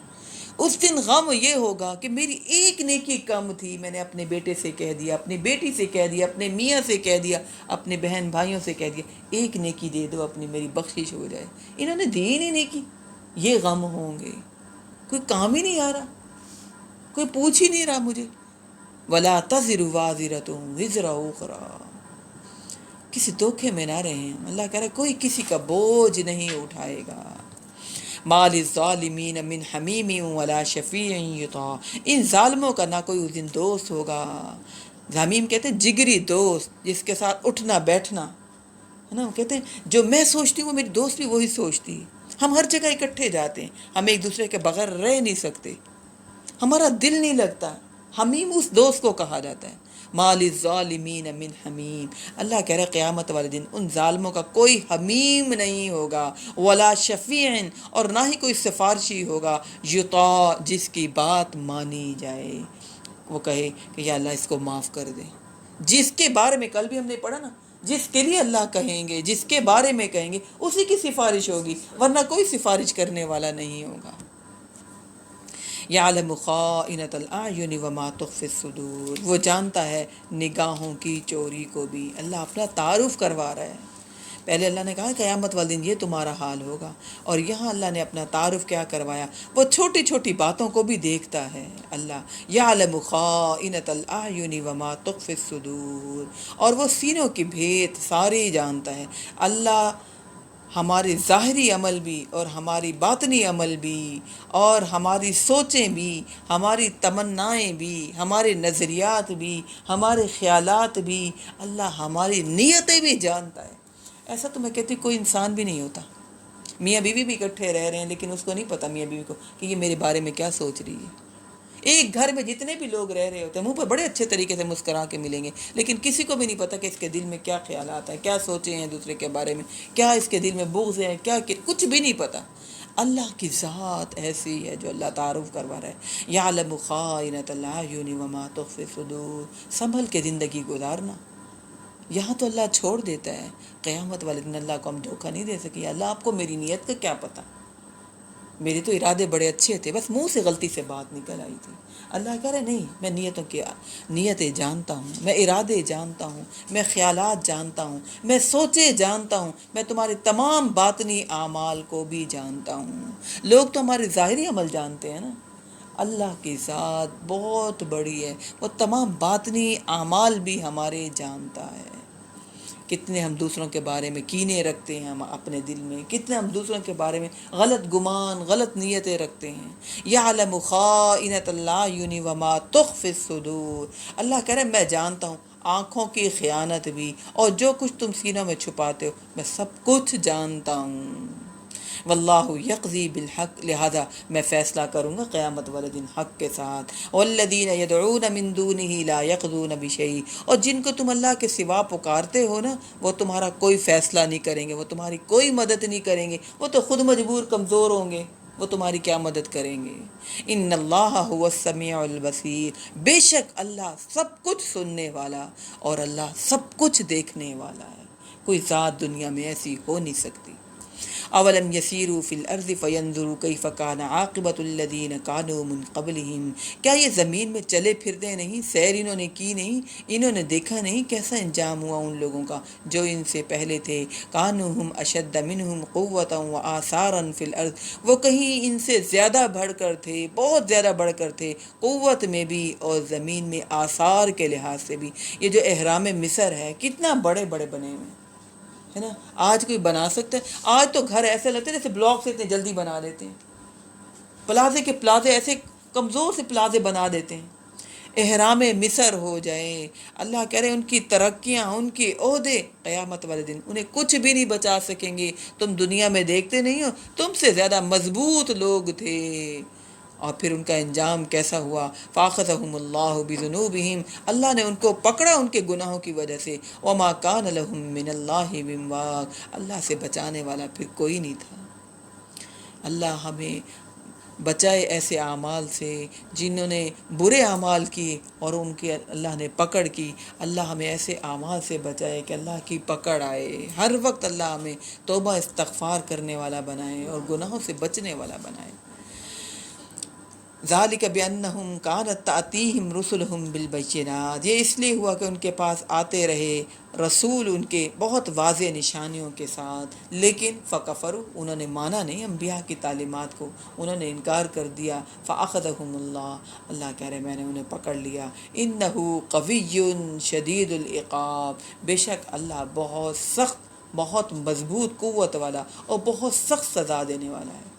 اس دن غم یہ ہوگا کہ میری ایک نیکی کم تھی، میں نے اپنے بیٹے سے کہہ دیا، اپنی بیٹی سے کہہ دیا، اپنے میاں سے کہہ دیا، اپنے بہن بھائیوں سے کہہ دیا ایک نیکی دے دو اپنی، میری بخشش ہو جائے. انہوں نے دی ہی نہیں نیکی. یہ غم ہوں گے. کوئی کام ہی نہیں آ رہا، کوئی پوچھ ہی نہیں رہا مجھے. وَلَا تَزِرُ وَازِرَةٌ وِزْرَ أُخْرَىٰ، کسی دھوکے میں نہ رہیں. اللہ کہہ رہا ہے کوئی کسی کا بوجھ نہیں اٹھائے گا. مَا لِلظَّالِمِينَ مِنْ حَمِيمٍ وَلَا شَفِيعٍ يُطَاعُ، ان ظالموں کا نہ کوئی اس دن دوست ہوگا. حمیم کہتے ہیں جگری دوست، جس کے ساتھ اٹھنا بیٹھنا ہے نا. وہ کہتے ہیں جو میں سوچتی ہوں وہ میری دوست بھی وہی سوچتی ہے. ہم ہر جگہ اکٹھے جاتے ہیں، ہم ایک دوسرے کے بغیر رہ نہیں سکتے، ہمارا دل نہیں لگتا. حمیم اس دوست کو کہا جاتا ہے. مَا لِلظَّالِمِينَ مِنْ حَمِيمٍ، اللہ کہہ رہے ہیں قیامت والے دن ان ظالموں کا کوئی حمیم نہیں ہوگا. ولا شفیع، اور نہ ہی کوئی سفارشی ہوگا. یطاع، جس کی بات مانی جائے، وہ کہے کہ یا اللہ اس کو معاف کر دے. جس کے بارے میں کل بھی ہم نے پڑھا نا، جس کے لیے اللہ کہیں گے، جس کے بارے میں کہیں گے اسی کی سفارش ہوگی، ورنہ کوئی سفارش کرنے والا نہیں ہوگا. یعلم خائنۃ الاعین وما تخفی الصدور، وہ جانتا ہے نگاہوں کی چوری کو بھی. اللہ اپنا تعارف کروا رہا ہے. پہلے اللہ نے کہا قیامت والے دن یہ تمہارا حال ہوگا، اور یہاں اللہ نے اپنا تعارف کیا کروایا، وہ چھوٹی چھوٹی باتوں کو بھی دیکھتا ہے. اللہ یعلم خائنۃ الاعین وما تخفی الصدور، اور وہ سینوں کی بھیت سارے جانتا ہے. اللہ ہمارے ظاہری عمل بھی اور ہماری باطنی عمل بھی اور ہماری سوچیں بھی، ہماری تمنائیں بھی، ہمارے نظریات بھی، ہمارے خیالات بھی، اللہ ہماری نیتیں بھی جانتا ہے. ایسا تو میں کہتی ہوں کوئی انسان بھی نہیں ہوتا. میاں بیوی بھی اکٹھے رہ رہے ہیں لیکن اس کو نہیں پتہ میاں بیوی کو کہ یہ میرے بارے میں کیا سوچ رہی ہے. ایک گھر میں جتنے بھی لوگ رہ رہے ہوتے ہیں منہ پہ بڑے اچھے طریقے سے مسکرا کے ملیں گے، لیکن کسی کو بھی نہیں پتہ کہ اس کے دل میں کیا خیالات ہیں، کیا سوچے ہیں دوسرے کے بارے میں، کیا اس کے دل میں بغض ہے، کیا کچھ بھی نہیں پتہ. اللہ کی ذات ایسی ہے جو اللہ تعارف کروا رہا ہے. یعلم خائنۃ الاعین وما تخفی الصدور. سنبھل کے زندگی گزارنا. یہاں تو اللہ چھوڑ دیتا ہے، قیامت والے دن اللہ کو ہم دھوکہ نہیں دے سکے. اللہ آپ کو میری نیت کا کیا پتہ، میرے تو ارادے بڑے اچھے تھے، بس منہ سے غلطی سے بات نکل آئی تھی. اللہ کہہ رہے نہیں، میں نیتیں جانتا ہوں، میں ارادے جانتا ہوں، میں خیالات جانتا ہوں، میں سوچے جانتا ہوں، میں تمہارے تمام باطنی اعمال کو بھی جانتا ہوں. لوگ تو ہمارے ظاہری عمل جانتے ہیں نا، اللہ کی ذات بہت بڑی ہے، وہ تمام باطنی اعمال بھی ہمارے جانتا ہے. کتنے ہم دوسروں کے بارے میں کینے رکھتے ہیں ہم اپنے دل میں، کتنے ہم دوسروں کے بارے میں غلط گمان، غلط نیتیں رکھتے ہیں. یعلم خائنۃ الاعین وما تخفی الصدور. اللہ کہہ رہے ہیں میں جانتا ہوں آنکھوں کی خیانت بھی، اور جو کچھ تم سینوں میں چھپاتے ہو میں سب کچھ جانتا ہوں. واللہ یقضی بالحق، لہذا میں فیصلہ کروں گا قیامت والے دن حق کے ساتھ. والذین یدعون من دونہ لا یقضون بشیء، اور جن کو تم اللہ کے سوا پکارتے ہو نا، وہ تمہارا کوئی فیصلہ نہیں کریں گے، وہ تمہاری کوئی مدد نہیں کریں گے، وہ تو خود مجبور کمزور ہوں گے، وہ تمہاری کیا مدد کریں گے. ان اللہ هو السمیع البصیر، بے شک اللہ سب کچھ سننے والا اور اللہ سب کچھ دیکھنے والا ہے. کوئی ذات دنیا میں ایسی ہو نہیں سکتی. اولم یسیروا فی الارض فینظروا کیف کان عاقبۃ الذین کانوا من قبلہم، کیا یہ زمین میں چلے پھرتے نہیں، سیر انہوں نے کی نہیں، انہوں نے دیکھا نہیں کیسا انجام ہوا ان لوگوں کا جو ان سے پہلے تھے، کانوا ہم اشد منہم قوۃ وآثارا فی الارض، وہ کہیں ان سے زیادہ بڑھ کر تھے، بہت زیادہ بڑھ کر تھے، قوت میں بھی اور زمین میں آثار کے لحاظ سے بھی۔ یہ جو احرام مصر ہے کتنا بڑے بڑے بنے ہوئے ہیں، ہے نا، آج کوئی بنا سکتا ہے؟ آج تو گھر ایسے لگتے ہیں جیسے بلاک سے اتنے جلدی بنا دیتے ہیں، پلازے کے پلازے ایسے کمزور سے پلازے بنا دیتے ہیں۔ احرام مصر ہو جائے، اللہ کہہ رہے ہیں ان کی ترقیاں، ان کی عہدے قیامت والے دن انہیں کچھ بھی نہیں بچا سکیں گے۔ تم دنیا میں دیکھتے نہیں ہو، تم سے زیادہ مضبوط لوگ تھے، اور پھر ان کا انجام کیسا ہوا، فَأَخَذَهُمُ اللَّهُ بِذُنُوبِهِمْ، اللہ نے ان کو پکڑا ان کے گناہوں کی وجہ سے، وَمَا كَانَ لَهُم مِّنَ اللَّهِ مِن وَاقٍ، اللہ سے بچانے والا پھر کوئی نہیں تھا۔ اللہ ہمیں بچائے ایسے اعمال سے جنہوں نے برے اعمال کیے اور ان کے اللہ نے پکڑ کی۔ اللہ ہمیں ایسے اعمال سے بچائے کہ اللہ کی پکڑ آئے، ہر وقت اللہ ہمیں توبہ استغفار کرنے والا بنائے اور گناہوں سے بچنے والا بنائے۔ ذالک بانہم کانت تأتیہم رسلہم بالبینات، یہ اس لیے ہوا کہ ان کے پاس آتے رہے رسول ان کے بہت واضح نشانیوں کے ساتھ، لیکن فکفروا، انہوں نے مانا نہیں انبیاء کی تعلیمات کو، انہوں نے انکار کر دیا۔ فاخذہم اللہ، اللہ کہہ رہے میں نے انہیں پکڑ لیا۔ انہ قوی شدید العقاب، بے شک اللہ بہت سخت، بہت مضبوط قوت والا اور بہت سخت سزا دینے والا ہے۔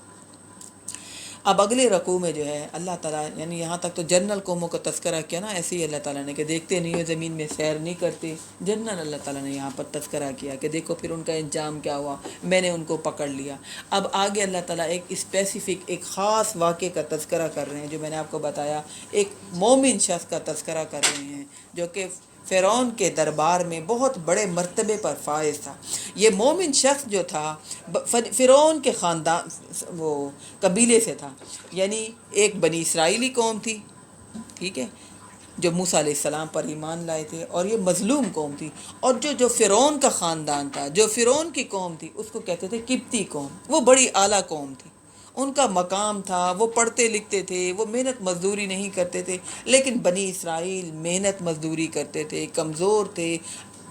اب اگلے رکوع میں جو ہے اللہ تعالیٰ، یعنی یہاں تک تو جنرل قوموں کا تذکرہ کیا نا، ایسے ہی اللہ تعالیٰ نے کہ دیکھتے نہیں ہو، زمین میں سیر نہیں کرتے، جنرل اللہ تعالیٰ نے یہاں پر تذکرہ کیا کہ دیکھو پھر ان کا انجام کیا ہوا، میں نے ان کو پکڑ لیا۔ اب آگے اللہ تعالیٰ ایک اسپیسیفک، ایک خاص واقعے کا تذکرہ کر رہے ہیں، جو میں نے آپ کو بتایا، ایک مومن شخص کا تذکرہ کر رہے ہیں جو کہ فرعون کے دربار میں بہت بڑے مرتبے پر فائز تھا۔ یہ مومن شخص جو تھا فرعون کے خاندان، وہ قبیلے سے تھا، یعنی ایک بنی اسرائیلی قوم تھی، ٹھیک ہے، جو موسیٰ علیہ السلام پر ایمان لائے تھے، اور یہ مظلوم قوم تھی، اور جو فرعون کا خاندان تھا، جو فرعون کی قوم تھی، اس کو کہتے تھے قبطی قوم، وہ بڑی اعلیٰ قوم تھی، ان کا مقام تھا، وہ پڑھتے لکھتے تھے، وہ محنت مزدوری نہیں کرتے تھے، لیکن بنی اسرائیل محنت مزدوری کرتے تھے، کمزور تھے،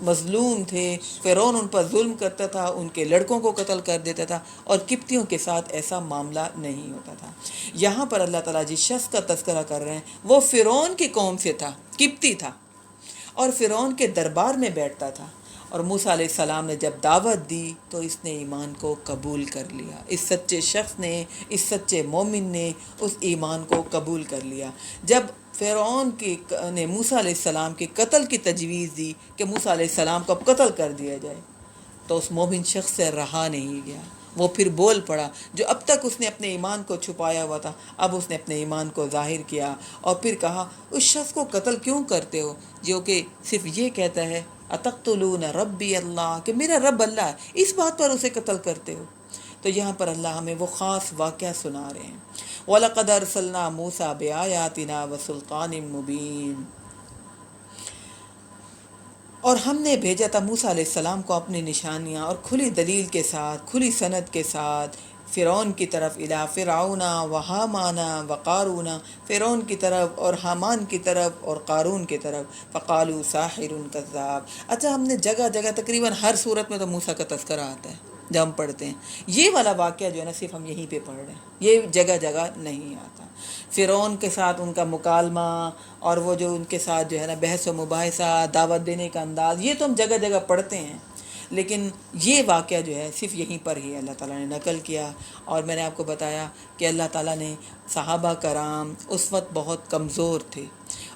مظلوم تھے، فرعون ان پر ظلم کرتا تھا، ان کے لڑکوں کو قتل کر دیتا تھا، اور قبطیوں کے ساتھ ایسا معاملہ نہیں ہوتا تھا۔ یہاں پر اللہ تعالیٰ جس شخص کا تذکرہ کر رہے ہیں وہ فرعون کی قوم سے تھا، قبطی تھا، اور فرعون کے دربار میں بیٹھتا تھا، اور موسیٰ علیہ السلام نے جب دعوت دی تو اس نے ایمان کو قبول کر لیا، اس سچے شخص نے، اس سچے مومن نے اس ایمان کو قبول کر لیا۔ جب فرعون نے موسیٰ علیہ السلام کے قتل کی تجویز دی کہ موسیٰ علیہ السلام کو اب قتل کر دیا جائے، تو اس مومن شخص سے رہا نہیں گیا، وہ پھر بول پڑا، جو اب تک اس نے اپنے ایمان کو چھپایا ہوا تھا، اب اس نے اپنے ایمان کو ظاہر کیا، اور پھر کہا اس شخص کو قتل کیوں کرتے ہو جو کہ صرف یہ کہتا ہے اتقتلون ربی اللہ، کہ میرا رب اللہ ہے، اس بات پر اسے قتل کرتے ہو؟ تو یہاں پر اللہ ہمیں وہ خاص واقعہ سنا رہے ہیں، وَلَقَدْ أَرْسَلْنَا مُوسَىٰ بِآيَاتِنَا وَسُلْطَانٍ مُّبِينٍ، اور ہم نے بھیجا تھا موسیٰ علیہ السلام کو اپنی نشانیاں اور کھلی دلیل کے ساتھ، کھلی سند کے ساتھ، فرعون کی طرف، الی فرعون وہامان وقارون، فرعون کی طرف اور حامان کی طرف اور قارون کی طرف، فقالوا ساحر کذاب۔ اچھا، ہم نے جگہ جگہ تقریباً ہر صورت میں تو موسیٰ کا تذکرہ آتا ہے جب ہم پڑھتے ہیں، یہ والا واقعہ جو ہے نا صرف ہم یہیں پہ پڑھ رہے ہیں، یہ جگہ جگہ نہیں آتا۔ فرعون کے ساتھ ان کا مکالمہ اور وہ جو ان کے ساتھ جو ہے نا بحث و مباحثہ، دعوت دینے کا انداز، یہ تو ہم جگہ جگہ پڑھتے ہیں، لیکن یہ واقعہ جو ہے صرف یہیں پر ہی اللہ تعالیٰ نے نقل کیا۔ اور میں نے آپ کو بتایا کہ اللہ تعالیٰ نے صحابہ کرام اس وقت بہت کمزور تھے،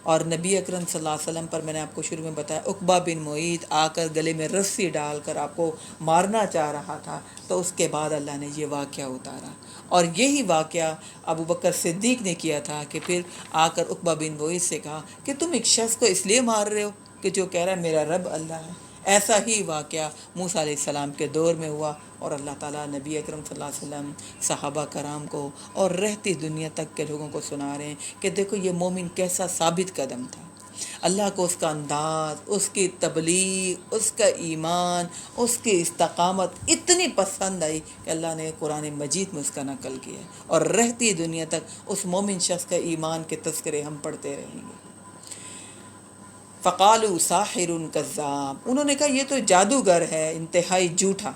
اور نبی اکرم صلی اللہ علیہ وسلم پر میں نے آپ کو شروع میں بتایا عقبہ بن معیط آ کر گلے میں رسی ڈال کر آپ کو مارنا چاہ رہا تھا، تو اس کے بعد اللہ نے یہ واقعہ اتارا، اور یہی واقعہ ابو بکر صدیق نے کیا تھا کہ پھر آ کر عقبہ بن معیط سے کہا کہ تم ایک شخص کو اس لیے مار رہے ہو کہ جو کہہ رہا ہے میرا رب اللہ ہے۔ ایسا ہی واقعہ موسیٰ علیہ السلام کے دور میں ہوا، اور اللہ تعالیٰ نبی اکرم صلی اللہ علیہ وسلم، صحابہ کرام کو اور رہتی دنیا تک کے لوگوں کو سنا رہے ہیں کہ دیکھو یہ مومن کیسا ثابت قدم تھا، اللہ کو اس کا انداز، اس کی تبلیغ، اس کا ایمان، اس کی استقامت اتنی پسند آئی کہ اللہ نے قرآن مجید میں اس کا نقل کیا، اور رہتی دنیا تک اس مومن شخص کا ایمان کے تذکرے ہم پڑھتے رہیں گے۔ فقالوا ساحر کذاب، انہوں نے کہا یہ تو جادوگر ہے انتہائی جھوٹا۔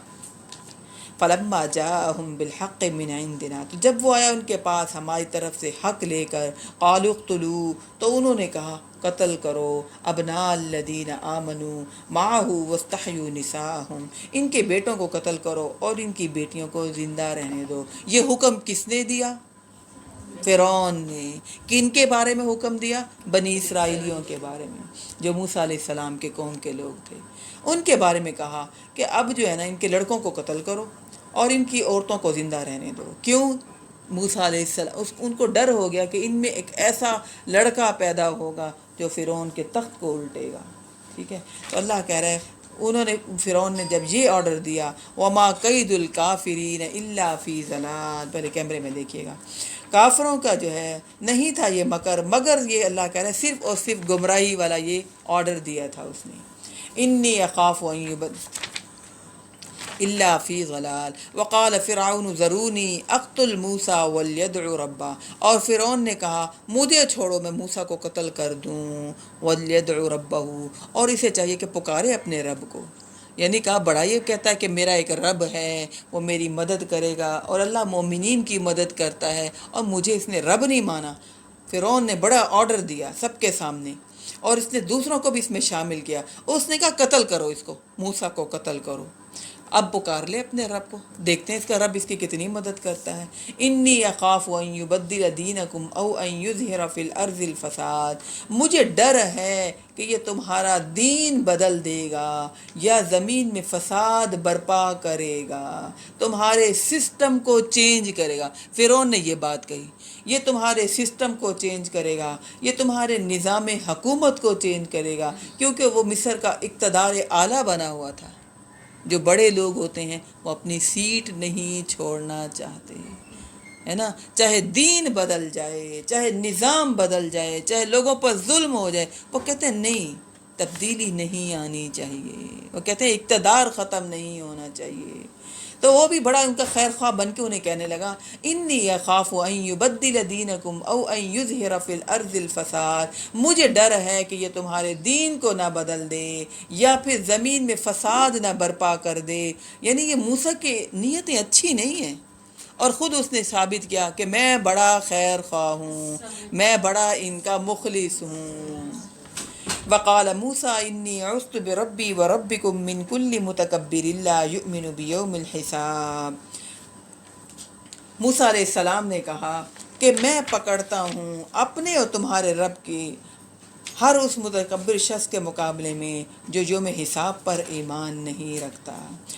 فلما جاءهم بالحق من عندنا، تو جب وہ آیا ان کے پاس ہماری طرف سے حق لے کر، قالوا اقتلوا، تو انہوں نے کہا قتل کرو ابناء الذین آمنوا معه واستحيوا نساءهم، ان کے بیٹوں کو قتل کرو اور ان کی بیٹیوں کو زندہ رہنے دو۔ یہ حکم کس نے دیا؟ فرعون نے۔ کن کے بارے میں حکم دیا؟ بنی اسرائیلیوں کے بارے میں، جو موسیٰ علیہ السلام کے قوم کے لوگ تھے۔ ان کے بارے میں کہا کہ اب جو ہے نا ان کے لڑکوں کو قتل کرو اور ان کی عورتوں کو زندہ رہنے دو۔ کیوں؟ موسیٰ علیہ السلام ان کو ڈر ہو گیا کہ ان میں ایک ایسا لڑکا پیدا ہوگا جو فرعون کے تخت کو الٹے گا۔ ٹھیک ہے، تو اللہ کہہ رہے ہیں انہوں نے، فرعون نے جب یہ آرڈر دیا، وما قید الکافرین الا فی ضلال، پہلے کیمرے میں دیکھیے گا، کافروں کا جو ہے نہیں تھا یہ مکر، مگر یہ اللہ کہہ رہے ہیں صرف اور صرف گمراہی والا یہ آرڈر دیا تھا اس نے۔ انی اخاف ان الا فی ضلال وقال فرعون ذرونی اقتل موسیٰ ولیدع ربہ، اور فرعون نے کہا مجھے چھوڑو میں موسیٰ کو قتل کر دوں، ولیدع ربہ، اور اسے چاہیے کہ پکارے اپنے رب کو۔ یعنی کہا بڑا یہ کہتا ہے کہ میرا ایک رب ہے، وہ میری مدد کرے گا، اور اللہ مومنین کی مدد کرتا ہے، اور مجھے اس نے رب نہیں مانا۔ فرعون نے بڑا آرڈر دیا سب کے سامنے، اور اس نے دوسروں کو بھی اس میں شامل کیا۔ اس نے کہا قتل کرو اس کو، موسیٰ کو قتل کرو۔ اب پکار لے اپنے رب کو، دیکھتے ہیں اس کا رب اس کی کتنی مدد کرتا ہے۔ انی اخاف ان یبدل دینکم او ان یظہر فی الارض الفساد، مجھے ڈر ہے کہ یہ تمہارا دین بدل دے گا یا زمین میں فساد برپا کرے گا، تمہارے سسٹم کو چینج کرے گا۔ فرعون نے یہ بات کہی، یہ تمہارے سسٹم کو چینج کرے گا، یہ تمہارے نظام حکومت کو چینج کرے گا، کیونکہ وہ مصر کا اقتدار اعلیٰ بنا ہوا تھا۔ جو بڑے لوگ ہوتے ہیں وہ اپنی سیٹ نہیں چھوڑنا چاہتے، ہے نا، چاہے دین بدل جائے، چاہے نظام بدل جائے، چاہے لوگوں پر ظلم ہو جائے، وہ کہتے ہیں نہیں، تبدیلی نہیں آنی چاہیے، وہ کہتے ہیں اقتدار ختم نہیں ہونا چاہیے۔ تو وہ بھی بڑا ان کا خیر خواہ بن کے انہیں کہنے لگا انی اخاف ان یبدل دینکم او ان یظہر فی الارض الفساد، مجھے ڈر ہے کہ یہ تمہارے دین کو نہ بدل دے یا پھر زمین میں فساد نہ برپا کر دے۔ یعنی یہ موسیٰ کی نیتیں اچھی نہیں ہیں، اور خود اس نے ثابت کیا کہ میں بڑا خیر خواہ ہوں، میں بڑا ان کا مخلص ہوں۔ وقال موسیٰ انی عذت بربی وربکم من کل متکبر لا یؤمن بیوم الحساب، موسیٰ علیہ السلام نے کہا کہ میں پکڑتا ہوں اپنے اور تمہارے رب کی ہر اس متکبر شخص کے مقابلے میں جو یوم حساب پر ایمان نہیں رکھتا۔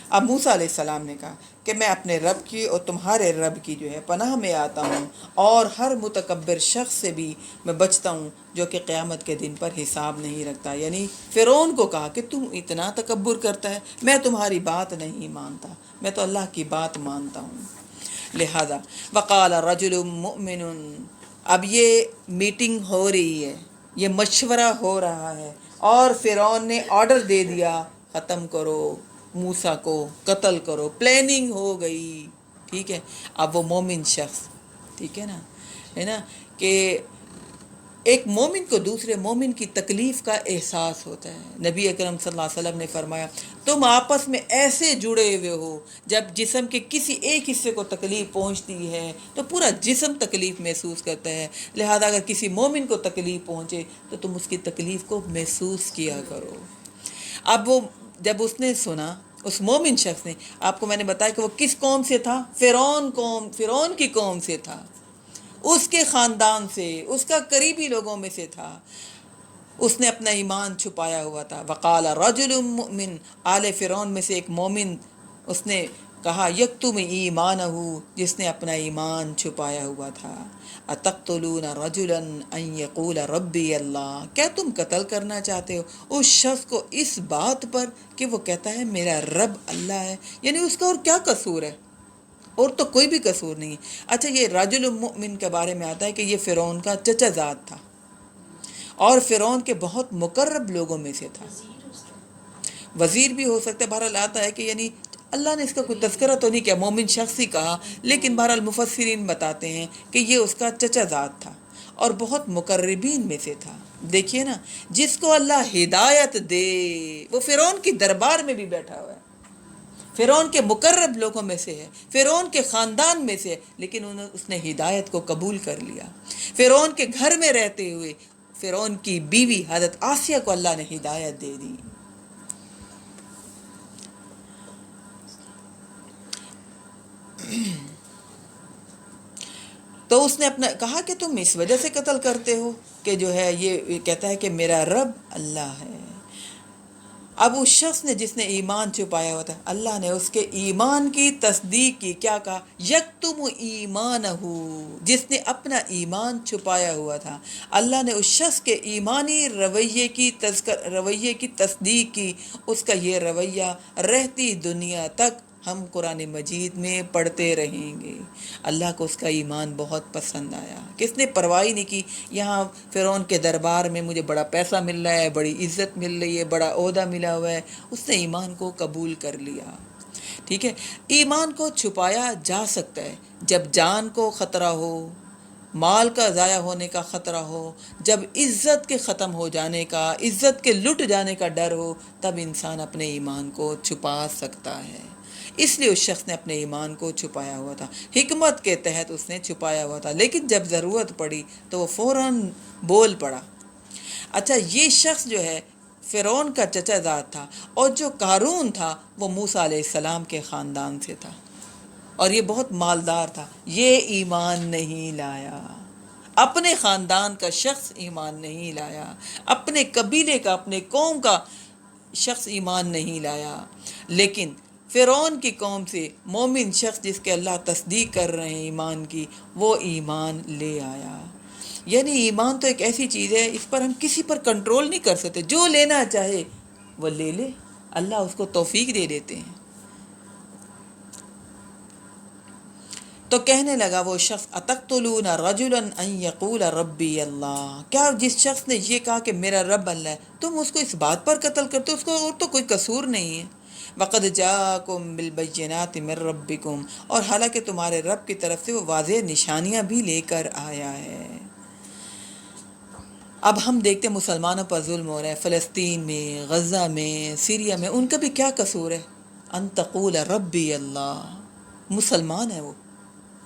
اب موسیٰ علیہ السلام نے کہا کہ میں اپنے رب کی اور تمہارے رب کی جو ہے پناہ میں آتا ہوں، اور ہر متکبر شخص سے بھی میں بچتا ہوں جو کہ قیامت کے دن پر حساب نہیں رکھتا۔ یعنی فرعون کو کہا کہ تم اتنا تکبر کرتا ہے، میں تمہاری بات نہیں مانتا، میں تو اللہ کی بات مانتا ہوں۔ لہذا وقال رجل مؤمن، اب یہ میٹنگ ہو رہی ہے، یہ مشورہ ہو رہا ہے، اور فرعون نے آرڈر دے دیا ختم کرو موسیٰ کو، قتل کرو، پلاننگ ہو گئی۔ ٹھیک ہے، اب وہ مومن شخص، ٹھیک ہے نا، ہے نا، کہ ایک مومن کو دوسرے مومن کی تکلیف کا احساس ہوتا ہے۔ نبی اکرم صلی اللہ علیہ وسلم نے فرمایا تم آپس میں ایسے جڑے ہوئے ہو، جب جسم کے کسی ایک حصے کو تکلیف پہنچتی ہے تو پورا جسم تکلیف محسوس کرتا ہے، لہذا اگر کسی مومن کو تکلیف پہنچے تو تم اس کی تکلیف کو محسوس کیا کرو۔ اب وہ جب اس نے سنا، اس مومن شخص نے، آپ کو میں نے بتایا کہ وہ کس قوم سے تھا؟ فرعون کی قوم سے تھا، اس کے خاندان سے، اس کا قریبی لوگوں میں سے تھا، اس نے اپنا ایمان چھپایا ہوا تھا۔ وقال رجل مؤمن، آل فرعون میں سے ایک مومن، اس نے کہا یکتم ایمانہ، جس نے اپنا ایمان چھپایا ہوا تھا، اتقتلون رجلا ان یقول ربی اللہ، کیا تم قتل کرنا چاہتے ہو اس شخص کو اس بات پر کہ وہ کہتا ہے میرا رب اللہ ہے؟ یعنی اس کا اور کیا قصور ہے؟ اور تو کوئی بھی قصور نہیں۔ اچھا، یہ رجل مؤمن کے بارے میں آتا ہے کہ یہ فرعون کا چچا زاد تھا، اور فرعون کے بہت مقرب لوگوں میں سے تھا. وزیر بھی ہو سکتا ہے. بہرحال آتا ہے کہ یعنی اللہ نے اس کا کوئی تذکرہ تو نہیں کیا، مومن شخص ہی کہا، لیکن بہرحال مفسرین بتاتے ہیں کہ یہ اس کا چچا زاد تھا اور بہت مقربین میں سے تھا. دیکھیے نا، جس کو اللہ ہدایت دے وہ فرعون کی دربار میں بھی بیٹھا ہوا ہے، فرعون کے مقرب لوگوں میں سے ہے، فرعون کے خاندان میں سے ہے، لیکن اس نے ہدایت کو قبول کر لیا. فرعون کے گھر میں رہتے ہوئے فرعون کی بیوی حضرت آسیہ کو اللہ نے ہدایت دے دی. تو اس نے اپنا کہا کہ تم اس وجہ سے قتل کرتے ہو کہ جو ہے یہ کہتا ہے کہ میرا رب اللہ ہے. اب اس شخص نے جس نے ایمان چھپایا ہوا تھا، اللہ نے اس کے ایمان کی تصدیق کی. کیا کہا؟ یکتم ایمانہ، جس نے اپنا ایمان چھپایا ہوا تھا، اللہ نے اس شخص کے ایمانی رویے کی تصدیق کی. اس کا یہ رویہ رہتی دنیا تک ہم قرآن مجید میں پڑھتے رہیں گے. اللہ کو اس کا ایمان بہت پسند آیا. کس نے پرواہ نہیں کی یہاں فرعون کے دربار میں مجھے بڑا پیسہ مل رہا ہے، بڑی عزت مل رہی ہے، بڑا عہدہ ملا ہوا ہے. اس نے ایمان کو قبول کر لیا. ٹھیک ہے، ایمان کو چھپایا جا سکتا ہے جب جان کو خطرہ ہو، مال کا ضائع ہونے کا خطرہ ہو، جب عزت کے ختم ہو جانے کا، عزت کے لٹ جانے کا ڈر ہو، تب انسان اپنے ایمان کو چھپا سکتا ہے. اس لیے اس شخص نے اپنے ایمان کو چھپایا ہوا تھا، حکمت کے تحت اس نے چھپایا ہوا تھا، لیکن جب ضرورت پڑی تو وہ فوراً بول پڑا. اچھا، یہ شخص جو ہے فرعون کا چچا زاد تھا، اور جو قارون تھا وہ موسیٰ علیہ السلام کے خاندان سے تھا، اور یہ بہت مالدار تھا. یہ ایمان نہیں لایا، اپنے خاندان کا شخص ایمان نہیں لایا، اپنے قبیلے کا، اپنے قوم کا شخص ایمان نہیں لایا. لیکن فرعون کی قوم سے مومن شخص جس کے اللہ تصدیق کر رہے ہیں ایمان کی، وہ ایمان لے آیا. یعنی ایمان تو ایک ایسی چیز ہے، اس پر ہم کسی پر کنٹرول نہیں کر سکتے. جو لینا چاہے وہ لے لے، اللہ اس کو توفیق دے دیتے ہیں. تو کہنے لگا وہ شخص، اتقتلون رجلا ان یقول ربی اللہ، کیا جس شخص نے یہ کہا کہ میرا رب اللہ ہے، تم اس کو اس بات پر قتل کرتے ہو؟ اس کو اور تو کوئی قصور نہیں ہے. وقد جاءکم بالبینات من ربکم، اور حالانکہ تمہارے رب کی طرف سے وہ واضح نشانیاں بھی لے کر آیا ہے. اب ہم دیکھتے ہیں مسلمانوں پر ظلم ہو رہا ہے، فلسطین میں، غزہ میں، سیریا میں. ان کا بھی کیا قصور ہے؟ ان تقول ربی اللہ، مسلمان ہے وہ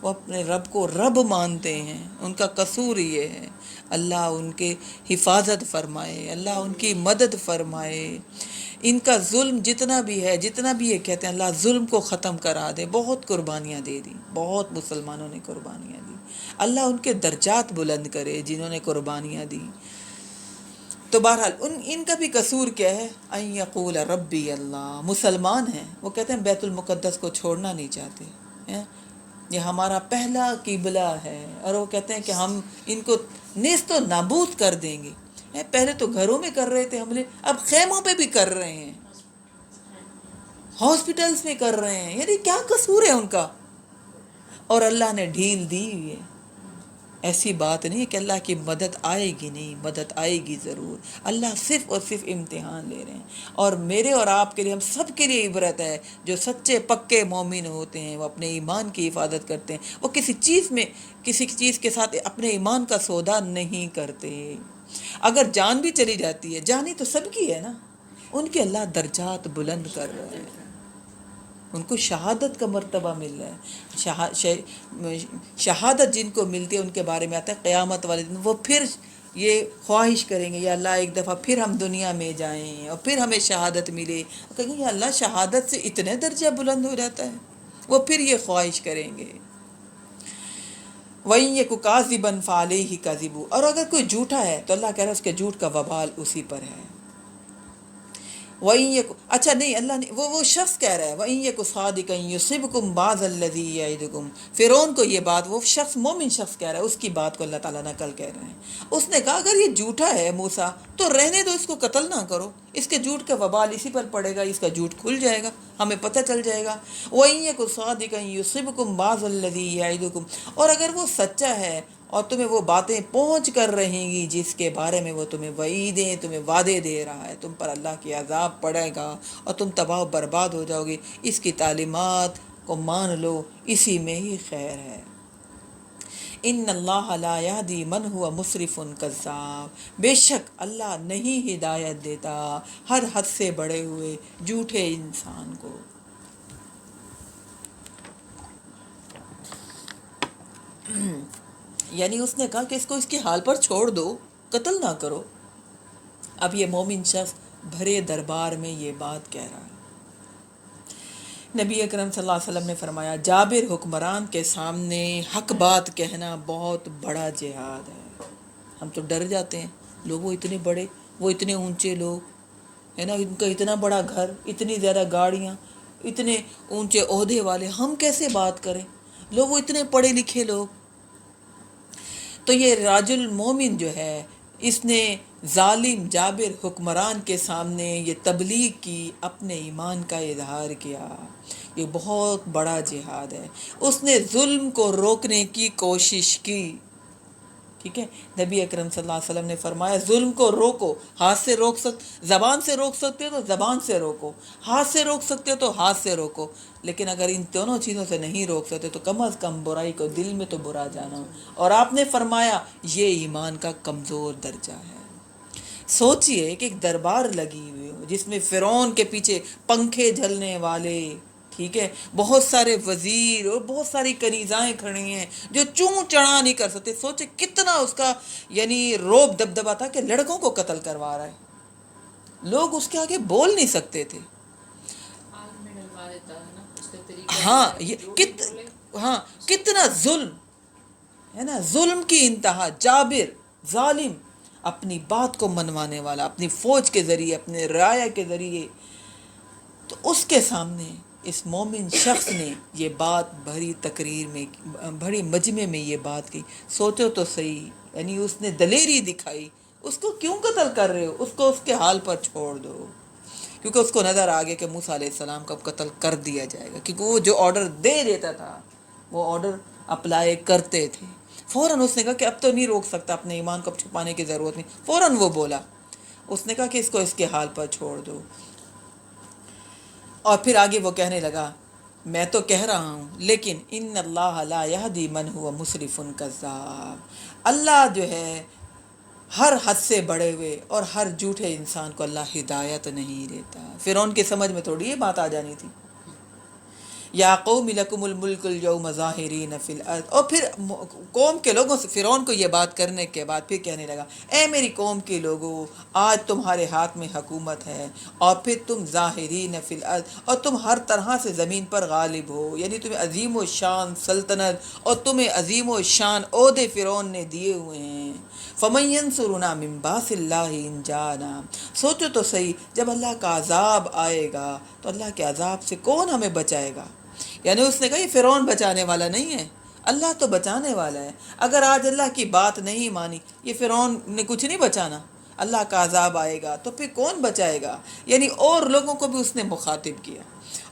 اپنے رب کو رب مانتے ہیں. ان کا قصور یہ ہے. اللہ ان کے حفاظت فرمائے، اللہ ان کی مدد فرمائے. ان کا ظلم جتنا بھی ہے، جتنا بھی یہ کہتے ہیں اللہ ظلم کو ختم کرا دے. بہت قربانیاں دے دی، بہت مسلمانوں نے قربانیاں دی. اللہ ان کے درجات بلند کرے جنہوں نے قربانیاں دی. تو بہرحال ان کا بھی قصور کیا ہے؟ ان یقول ربی اللہ، مسلمان ہیں، وہ کہتے ہیں بیت المقدس کو چھوڑنا نہیں چاہتے ہیں، یہ ہمارا پہلا قبلہ ہے، اور وہ کہتے ہیں کہ ہم ان کو نیست و نابود کر دیں گے. پہلے تو گھروں میں کر رہے تھے حملے، اب خیموں پہ بھی کر رہے ہیں، ہاسپٹلز میں کر رہے ہیں. یعنی کیا قصور ہے ان کا؟ اور اللہ نے ڈھیل دی ہوئی ہے. ایسی بات نہیں کہ اللہ کی مدد آئے گی نہیں، مدد آئے گی ضرور. اللہ صرف اور صرف امتحان لے رہے ہیں. اور میرے اور آپ کے لیے، ہم سب کے لیے عبرت ہے. جو سچے پکے مومن ہوتے ہیں وہ اپنے ایمان کی حفاظت کرتے ہیں، وہ کسی چیز کے ساتھ اپنے ایمان کا سودا نہیں کرتے. اگر جان بھی چلی جاتی ہے، جانی تو سب کی ہے نا، ان کے اللہ درجات بلند کر رہے ہیں، ان کو شہادت کا مرتبہ مل رہا ہے. شہادت جن کو ملتی ہے ان کے بارے میں آتا ہے قیامت والے دن وہ پھر یہ خواہش کریں گے، یا اللہ ایک دفعہ پھر ہم دنیا میں جائیں اور پھر ہمیں شہادت ملے. کہیں گے یا اللہ شہادت سے اتنے درجہ بلند ہو جاتا ہے، وہ پھر یہ خواہش کریں گے. وَإِن يَكُ كَاذِبًا فَعَلَيْهِ كَذِبُهُ، اور اگر کوئی جھوٹا ہے تو اللہ کہہ رہا ہے اس کے جھوٹ کا وبال اسی پر ہے. وَإِن يَكُ، اچھا نہیں، اللہ نے وہ شخص کہہ رہا ہے وَإِن يَكُ صَادِقًا يُصِبْكُم بَعْضَ الَّذِي يَعِدُكُم. فرعون کو یہ بات، وہ شخص مومن شخص کہہ رہا ہے، اس کی بات کو اللہ تعالیٰ نقل کہہ رہے ہیں. اس نے کہا اگر یہ جھوٹا ہے موسیٰ تو رہنے دو، اس کو قتل نہ کرو، اس کے جھوٹ کا وبال اسی پر پڑے گا، اس کا جھوٹ کھل جائے گا، ہمیں پتہ چل جائے گا. وَإِن يَكُ صَادِقًا يُصِبْكُم بَعْضَ الَّذِي يَعِدُكُم، اور اگر وہ سچا ہے اور تمہیں وہ باتیں پہنچ کر رہیں گی جس کے بارے میں وہ تمہیں وعیدیں تمہیں وعدے دے رہا ہے. تم پر اللہ کی عذاب پڑے گا اور تم تباہ و برباد ہو جاؤ گے. اس کی تعلیمات کو مان لو، اسی میں ہی خیر ہے. ان اللہ لا یہدی من ہوا مسرف کذاب، بے شک اللہ نہیں ہدایت دیتا ہر حد سے بڑے ہوئے جھوٹے انسان کو. یعنی اس نے کہا کہ اس کو اس کے حال پر چھوڑ دو، قتل نہ کرو. اب یہ مومن شخص بھرے دربار میں یہ بات کہہ رہا ہے. نبی اکرم صلی اللہ علیہ وسلم نے فرمایا جابر حکمران کے سامنے حق بات کہنا بہت بڑا جہاد ہے. ہم تو ڈر جاتے ہیں، لوگ وہ اتنے بڑے، وہ اتنے اونچے لوگ ہے نا، ان کا اتنا بڑا گھر، اتنی زیادہ گاڑیاں، اتنے اونچے عہدے والے، ہم کیسے بات کریں؟ لوگ وہ اتنے پڑھے لکھے لوگ. تو یہ راجل مومن جو ہے، اس نے ظالم جابر حکمران کے سامنے یہ تبلیغ کی، اپنے ایمان کا اظہار کیا. یہ بہت بڑا جہاد ہے. اس نے ظلم کو روکنے کی کوشش کی. ٹھیک ہے، نبی اکرم صلی اللہ علیہ وسلم نے فرمایا ظلم کو روکو. ہاتھ سے روک زبان سے روک سکتے ہو تو زبان سے روکو، ہاتھ سے روک سکتے ہو تو ہاتھ سے روکو. لیکن اگر ان دونوں چیزوں سے نہیں روک سکتے تو کم از کم برائی کو دل میں تو برا جانا. اور آپ نے فرمایا یہ ایمان کا کمزور درجہ ہے. سوچئے کہ ایک دربار لگی ہوئی ہو جس میں فرعون کے پیچھے پنکھے جھلنے والے، ٹھیک ہے، بہت سارے وزیر اور بہت ساری کنیزائیں کھڑی ہیں جو چوں چڑھا نہیں کر سکتے. سوچے کتنا اس کا یعنی روب دبدبا تھا کہ لڑکوں کو قتل کروا رہا ہے. لوگ اس کے آگے بول نہیں سکتے تھے. آگ میں ڈلوا دیتا ہے نا، اس کا طریقہ ہاں ہے، یہ جو بھی بولے کتنا ظلم ہے نا، ظلم کی انتہا. جابر ظالم اپنی بات کو منوانے والا، اپنی فوج کے ذریعے، اپنے رعایا کے ذریعے. تو اس کے سامنے اس مومن شخص نے یہ بات بھری تقریر میں، بھری مجمع میں یہ بات کی. سوچو تو صحیح، یعنی اس نے دلیری دکھائی. اس کو کیوں قتل کر رہے ہو؟ اس کو اس کے حال پر چھوڑ دو. کیونکہ اس کو نظر آ گیا کہ موسیٰ علیہ السلام کا قتل کر دیا جائے گا، کیونکہ وہ جو آرڈر دے دیتا تھا وہ آرڈر اپلائی کرتے تھے. فوراً اس نے کہا کہ اب تو نہیں روک سکتا، اپنے ایمان کو چھپانے کی ضرورت نہیں. فوراً وہ بولا، اس نے کہا کہ اس کو اس کے حال پر چھوڑ دو. اور پھر آگے وہ کہنے لگا میں تو کہہ رہا ہوں لیکن ان اللہ لا یہدی من ہوا مسرف کذاب، اللہ جو ہے ہر حد سے بڑے ہوئے اور ہر جھوٹے انسان کو اللہ ہدایت نہیں دیتا. فرعون کی سمجھ میں تھوڑی یہ بات آ جانی تھی. یا قوم لکم الملک اليوم ظاہرین فی الارض. اور پھر قوم کے لوگوں سے فرعون کو یہ بات کرنے کے بعد پھر کہنے لگا اے میری قوم کے لوگوں، آج تمہارے ہاتھ میں حکومت ہے اور پھر تم ظاہرین فی الارض، اور تم ہر طرح سے زمین پر غالب ہو. یعنی تمہیں عظیم و شان سلطنت اور تمہیں عظیم و شان عہدے فرعون نے دیے ہوئے ہیں. فَمَن يَنصُرُنَا مِن بَأْسِ اللَّهِ إِن جَاءَنَا. سوچو تو صحیح، جب اللہ کا عذاب آئے گا تو اللہ کے عذاب سے کون ہمیں بچائے گا؟ یعنی اس نے کہا یہ فرعون بچانے والا نہیں ہے، اللہ تو بچانے والا ہے. اگر آج اللہ کی بات نہیں مانی، یہ فرعون نے کچھ نہیں بچانا. اللہ کا عذاب آئے گا تو پھر کون بچائے گا؟ یعنی اور لوگوں کو بھی اس نے مخاطب کیا.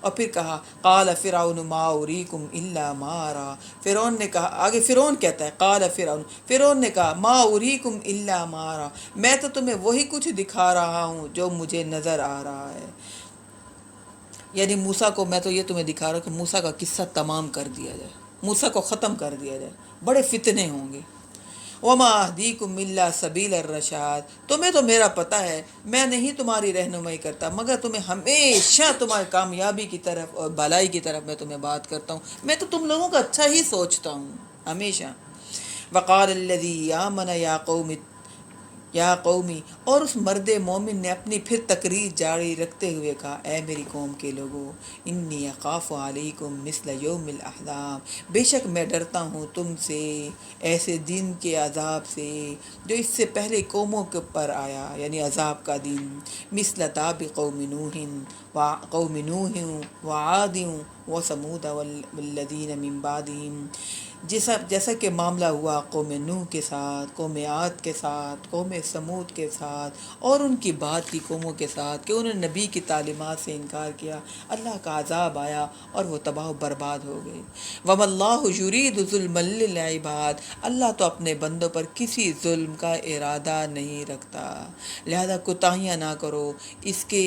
اور پھر کہا قال فرعون ما اریکم الا ما ارى. فرعون نے کہا، آگے فرعون کہتا ہے قال فرعون نے کہا ما اریکم الا ما ارى، میں تو تمہیں وہی کچھ دکھا رہا ہوں جو مجھے نظر آ رہا ہے. یعنی موسیٰ کو میں تو یہ تمہیں دکھا رہا ہوں کہ موسیٰ کا قصہ تمام کر دیا جائے، موسیٰ کو ختم کر دیا جائے، بڑے فتنے ہوں گے. وما اہدیکم الا سبیل الرشاد. تمہیں تو میرا پتہ ہے میں نہیں تمہاری رہنمائی کرتا مگر تمہیں ہمیشہ تمہاری کامیابی کی طرف اور بھلائی کی طرف میں تمہیں بات کرتا ہوں. میں تو تم لوگوں کا اچھا ہی سوچتا ہوں ہمیشہ. وقال الذی آمن یا قومی. اور اس مرد مومن نے اپنی پھر تقریر جاری رکھتے ہوئے کہا اے میری قوم کے لوگوں، انی اخاف علیکم مثل یوم الاحزاب. بے شک میں ڈرتا ہوں تم سے ایسے دن کے عذاب سے جو اس سے پہلے قوموں کے پر آیا، یعنی عذاب کا دن. مثل داب قوم نوح وعاد وثمود والذین من بعدہم. جیسا کہ معاملہ ہوا قوم نوح کے ساتھ، قوم عاد کے ساتھ، قوم سمود کے ساتھ اور ان کی بعد کی قوموں کے ساتھ کہ انہوں نے نبی کی تعلیمات سے انکار کیا، اللہ کا عذاب آیا اور وہ تباہ و برباد ہو گئے۔ وَمَا اللَّهُ يُرِيدُ ظُلْمًا لِلْعِبَادِ، اللہ تو اپنے بندوں پر کسی ظلم کا ارادہ نہیں رکھتا، لہذا کوتاہیاں نہ کرو، اس کے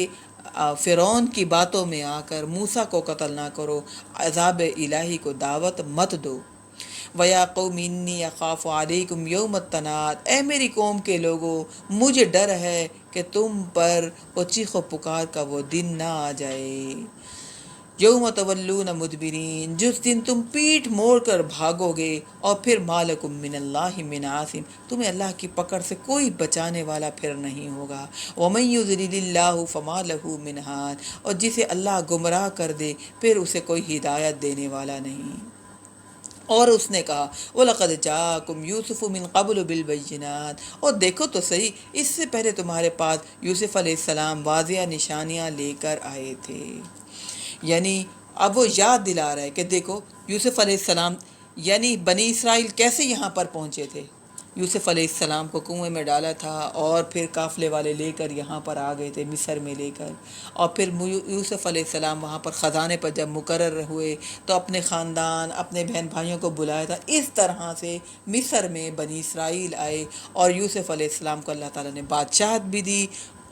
فرعون کی باتوں میں آ کر موسیٰ کو قتل نہ کرو، عذاب الہی کو دعوت مت دو۔ وَيَا قَوْمِ إِنِّي أَخَافُ عَلَيْكُمْ يَوْمَ التَّنَادِ، اے میری قوم کے لوگوں مجھے ڈر ہے کہ تم پر وہ چیخ و پکار کا وہ دن نہ آ جائے۔ یوم تولون مدبرین، جس دن تم پیٹھ موڑ کر بھاگو گے، اور پھر ما لکم من اللہ من عاصم، تمہیں اللہ کی پکڑ سے کوئی بچانے والا پھر نہیں ہوگا۔ ومن یضلل اللہ فما لہ من ہاد، اور جسے اللہ گمراہ کر دے پھر اسے کوئی ہدایت دینے والا نہیں۔ اور اس نے کہا وَلَقَدْ جَاءَكُمْ يُوسُفُ مِنْ قَبْلُ بِالْبَيِّنَاتِ، اور دیکھو تو صحیح، اس سے پہلے تمہارے پاس یوسف علیہ السلام واضح نشانیاں لے کر آئے تھے۔ یعنی اب وہ یاد دلا رہا ہے کہ دیکھو یوسف علیہ السلام، یعنی بنی اسرائیل کیسے یہاں پر پہنچے تھے۔ یوسف علیہ السلام کو کنویں میں ڈالا تھا اور پھر قافلے والے لے کر یہاں پر آ گئے تھے مصر میں لے کر، اور پھر یوسف علیہ السلام وہاں پر خزانے پر جب مقرر ہوئے تو اپنے خاندان اپنے بہن بھائیوں کو بلایا تھا۔ اس طرح سے مصر میں بنی اسرائیل آئے اور یوسف علیہ السلام کو اللہ تعالیٰ نے بادشاہت بھی دی،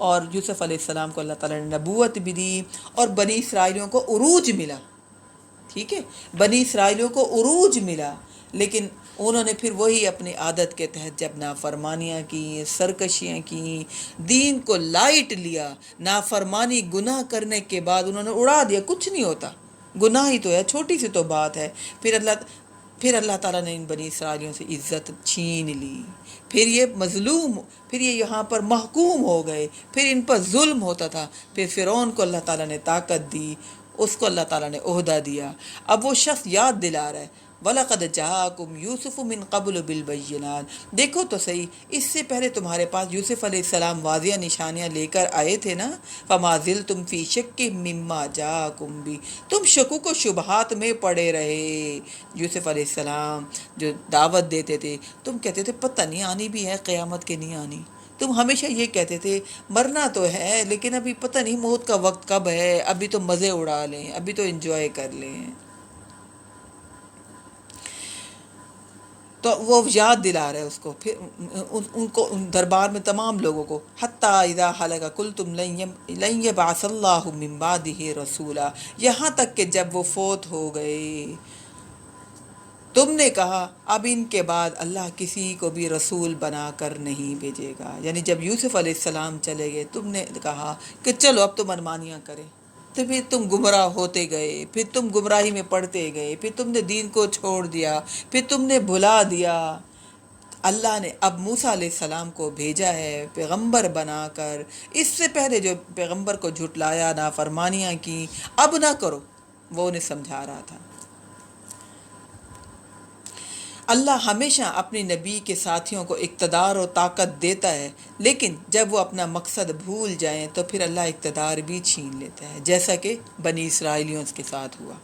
اور یوسف علیہ السلام کو اللہ تعالیٰ نے نبوت بھی دی، اور بنی اسرائیلیوں کو عروج ملا۔ ٹھیک ہے، بنی اسرائیلیوں کو عروج ملا، لیکن انہوں نے پھر وہی اپنی عادت کے تحت جب نافرمانیاں کی، سرکشیاں کی، دین کو لائٹ لیا، نافرمانی گناہ کرنے کے بعد انہوں نے اڑا دیا، کچھ نہیں ہوتا، گناہ ہی تو ہے، چھوٹی سی تو بات ہے۔ پھر اللہ تعالیٰ نے ان بنی اسرائیلیوں سے عزت چھین لی، پھر یہ مظلوم، پھر یہ یہاں پر محکوم ہو گئے، پھر ان پر ظلم ہوتا تھا، پھر فرعون کو اللہ تعالیٰ نے طاقت دی، اس کو اللہ تعالیٰ نے عہدہ دیا۔ اب وہ شخص یاد دلا رہا ہے وَلَقَدْ جَاءَكُمْ يُوسُفُ مِنْ قَبْلُ بِالْبَيِّنَاتِ، دیکھو تو صحیح، اس سے پہلے تمہارے پاس یوسف علیہ السلام واضح نشانیاں لے کر آئے تھے نا، فَمَا زِلْتُمْ فِي شَكٍّ مِّمَّا جَاءَكُمْ بِهِ، تم شکوک و شبہات میں پڑے رہے۔ یوسف علیہ السلام جو دعوت دیتے تھے، تم کہتے تھے پتہ نہیں آنی بھی ہے قیامت کے نہیں آنی، تم ہمیشہ یہ کہتے تھے مرنا تو ہے لیکن ابھی پتہ نہیں موت کا وقت کب ہے، ابھی تو مزے اڑا لیں، ابھی تو انجوائے کر لیں۔ تو وہ یاد دلا رہے اس کو، پھر ان کو دربار میں تمام لوگوں کو، حتیٰ اذا حلق قلتم لن یبعث اللہ من بعدہ رسولا، یہاں تک کہ جب وہ فوت ہو گئے تم نے کہا اب ان کے بعد اللہ کسی کو بھی رسول بنا کر نہیں بھیجے گا۔ یعنی جب یوسف علیہ السلام چلے گئے تم نے کہا کہ چلو اب تو منمانیاں کریں، تو پھر تم گمراہ ہوتے گئے، پھر تم گمراہی میں پڑتے گئے، پھر تم نے دین کو چھوڑ دیا، پھر تم نے بھلا دیا۔ اللہ نے اب موسیٰ علیہ السلام کو بھیجا ہے پیغمبر بنا کر، اس سے پہلے جو پیغمبر کو جھٹلایا، نافرمانیاں کی، اب نہ کرو، وہ انہیں سمجھا رہا تھا۔ اللہ ہمیشہ اپنے نبی کے ساتھیوں کو اقتدار و طاقت دیتا ہے، لیکن جب وہ اپنا مقصد بھول جائیں تو پھر اللہ اقتدار بھی چھین لیتا ہے، جیسا کہ بنی اسرائیلیوں کے ساتھ ہوا۔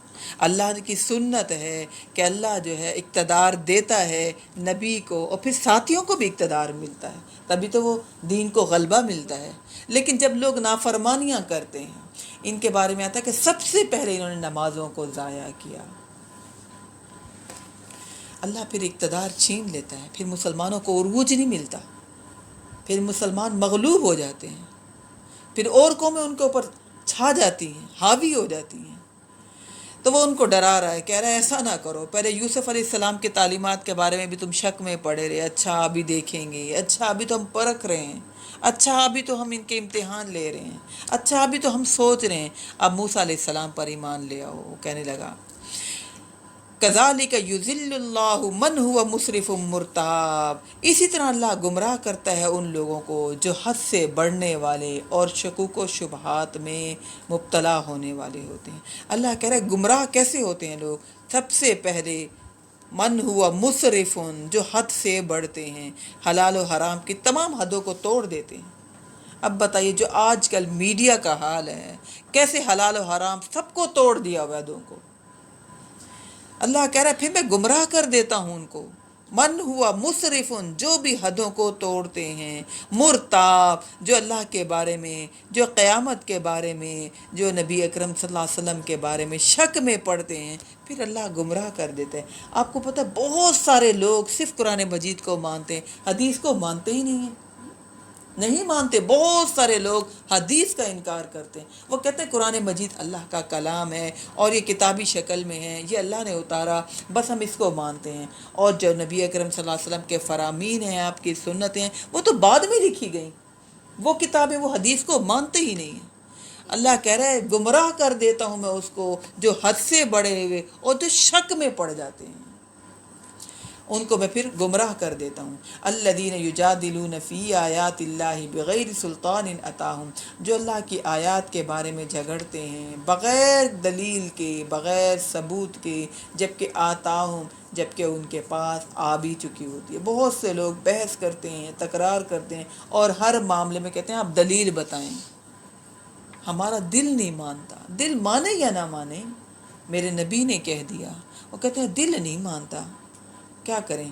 اللہ کی سنت ہے کہ اللہ جو ہے اقتدار دیتا ہے نبی کو، اور پھر ساتھیوں کو بھی اقتدار ملتا ہے، تبھی تو وہ دین کو غلبہ ملتا ہے۔ لیکن جب لوگ نافرمانیاں کرتے ہیں، ان کے بارے میں آتا ہے کہ سب سے پہلے انہوں نے نمازوں کو ضائع کیا، اللہ پھر اقتدار چھین لیتا ہے، پھر مسلمانوں کو عروج نہیں ملتا، پھر مسلمان مغلوب ہو جاتے ہیں، پھر اور قومیں ان کے اوپر چھا جاتی ہیں، حاوی ہو جاتی ہیں۔ تو وہ ان کو ڈرا رہا ہے، کہہ رہا ہے ایسا نہ کرو، پہلے یوسف علیہ السلام کے تعلیمات کے بارے میں بھی تم شک میں پڑے رہے، اچھا ابھی دیکھیں گے، اچھا ابھی تو ہم پرکھ رہے ہیں، اچھا ابھی تو ہم ان کے امتحان لے رہے ہیں، اچھا ابھی تو ہم سوچ رہے ہیں، اب موسیٰ علیہ السلام پر ایمان لے آؤ۔ وہ کہنے لگا كَذَلِكَ يُذِلُّ اللَّهُ مَنْ هُوَ مُسْرِفٌ مُرْتَابٌ، اسی طرح اللہ گمراہ کرتا ہے ان لوگوں کو جو حد سے بڑھنے والے اور شکوک و شبہات میں مبتلا ہونے والے ہوتے ہیں۔ اللہ کہہ رہا ہے گمراہ کیسے ہوتے ہیں لوگ؟ سب سے پہلے من ہوا مسرفن، جو حد سے بڑھتے ہیں، حلال و حرام کی تمام حدوں کو توڑ دیتے ہیں۔ اب بتائیے جو آج کل میڈیا کا حال ہے، کیسے حلال و حرام سب کو توڑ دیا حدوں کو۔ اللہ کہہ رہا ہے پھر میں گمراہ کر دیتا ہوں ان کو. من ہوا مسرفن، جو بھی حدوں کو توڑتے ہیں، مرتاب، جو اللہ کے بارے میں، جو قیامت کے بارے میں، جو نبی اکرم صلی اللہ علیہ وسلم کے بارے میں شک میں پڑتے ہیں، پھر اللہ گمراہ کر دیتا ہے. آپ کو پتہ ہے بہت سارے لوگ صرف قرآن مجید کو مانتے ہیں، حدیث کو مانتے ہی نہیں ہیں، نہیں مانتے. بہت سارے لوگ حدیث کا انکار کرتے ہیں. وہ کہتے ہیں قرآن مجید اللہ کا کلام ہے اور یہ کتابی شکل میں ہے، یہ اللہ نے اتارا، بس ہم اس کو مانتے ہیں. اور جو نبی اکرم صلی اللہ علیہ وسلم کے فرامین ہیں، آپ کی سنتیں ہیں، وہ تو بعد میں لکھی گئیں. وہ کتابیں، وہ حدیث کو مانتے ہی نہیں ہیں. اللہ کہہ رہا ہے گمراہ کر دیتا ہوں میں اس کو جو حد سے بڑے ہوئے اور جو شک میں پڑ جاتے ہیں، ان کو میں پھر گمراہ کر دیتا ہوں. الذین یجادلون فی آیات اللہ بغیر سلطان اتاہم، جو اللہ کی آیات کے بارے میں جھگڑتے ہیں بغیر دلیل کے، بغیر ثبوت کے، جبکہ آتاہم، جبکہ ان کے پاس آ بھی چکی ہوتی ہے. بہت سے لوگ بحث کرتے ہیں، تکرار کرتے ہیں اور ہر معاملے میں کہتے ہیں آپ دلیل بتائیں. ہمارا دل نہیں مانتا. دل مانے یا نہ مانے، میرے نبی نے کہہ دیا. وہ کہتے ہیں دل نہیں مانتا، کیا کریں؟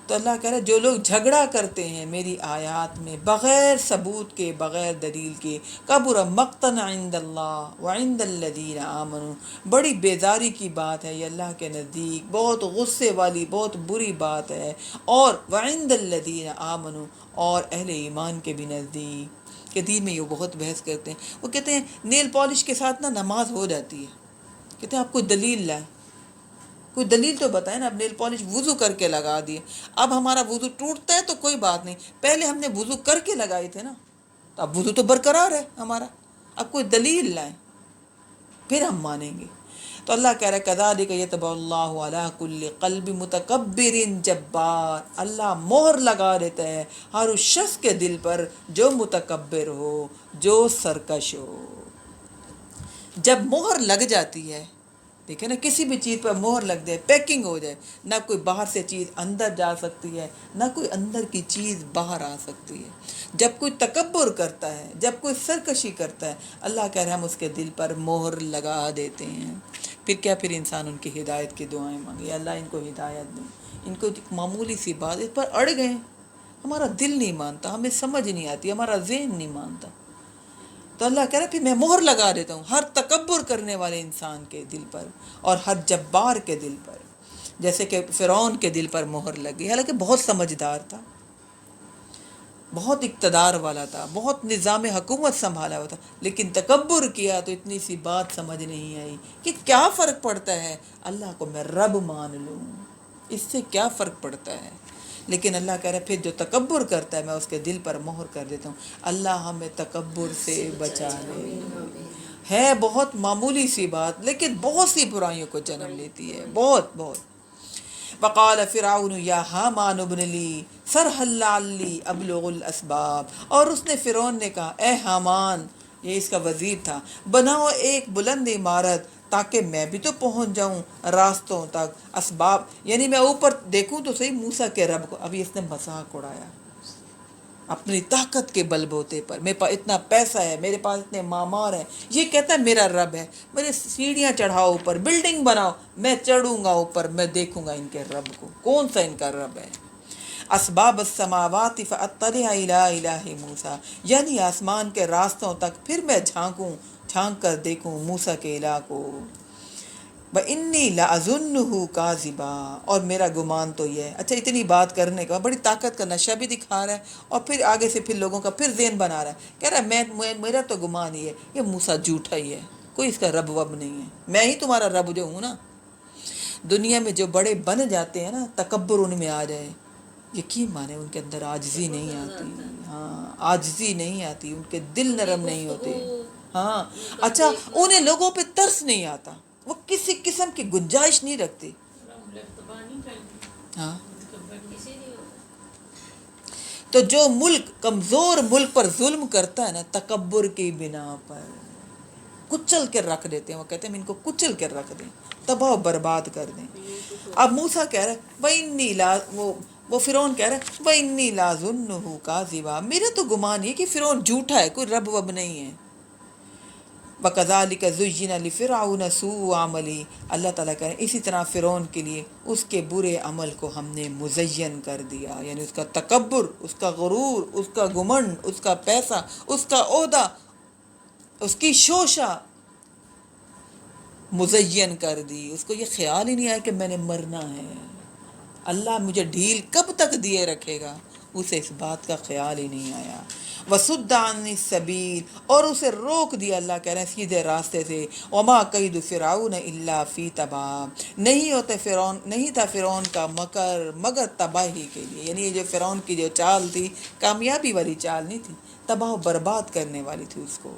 تو اللہ کہہ رہا ہے جو لوگ جھگڑا کرتے ہیں میری آیات میں بغیر ثبوت کے، بغیر دلیل کے، کبر مقتن عند اللہ وعند الذین آمنوا، بڑی بیزاری کی بات ہے یہ اللہ کے نزدیک، بہت غصے والی، بہت بری بات ہے. اور وعند الذین آمنوا، اور اہل ایمان کے بھی نزدیک، کہ دین میں یہ بہت بحث کرتے ہیں. وہ کہتے ہیں نیل پالش کے ساتھ نا نماز ہو جاتی ہے. کہتے ہیں آپ کوئی دلیل لائیں، کوئی دلیل تو بتائیں نا. اب نیل پالش وضو کر کے لگا دیے، اب ہمارا وضو ٹوٹتا ہے تو کوئی بات نہیں، پہلے ہم نے وضو کر کے لگائے تھے نا، تو اب وضو تو برقرار ہے ہمارا. اب کوئی دلیل لائیں پھر ہم مانیں گے. تو اللہ کہہ رہا ہے کذالک یطبع اللہ علی کل قلب متکبر جبار، اللہ مہر لگا دیتا ہے ہر اس شخص کے دل پر جو متکبر ہو، جو سرکش ہو. جب مہر لگ جاتی ہے، دیکھیں نا کسی بھی چیز پر مہر لگ جائے، پیکنگ ہو جائے، نہ کوئی باہر سے چیز اندر جا سکتی ہے، نہ کوئی اندر کی چیز باہر آ سکتی ہے. جب کوئی تکبر کرتا ہے، جب کوئی سرکشی کرتا ہے، اللہ کہہ رہے ہیں ہم اس کے دل پر مہر لگا دیتے ہیں. پھر کیا، پھر انسان ان کی ہدایت کی دعائیں مانگے، اللہ ان کو ہدایت دیں. ان کو ایک معمولی سی بات اس پر اڑ گئے، ہمارا دل نہیں مانتا، ہمیں سمجھ نہیں آتی، ہمارا ذہن نہیں مانتا. تو اللہ کہہ رہا ہے پھر میں مہر لگا دیتا ہوں ہر تکبر کرنے والے انسان کے دل پر اور ہر جبار کے دل پر. جیسے کہ فرعون کے دل پر مہر لگی، حالانکہ بہت سمجھدار تھا، بہت اقتدار والا تھا، بہت نظام حکومت سنبھالا ہوا تھا، لیکن تکبر کیا تو اتنی سی بات سمجھ نہیں آئی کہ کیا فرق پڑتا ہے اللہ کو میں رب مان لوں، اس سے کیا فرق پڑتا ہے. لیکن اللہ کہہ رہا ہے پھر جو تکبر کرتا ہے میں اس کے دل پر مہر کر دیتا ہوں. اللہ ہمیں تکبر سے بچا لے. ہے بہت معمولی سی بات لیکن بہت سی برائیوں کو جنم لیتی ہے، بہت بہت. وقال فرعون یا حامان ابن لی صرحا لعلی ابلغ الاسباب، اور اس نے فرعون نے کہا اے حامان، یہ اس کا وزیر تھا، بناؤ ایک بلند عمارت تاکہ میں بھی تو پہنچ جاؤں راستوں تک، اسباب یعنی میں اوپر دیکھوں تو صحیح موسیٰ کے رب کو. ابھی اس نے مذاق اڑایا اپنی طاقت کے بل بوتے پر، میرے پاس اتنا پیسہ ہے، میرے پاس اتنے معمار ہیں، یہ کہتا ہے میرا رب ہے. میرے سیڑھیاں چڑھاؤ اوپر، بلڈنگ بناؤ، میں چڑھوں گا اوپر، میں دیکھوں گا ان کے رب کو کون سا ان کا رب ہے. اسباب السماوات فاطلع الی الہ موسیٰ، یعنی آسمان کے راستوں تک پھر میں جھانک کر دیکھوں موسیٰ کے الہ کو. وَإِنِّي لَأَظُنُّهُ كَاذِبًا، اور میرا گمان تو یہ ہے. اچھا اتنی بات کرنے کا بڑی طاقت کا نشہ بھی دکھا رہا ہے اور پھر آگے سے پھر لوگوں کا پھر ذہن بنا رہا ہے، کہہ رہا ہے میرا تو گمان یہ ہے یہ موسیٰ جھوٹا ہی ہے، کوئی اس کا رب وب نہیں ہے، میں ہی تمہارا رب جو ہوں نا. دنیا میں جو بڑے بن جاتے ہیں نا، تکبر ان میں آ جائے، یقین مانے ان کے اندر عاجزی نہیں آتی. ہاں عاجزی نہیں آتی، ان کے دل نرم نہیں ہوتے. ہاں اچھا انہیں لوگوں پہ ترس نہیں آتا، وہ کسی قسم کی گنجائش نہیں رکھتے. ہاں تو جو ملک کمزور ملک پر ظلم کرتا ہے نا تکبر کی بنا پر، کچل کے رکھ دیتے ہیں. وہ کہتے ہیں ہم ان کو کچل کے رکھ دیں، تباہ و برباد کر دیں. اب موسیٰ کہہ رہا ہے وَإِنِّي لَا، وہ فرعون کہہ رہا ہے وَإِنِّي لَأَظُنُّهُ كَاذِبًا، میرا تو گمان یہ کہ فرعون جھوٹا ہے، کوئی رب وب نہیں ہے. وَكَذَلِكَ زُيِّنَ لِفِرْعَوْنَ سُوءُ عَمَلِهِ، اللہ تعالیٰ کہہ رہے ہیں اسی طرح فرعون کے لیے اس کے برے عمل کو ہم نے مزین کر دیا، یعنی اس کا تکبر، اس کا غرور، اس کا گھمنڈ، اس کا پیسہ، اس کا عہدہ، اس کی شوشہ مزین کر دی۔ اس کو یہ خیال ہی نہیں آیا کہ میں نے مرنا ہے، اللہ مجھے ڈھیل کب تک دیے رکھے گا، اسے اس بات کا خیال ہی نہیں آیا۔ وَصُدَّ عَنِ السَّبِيلِ، اور اسے روک دیا، اللہ کہہ رہے ہیں سیدھے راستے سے۔ وَمَا كَيْدُ فِرْعَوْنَ إِلَّا فِي تَبَابٍ، نہیں تھا فرعون کا مکر مگر تباہی کے لیے، یعنی یہ جو فرعون کی جو چال تھی کامیابی والی چال نہیں تھی، تباہ و برباد کرنے والی تھی اس کو۔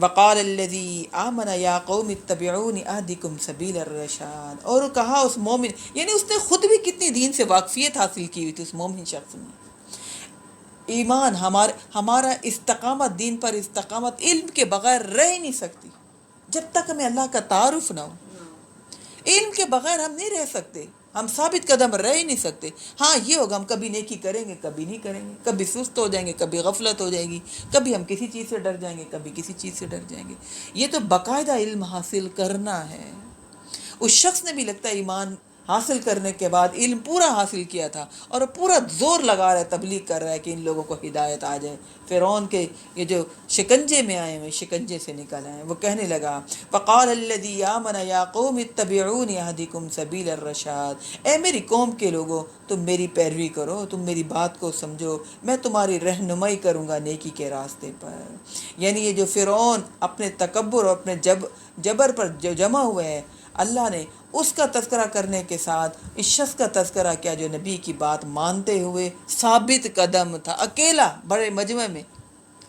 وقال الذي آمن یا قوم اتبعونی اہدکم سبیل الرشاد، اور کہا اس مومن، یعنی اس نے خود بھی کتنی دین سے واقفیت حاصل کی ہوئی تھی اس مومن شخص نے۔ ایمان ہمارا استقامت، دین پر استقامت علم کے بغیر رہ ہی نہیں سکتی جب تک ہمیں اللہ کا تعارف نہ ہو۔ علم کے بغیر ہم نہیں رہ سکتے، ہم ثابت قدم رہ ہی نہیں سکتے۔ ہاں یہ ہوگا ہم کبھی نیکی کریں گے، کبھی نہیں کریں گے، کبھی سست ہو جائیں گے، کبھی غفلت ہو جائے گی، کبھی ہم کسی چیز سے ڈر جائیں گے، کبھی کسی چیز سے ڈر جائیں گے۔ یہ تو باقاعدہ علم حاصل کرنا ہے۔ اس شخص نے بھی لگتا ہے ایمان حاصل کرنے کے بعد علم پورا حاصل کیا تھا اور پورا زور لگا رہا ہے، تبلیغ کر رہا ہے کہ ان لوگوں کو ہدایت آ جائے، فرعون کے یہ جو شکنجے میں آئے ہوئے شکنجے سے نکل آئے۔ وہ کہنے لگا فقال الذی آمن یا قوم اتبعونی اہدکم سبیل الرشاد، اے میری قوم کے لوگوں تم میری پیروی کرو، تم میری بات کو سمجھو، میں تمہاری رہنمائی کروں گا نیکی کے راستے پر۔ یعنی یہ جو فرعون اپنے تکبر اور اپنے جبر پر جو جمع ہوئے ہیں، اللہ نے اس کا تذکرہ کرنے کے ساتھ اس شخص کا تذکرہ کیا جو نبی کی بات مانتے ہوئے ثابت قدم تھا، اکیلا، بڑے مجمع میں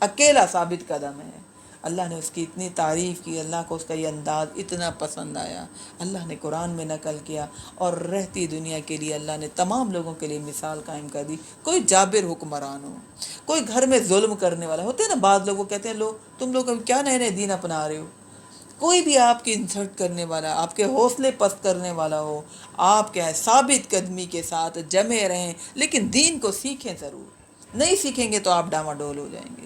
اکیلا ثابت قدم ہے۔ اللہ نے اس کی اتنی تعریف کی، اللہ کو اس کا یہ انداز اتنا پسند آیا، اللہ نے قرآن میں نقل کیا، اور رہتی دنیا کے لیے اللہ نے تمام لوگوں کے لیے مثال قائم کر دی۔ کوئی جابر حکمران ہو، کوئی گھر میں ظلم کرنے والا، ہوتے ہیں نا بعض لوگ وہ کہتے ہیں لو تم لوگ کیا نئے نئے دین اپنا رہے ہو، کوئی بھی آپ کی انسلٹ کرنے والا، آپ کے حوصلے پست کرنے والا ہو، آپ کیا ہے ثابت قدمی کے ساتھ جمے رہیں، لیکن دین کو سیکھیں ضرور، نہیں سیکھیں گے تو آپ ڈاواڈول ہو جائیں گے۔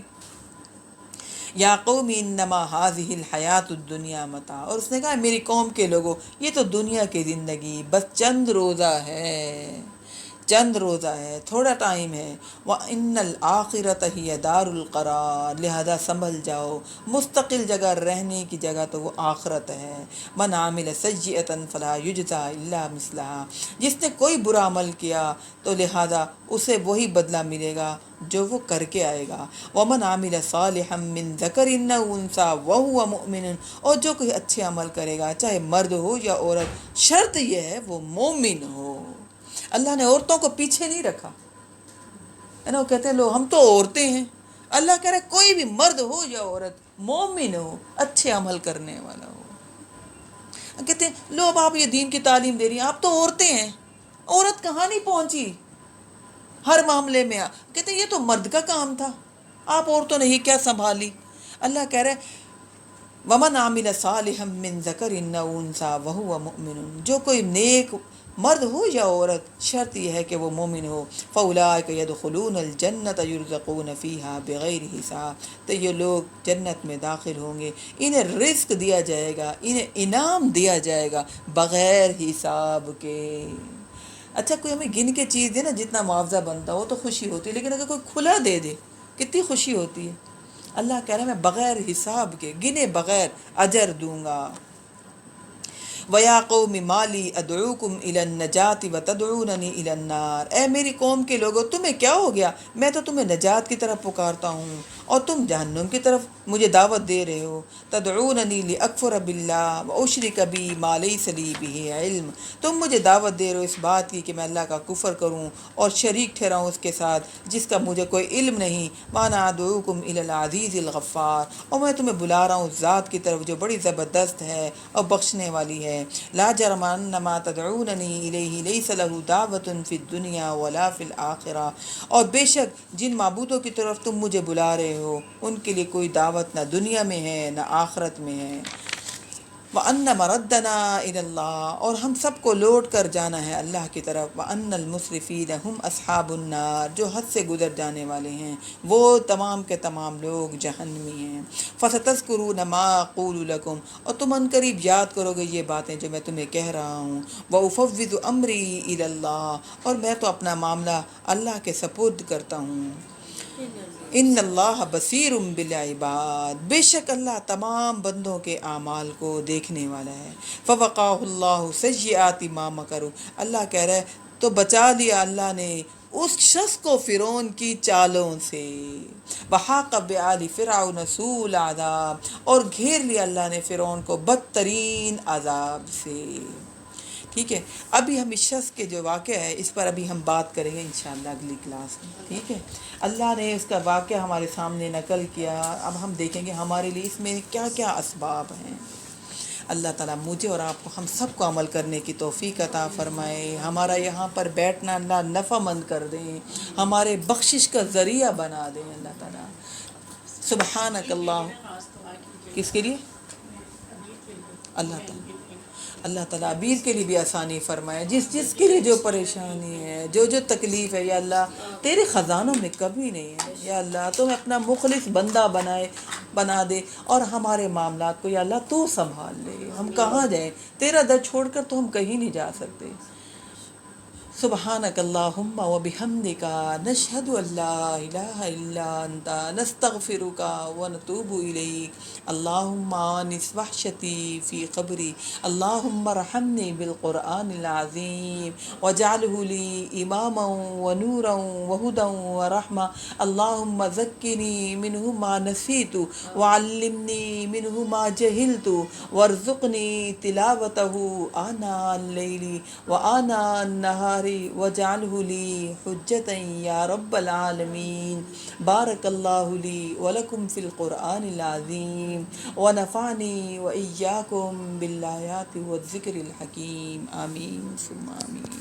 یا قوم انما هذه الحیات الدنیا متاع، اور اس نے کہا میری قوم کے لوگوں یہ تو دنیا کی زندگی بس چند روزہ ہے، چند روزہ ہے، تھوڑا ٹائم ہے۔ وَإِنَّ الْآخِرَةَ هِيَ دَارُ الْقَرَارِ، لہذا سنبھل جاؤ، مستقل جگہ رہنے کی جگہ تو وہ آخرت ہے۔ مَنْ عَمِلَ سَيِّئَةً فَلَا يُجْزَىٰ إِلَّا مِثْلَهَا، جس نے کوئی برا عمل کیا تو لہذا اسے وہی بدلہ ملے گا جو وہ کر کے آئے گا۔ وَمَنْ عَمِلَ صَالِحًا مِّن ذَكَرٍ أَوْ أُنثَىٰ وَهُوَ مُؤْمِنٌ، اور جو کوئی اچھے عمل کرے گا چاہے مرد ہو یا عورت، شرط یہ ہے وہ مومن ہو۔ اللہ نے عورتوں کو پیچھے نہیں رکھا ہے نا، وہ کہتے ہیں لو ہم تو عورتیں ہیں، اللہ کہہ رہے کوئی بھی مرد ہو یا عورت مومن ہو، اچھے عمل کرنے والا ہو۔ کہتے ہیں لو اب آپ یہ دین کی تعلیم دے رہی ہیں، آپ تو عورتیں ہیں، عورت کہاں نہیں پہنچی ہر معاملے میں، کہتے ہیں یہ تو مرد کا کام تھا، آپ عورتوں نے ہی کیا سنبھالی۔ اللہ کہہ رہے وَمَنْ عَمِلَ صَالِحًا مِّن ذَكَرٍ أَوْ أُنثَىٰ وَهُوَ مُؤْمِنٌ، جو کوئی نیک مرد ہو یا عورت شرط یہ ہے کہ وہ مومن ہو۔ فَأُولَٰئِكَ يَدْخُلُونَ الْجَنَّةَ يُرْزَقُونَ فِيهَا بِغَيْرِ حِسَاب، تو یہ لوگ جنت میں داخل ہوں گے، انہیں رزق دیا جائے گا، انہیں انعام دیا جائے گا بغیر حساب کے۔ اچھا کوئی ہمیں گن کے چیز دے نا جتنا معاوضہ بنتا ہو تو خوشی ہوتی ہے، لیکن اگر کوئی کھلا دے دے کتنی خوشی ہوتی ہے۔ اللہ کہہ رہا ہے میں بغیر حساب کے، گنے بغیر اجر دوں گا۔ وَيَا قَوْمِ مَا لِي أَدْعُوكُمْ إِلَى النَّجَاةِ وَتَدْعُونَنِي إِلَى النَّارِ، اے میری قوم کے لوگوں تمہیں کیا ہو گیا، میں تو تمہیں نجات کی طرف پکارتا ہوں اور تم جہنم کی طرف مجھے دعوت دے رہے ہو۔ تدعوننی لأکفر باللہ واشرک بی ما لیس لی بہ علم، تم مجھے دعوت دے رہے ہو اس بات کی کہ میں اللہ کا کفر کروں اور شریک ٹھہراؤں اس کے ساتھ جس کا مجھے کوئی علم نہیں۔ وانا ادعوکم الی العزیز الغفار، اور میں تمہیں بلا رہا ہوں اس ذات کی طرف جو بڑی زبردست ہے اور بخشنے والی ہے۔ لا جرم ان ما تدعوننی الیہ لیس لہ دعوۃ فی الدنیا ولا فی الآخرہ، اور بے شک جن معبودوں کی طرف تم مجھے بلا رہے ہو ان کے لیے کوئی دعوت نہ دنیا میں ہے نہ آخرت میں ہے۔ وَأَنَّ مَرَدَّنَا إِلَى اللَّهِ، اور ہم سب کو لوٹ کر جانا ہے اللہ کی طرف. وَأَنَّ الْمُسْرِفِينَ هُمْ أَصْحَابُ النَّارِ، جو حد سے گزر جانے والے ہیں وہ تمام کے تمام لوگ جہنمی ہیں. فَسَتَذْكُرُونَ مَا أَقُولُ لَكُمْ، اور تم ان قریب یاد کرو گے یہ باتیں جو میں تمہیں کہہ رہا ہوں. وَأُفَوِّضُ أَمْرِي إِلَى اللَّهِ، اور میں تو اپنا معاملہ اللہ کے سپرد کرتا ہوں. ان اللہ بصیر بالعباد، بے شک اللہ تمام بندوں کے اعمال کو دیکھنے والا ہے. فوقاہ اللہ سیئات ما مکروا، اللہ کہہ رہا ہے تو بچا لیا اللہ نے اس شخص کو فرعون کی چالوں سے. وحاق بآل فرعون سوء العذاب، اور گھیر لیا اللہ نے فرعون کو بدترین عذاب سے. ٹھیک ہے، ابھی ہم اس شخص کے جو واقعہ ہے اس پر ابھی ہم بات کریں گے انشاءاللہ اگلی کلاس میں. ٹھیک ہے، اللہ نے اس کا واقعہ ہمارے سامنے نقل کیا. اب ہم دیکھیں گے ہمارے لیے اس میں کیا کیا اسباب ہیں. اللہ تعالیٰ مجھے اور آپ کو، ہم سب کو عمل کرنے کی توفیق عطا فرمائے. ہمارا یہاں پر بیٹھنا اللہ نفع مند کر دیں، ہمارے بخشش کا ذریعہ بنا دیں اللہ تعالیٰ. سبحانک اللہ، کس کے لیے؟ اللہ تعالیٰ، اللہ تعالیٰ عبیر کے لیے بھی آسانی فرمائے، جس کے لیے جو پریشانی ہے، جو تکلیف ہے، یا اللہ تیرے خزانوں میں کبھی نہیں ہے. یا اللہ تم اپنا مخلص بندہ بنا دے، اور ہمارے معاملات کو یا اللہ تو سنبھال لے. ہم کہاں جائیں، تیرا در چھوڑ کر تو ہم کہیں نہیں جا سکتے. سبحانک اللہم و بحمدک نشہد ان لا الہ الا انت نستغفرک و نتوب الیک. اللہم آنس وحشتی فی قبری، اللہم ارحمنی بالقرآن العظیم وجعلہ لی اماما و نورا و ہدا و رحمہ. اللہم ذکرنی منہ ما نسیت وعلمنی منہ ما جہلت وارزقنی تلاوتہ آناء اللیل وآناء النہار وجعلہ لی حجتا یا رب العالمین. بارک اللہ لی ولکم فی القرآن العظیم ونفعنی وإیاکم بالآیات والذکر الحکیم. آمین ثم آمین.